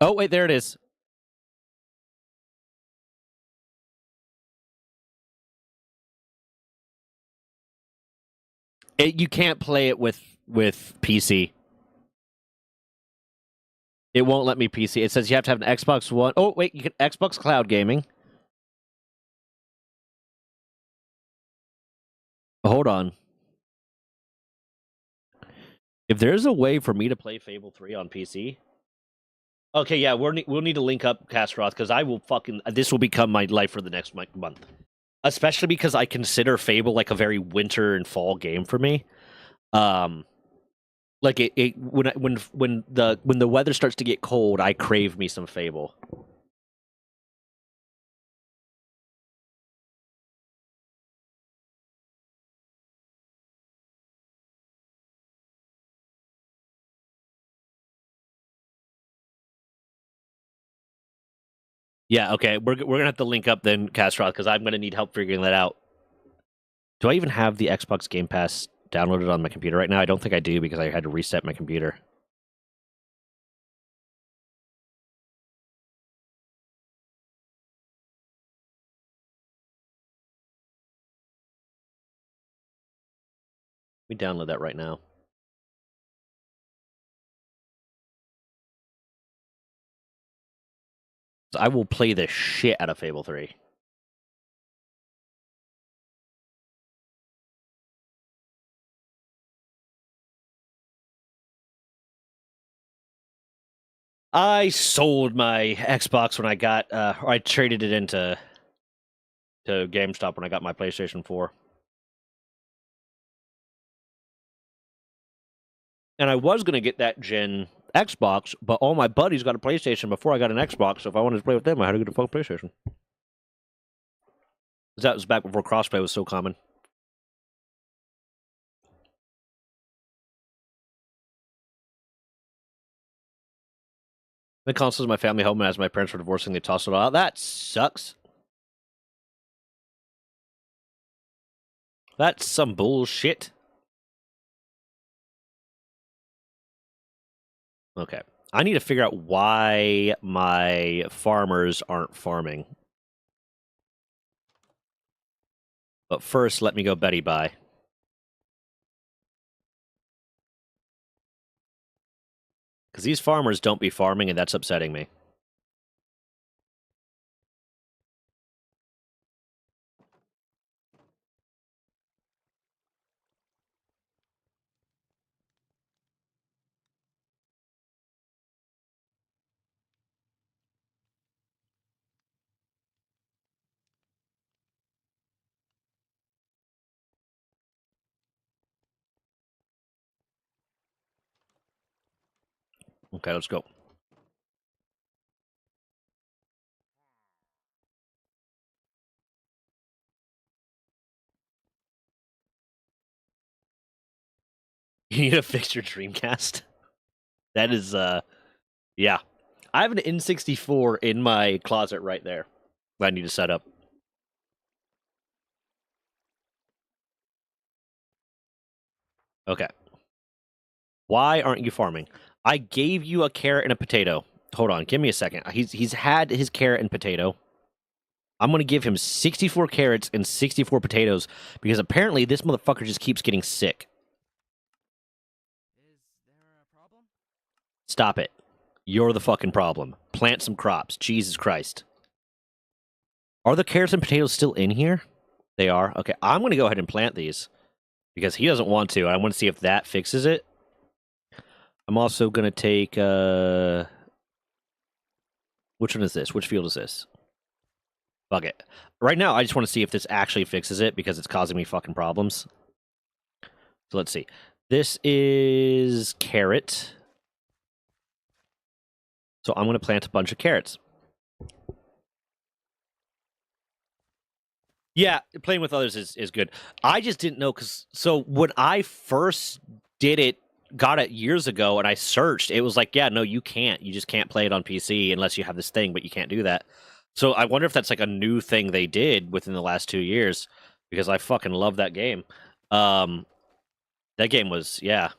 Oh, wait, there it is. You can't play it with PC. It won't let me PC. It says you have to have an Xbox One. Oh, wait, you can Xbox Cloud Gaming. Hold on. If there's a way for me to play Fable 3 on PC... Okay, yeah, we'll need to link up, Castroth, because I will fucking... This will become my life for the next month. Especially because I consider Fable like a very winter and fall game for me. Like when the weather starts to get cold, I crave me some Fable. Yeah, okay, we're gonna have to link up then, Castroth, because I'm gonna need help figuring that out. Do I even have the Xbox Game Pass downloaded on my computer right now? I don't think I do because I had to reset my computer. Let me download that right now. So I will play the shit out of Fable 3. I sold my Xbox when I got, or I traded it into GameStop when I got my PlayStation 4. And I was going to get that gen Xbox, but all my buddies got a PlayStation before I got an Xbox, so if I wanted to play with them, I had to get a fucking PlayStation. That was back before crossplay was so common. The console's my family home, and as my parents were divorcing, they tossed it all out. That sucks. That's some bullshit. Okay. I need to figure out why my farmers aren't farming. But first, let me go Betty bye. Because these farmers don't be farming, and that's upsetting me. Okay, let's go. You need to fix your Dreamcast. That is, yeah. I have an N64 in my closet right there that I need to set up. Okay. Why aren't you farming? I gave you a carrot and a potato. Hold on, give me a second. He's had his carrot and potato. I'm going to give him 64 carrots and 64 potatoes because apparently this motherfucker just keeps getting sick. Is there a problem? Stop it. You're the fucking problem. Plant some crops. Jesus Christ. Are the carrots and potatoes still in here? They are? Okay, I'm going to go ahead and plant these because he doesn't want to. I want to see if that fixes it. I'm also going to take... Which one is this? Which field is this? Fuck it. Right now, I just want to see if this actually fixes it because it's causing me fucking problems. So let's see. This is carrot. So I'm going to plant a bunch of carrots. Yeah, playing with others is good. I just didn't know because so when I first did it, got it years ago, and I searched, it was like, yeah, no, you can't. You just can't play it on PC unless you have this thing, but you can't do that. So I wonder if that's like a new thing they did within the last 2 years because I fucking love that game. That game was yeah.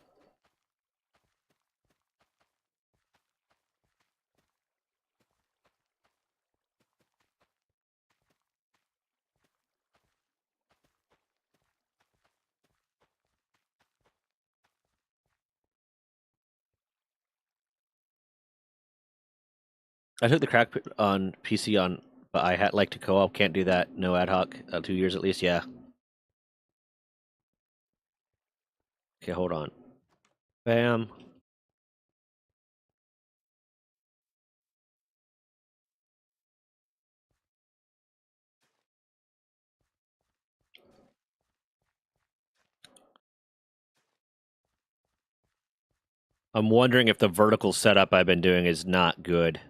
I took the crack on PC on, but I had like to co-op. Can't do that. No ad hoc. 2 years at least. Yeah. Okay, hold on. Bam. I'm wondering if the vertical setup I've been doing is not good.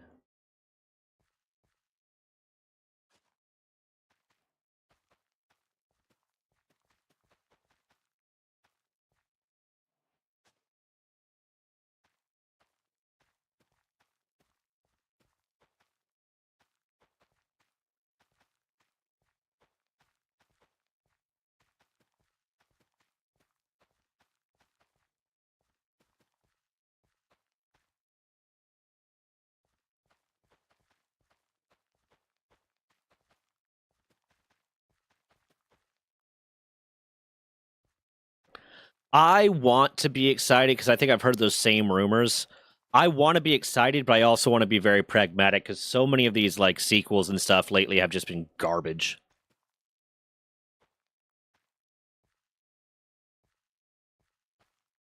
I want to be excited because I think I've heard those same rumors. I want to be excited, but I also want to be very pragmatic because so many of these like sequels and stuff lately have just been garbage.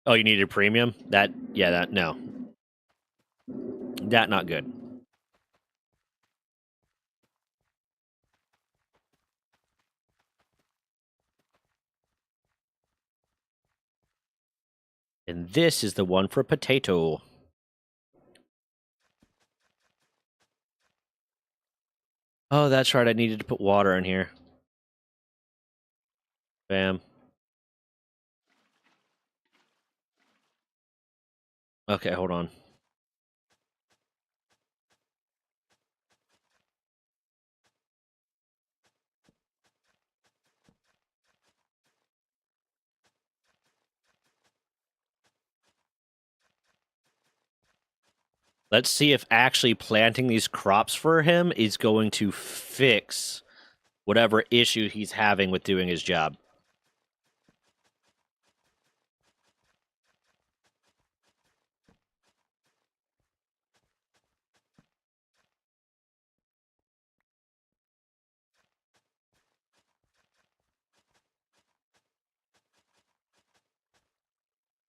Oh, you needed premium? That no. That not good. And this is the one for potato. Oh, that's right. I needed to put water in here. Bam. Okay, hold on. Let's see if actually planting these crops for him is going to fix whatever issue he's having with doing his job.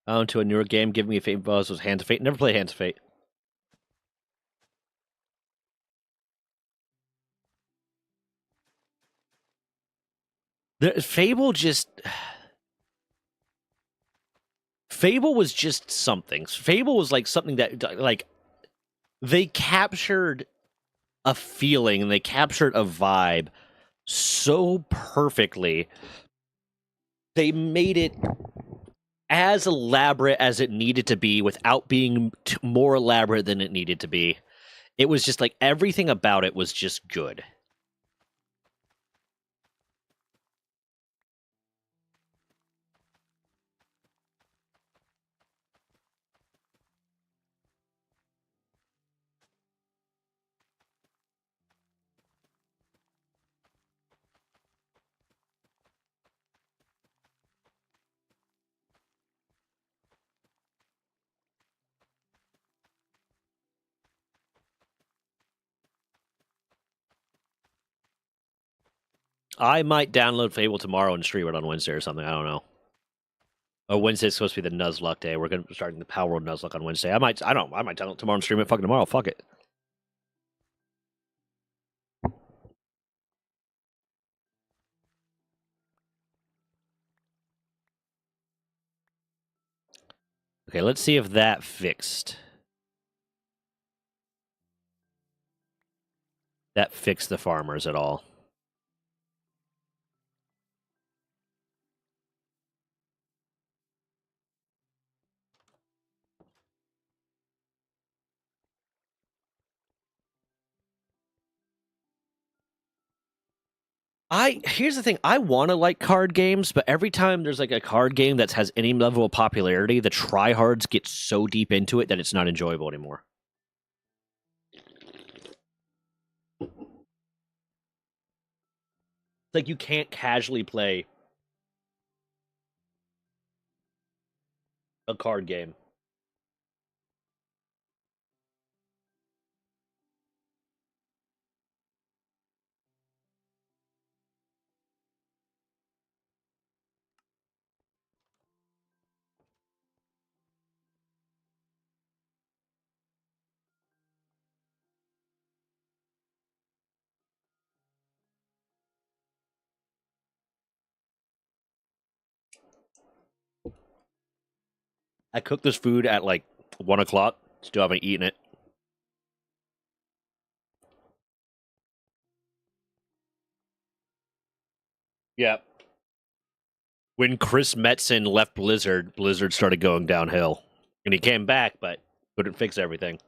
On to a newer game. Give me a Fate Buzz was Hands of Fate. Never played Hands of Fate. Fable just. Fable was just something. Fable was like something that like they captured a feeling and they captured a vibe so perfectly. They made it as elaborate as it needed to be without being more elaborate than it needed to be. It was just like everything about it was just good. I might download Fable tomorrow and stream it on Wednesday or something. I don't know. Oh, Wednesday's supposed to be the Nuzlocke day. We're gonna be starting the Power World Nuzlocke on Wednesday. I might download tomorrow and stream it fucking tomorrow. Fuck it. Okay, let's see if that fixed. That fixed the farmers at all. Here's the thing. I want to like card games, but every time there's like a card game that has any level of popularity, the tryhards get so deep into it that it's not enjoyable anymore. Like you can't casually play a card game. I cooked this food at like 1 o'clock. Still haven't eaten it. Yeah. When Chris Metzen left Blizzard, Blizzard started going downhill. And he came back, but couldn't fix everything.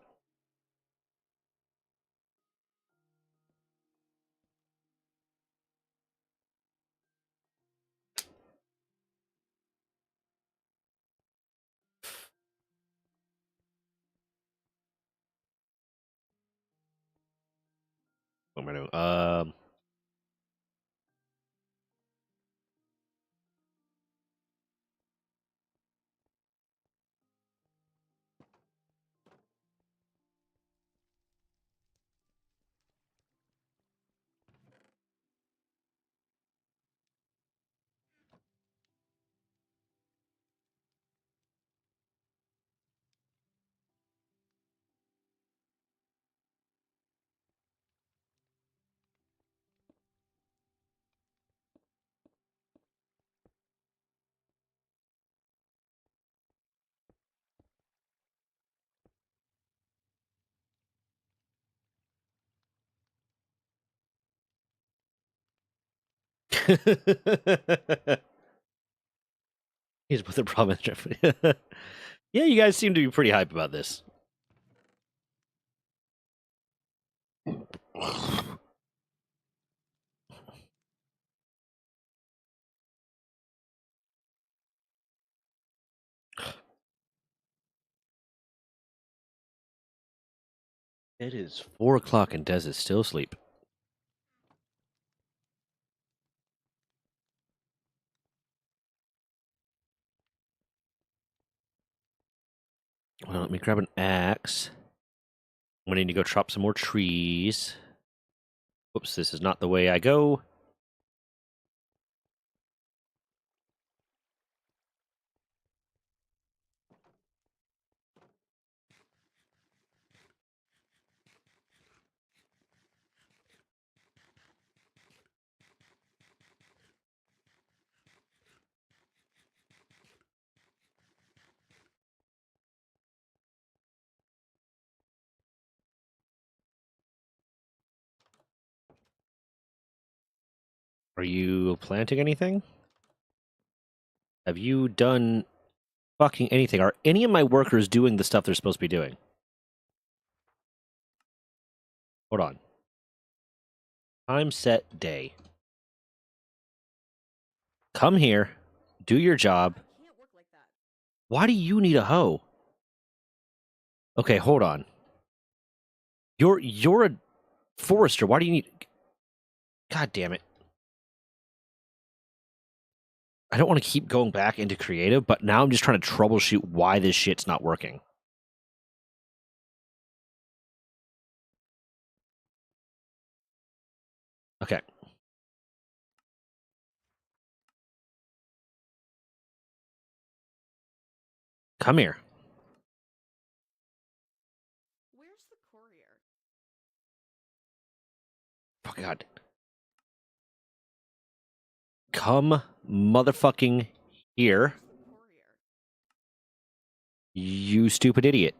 What am I doing? He's with the problem. Yeah, you guys seem to be pretty hype about this. It is 4 o'clock and Des is still asleep. Well, let me grab an axe. I'm gonna need to go chop some more trees. Whoops, this is not the way I go. Are you planting anything? Have you done fucking anything? Are any of my workers doing the stuff they're supposed to be doing? Hold on. Time set day. Come here. Do your job. Can't work like that. Why do you need a hoe? Okay, hold on. You're a forester. Why do you need? God damn it! I don't want to keep going back into creative, but now I'm just trying to troubleshoot why this shit's not working. Okay. Come here. Where's the courier? Oh, God. Come motherfucking here. Where's the courier? You stupid idiot.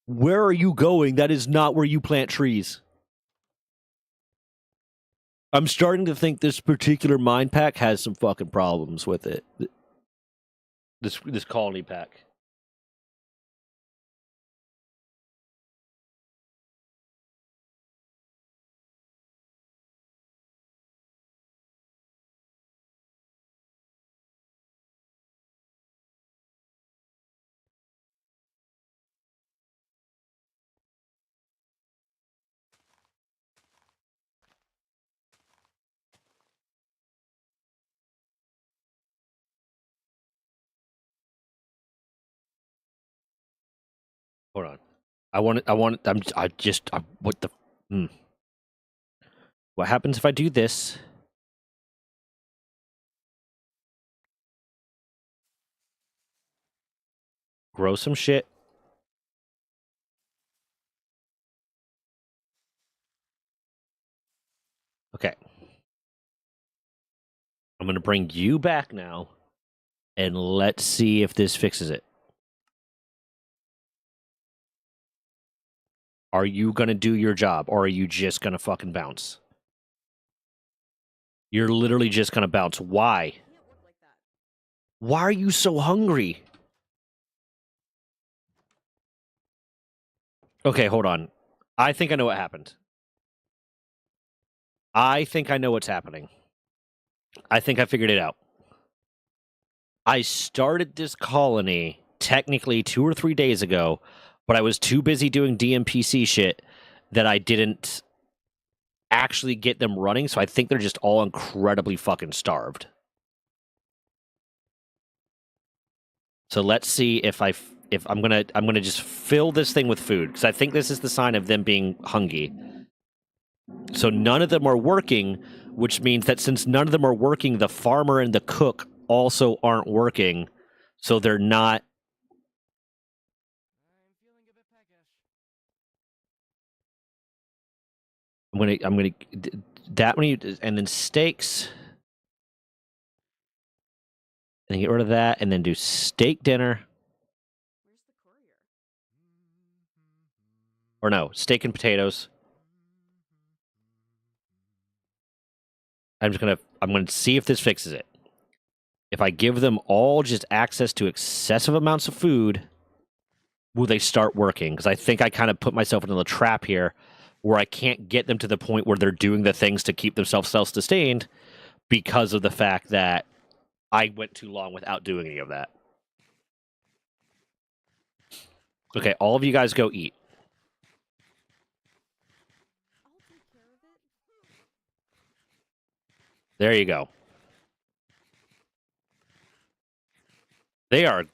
Where are you going? That is not where you plant trees. I'm starting to think this particular mine pack has some fucking problems with it. This colony pack. Hold on. What the? What happens if I do this? Grow some shit. Okay. I'm going to bring you back now, and let's see if this fixes it. Are you going to do your job, or are you just going to fucking bounce? You're literally just going to bounce. Why? Can't work like that. Why are you so hungry? Okay, hold on. I think I know what happened. I think I know what's happening. I think I figured it out. I started this colony technically 2 or 3 days ago, but I was too busy doing DMPC shit that I didn't actually get them running, so I think they're just all incredibly fucking starved. So let's see if I'm gonna just fill this thing with food, because I think this is the sign of them being hungry. So none of them are working, which means that since none of them are working, the farmer and the cook also aren't working, so they're not. I'm feeling a bit peckish. I'm gonna that many, and then steaks, and get rid of that, and then do steak dinner, Where's the courier? or no, steak and potatoes. I'm gonna see if this fixes it. If I give them all just access to excessive amounts of food, will they start working? Because I think I kind of put myself into the trap here where I can't get them to the point where they're doing the things to keep themselves self-sustained because of the fact that I went too long without doing any of that. Okay, all of you guys go eat. I'll take care of it. There you go. They are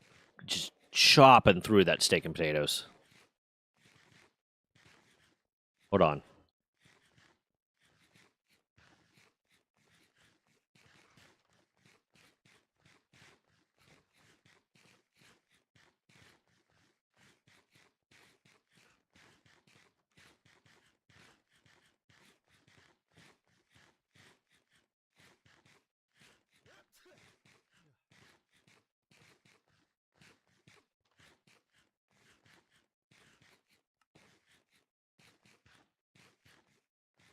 just chopping through that steak and potatoes. Hold on.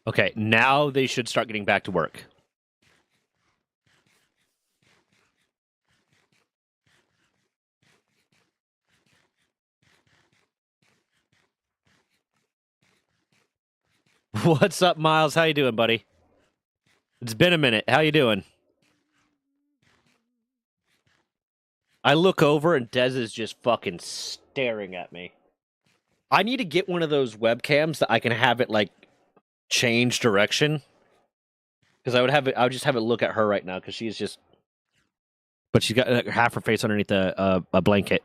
Okay, now they should start getting back to work. What's up, Miles? How you doing, buddy? It's been a minute. How you doing? I look over and Dez is just fucking staring at me. I need to get one of those webcams that I can have it like change direction. Because I would just have it look at her right now because she's just, but she's got half her face underneath a blanket.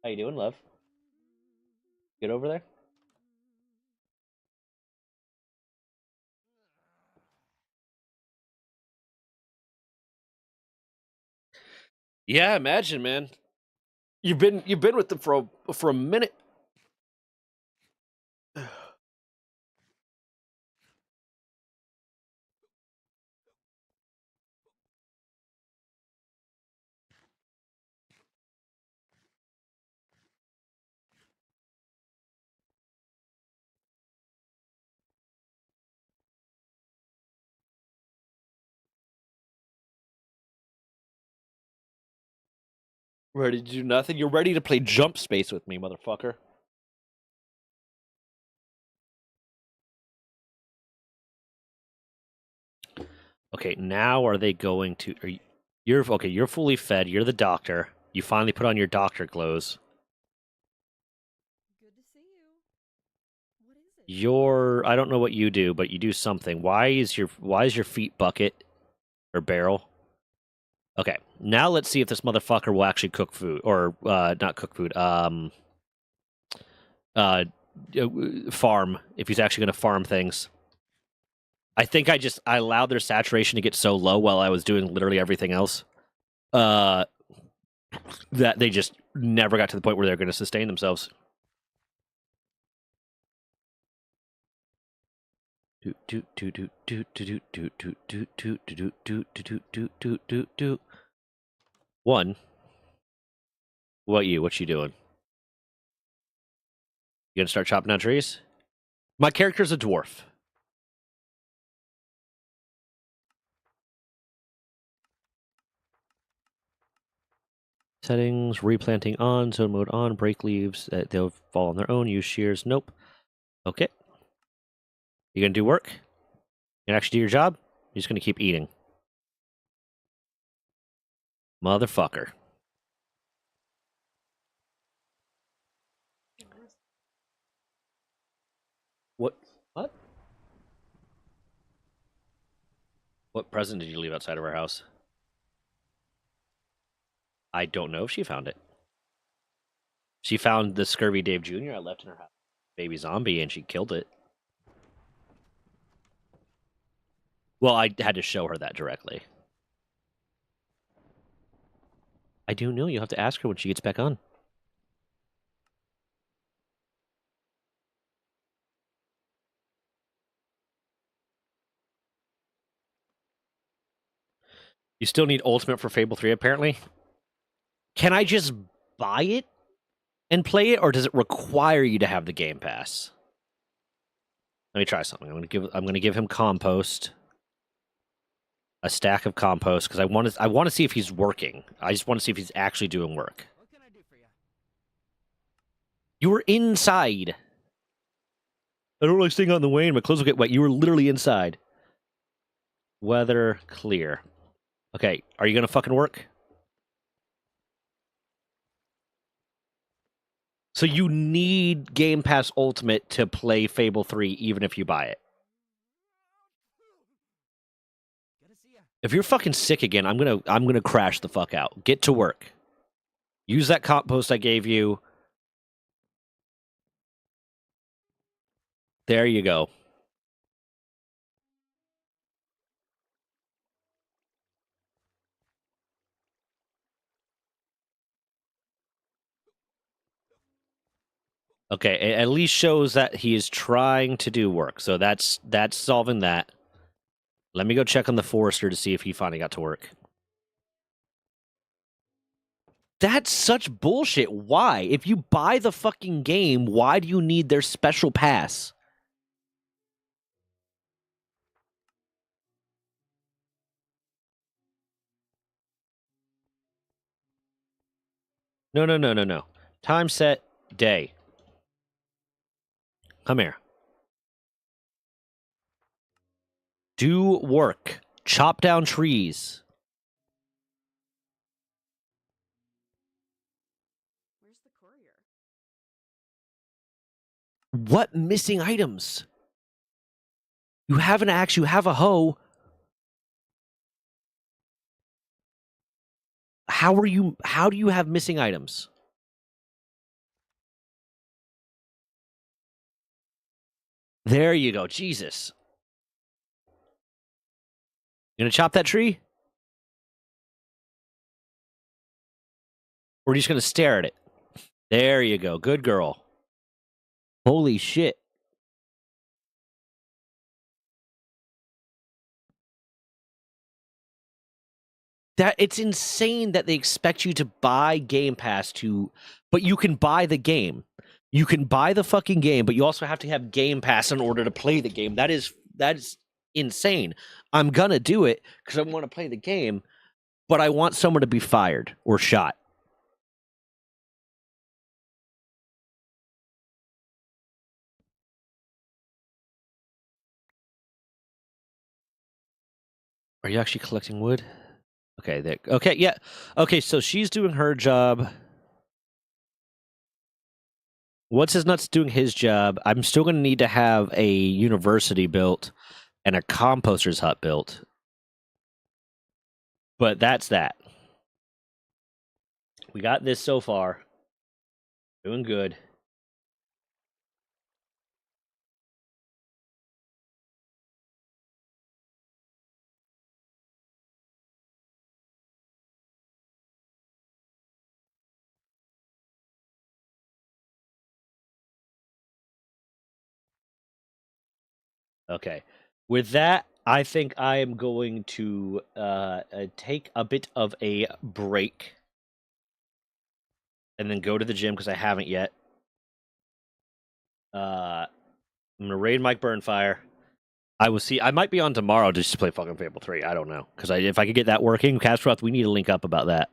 How you doing, love? Get over there. Yeah, imagine, man. You've been with them for a minute. Ready to do nothing? You're ready to play Jump Space with me, motherfucker. Okay, now are they going to... You're fully fed. You're the doctor. You finally put on your doctor clothes. Good to see you. What is it? I don't know what you do, but you do something. Why is your feet bucket or barrel? Okay, now let's see if this motherfucker will actually cook food or not cook food. Farm, if he's actually going to farm things. I think I allowed their saturation to get so low while I was doing literally everything else that they just never got to the point where they're going to sustain themselves. One. What you doing? You gonna start chopping down trees? My character's a dwarf. Settings, replanting on, zone mode on, break leaves, they'll fall on their own, use shears, nope. Okay. You gonna do work? You gonna actually do your job? You're just gonna keep eating. Motherfucker. What? What present did you leave outside of our house? I don't know if she found it. She found the Scurvy Dave Jr. I left in her house. Baby zombie, and she killed it. Well, I had to show her that directly. I do know. You'll have to ask her when she gets back on. You still need Ultimate for Fable 3, apparently. Can I just buy it and play it, or does it require you to have the Game Pass? Let me try something. I'm gonna give him compost. A stack of compost, because I want to see if he's working. I just want to see if he's actually doing work. What can I do for you? You were inside. I don't like staying out in the rain. My clothes will get wet. You were literally inside. Weather clear. Okay, are you gonna fucking work? So you need Game Pass Ultimate to play Fable 3, even if you buy it. Good to see you. If you're fucking sick again, I'm gonna crash the fuck out. Get to work. Use that compost I gave you. There you go. Okay, it at least shows that he is trying to do work. So that's solving that. Let me go check on the forester to see if he finally got to work. That's such bullshit. Why? If you buy the fucking game, why do you need their special pass? No. Time set, day. Come here. Do work. Chop down trees. Where's the courier? What missing items? You have an axe, you have a hoe. How do you have missing items? There you go. Jesus. You gonna chop that tree? Or are you just gonna stare at it? There you go. Good girl. Holy shit. It's insane that they expect you to buy Game Pass but you can buy the game. You can buy the fucking game, but you also have to have Game Pass in order to play the game. That is insane. I'm gonna do it because I want to play the game, but I want someone to be fired or shot. Are you actually collecting wood? Okay, there. Okay, yeah. Okay, so she's doing her job. What's his nuts doing his job? I'm still going to need to have a university built and a composter's hut built. But that's that. We got this so far. Doing good. Okay. With that, I think I am going to take a bit of a break and then go to the gym because I haven't yet. I'm gonna raid Mike Burnfire. I will see. I might be on tomorrow just to play fucking Fable 3. I don't know because if I could get that working, Castroth, we need to link up about that.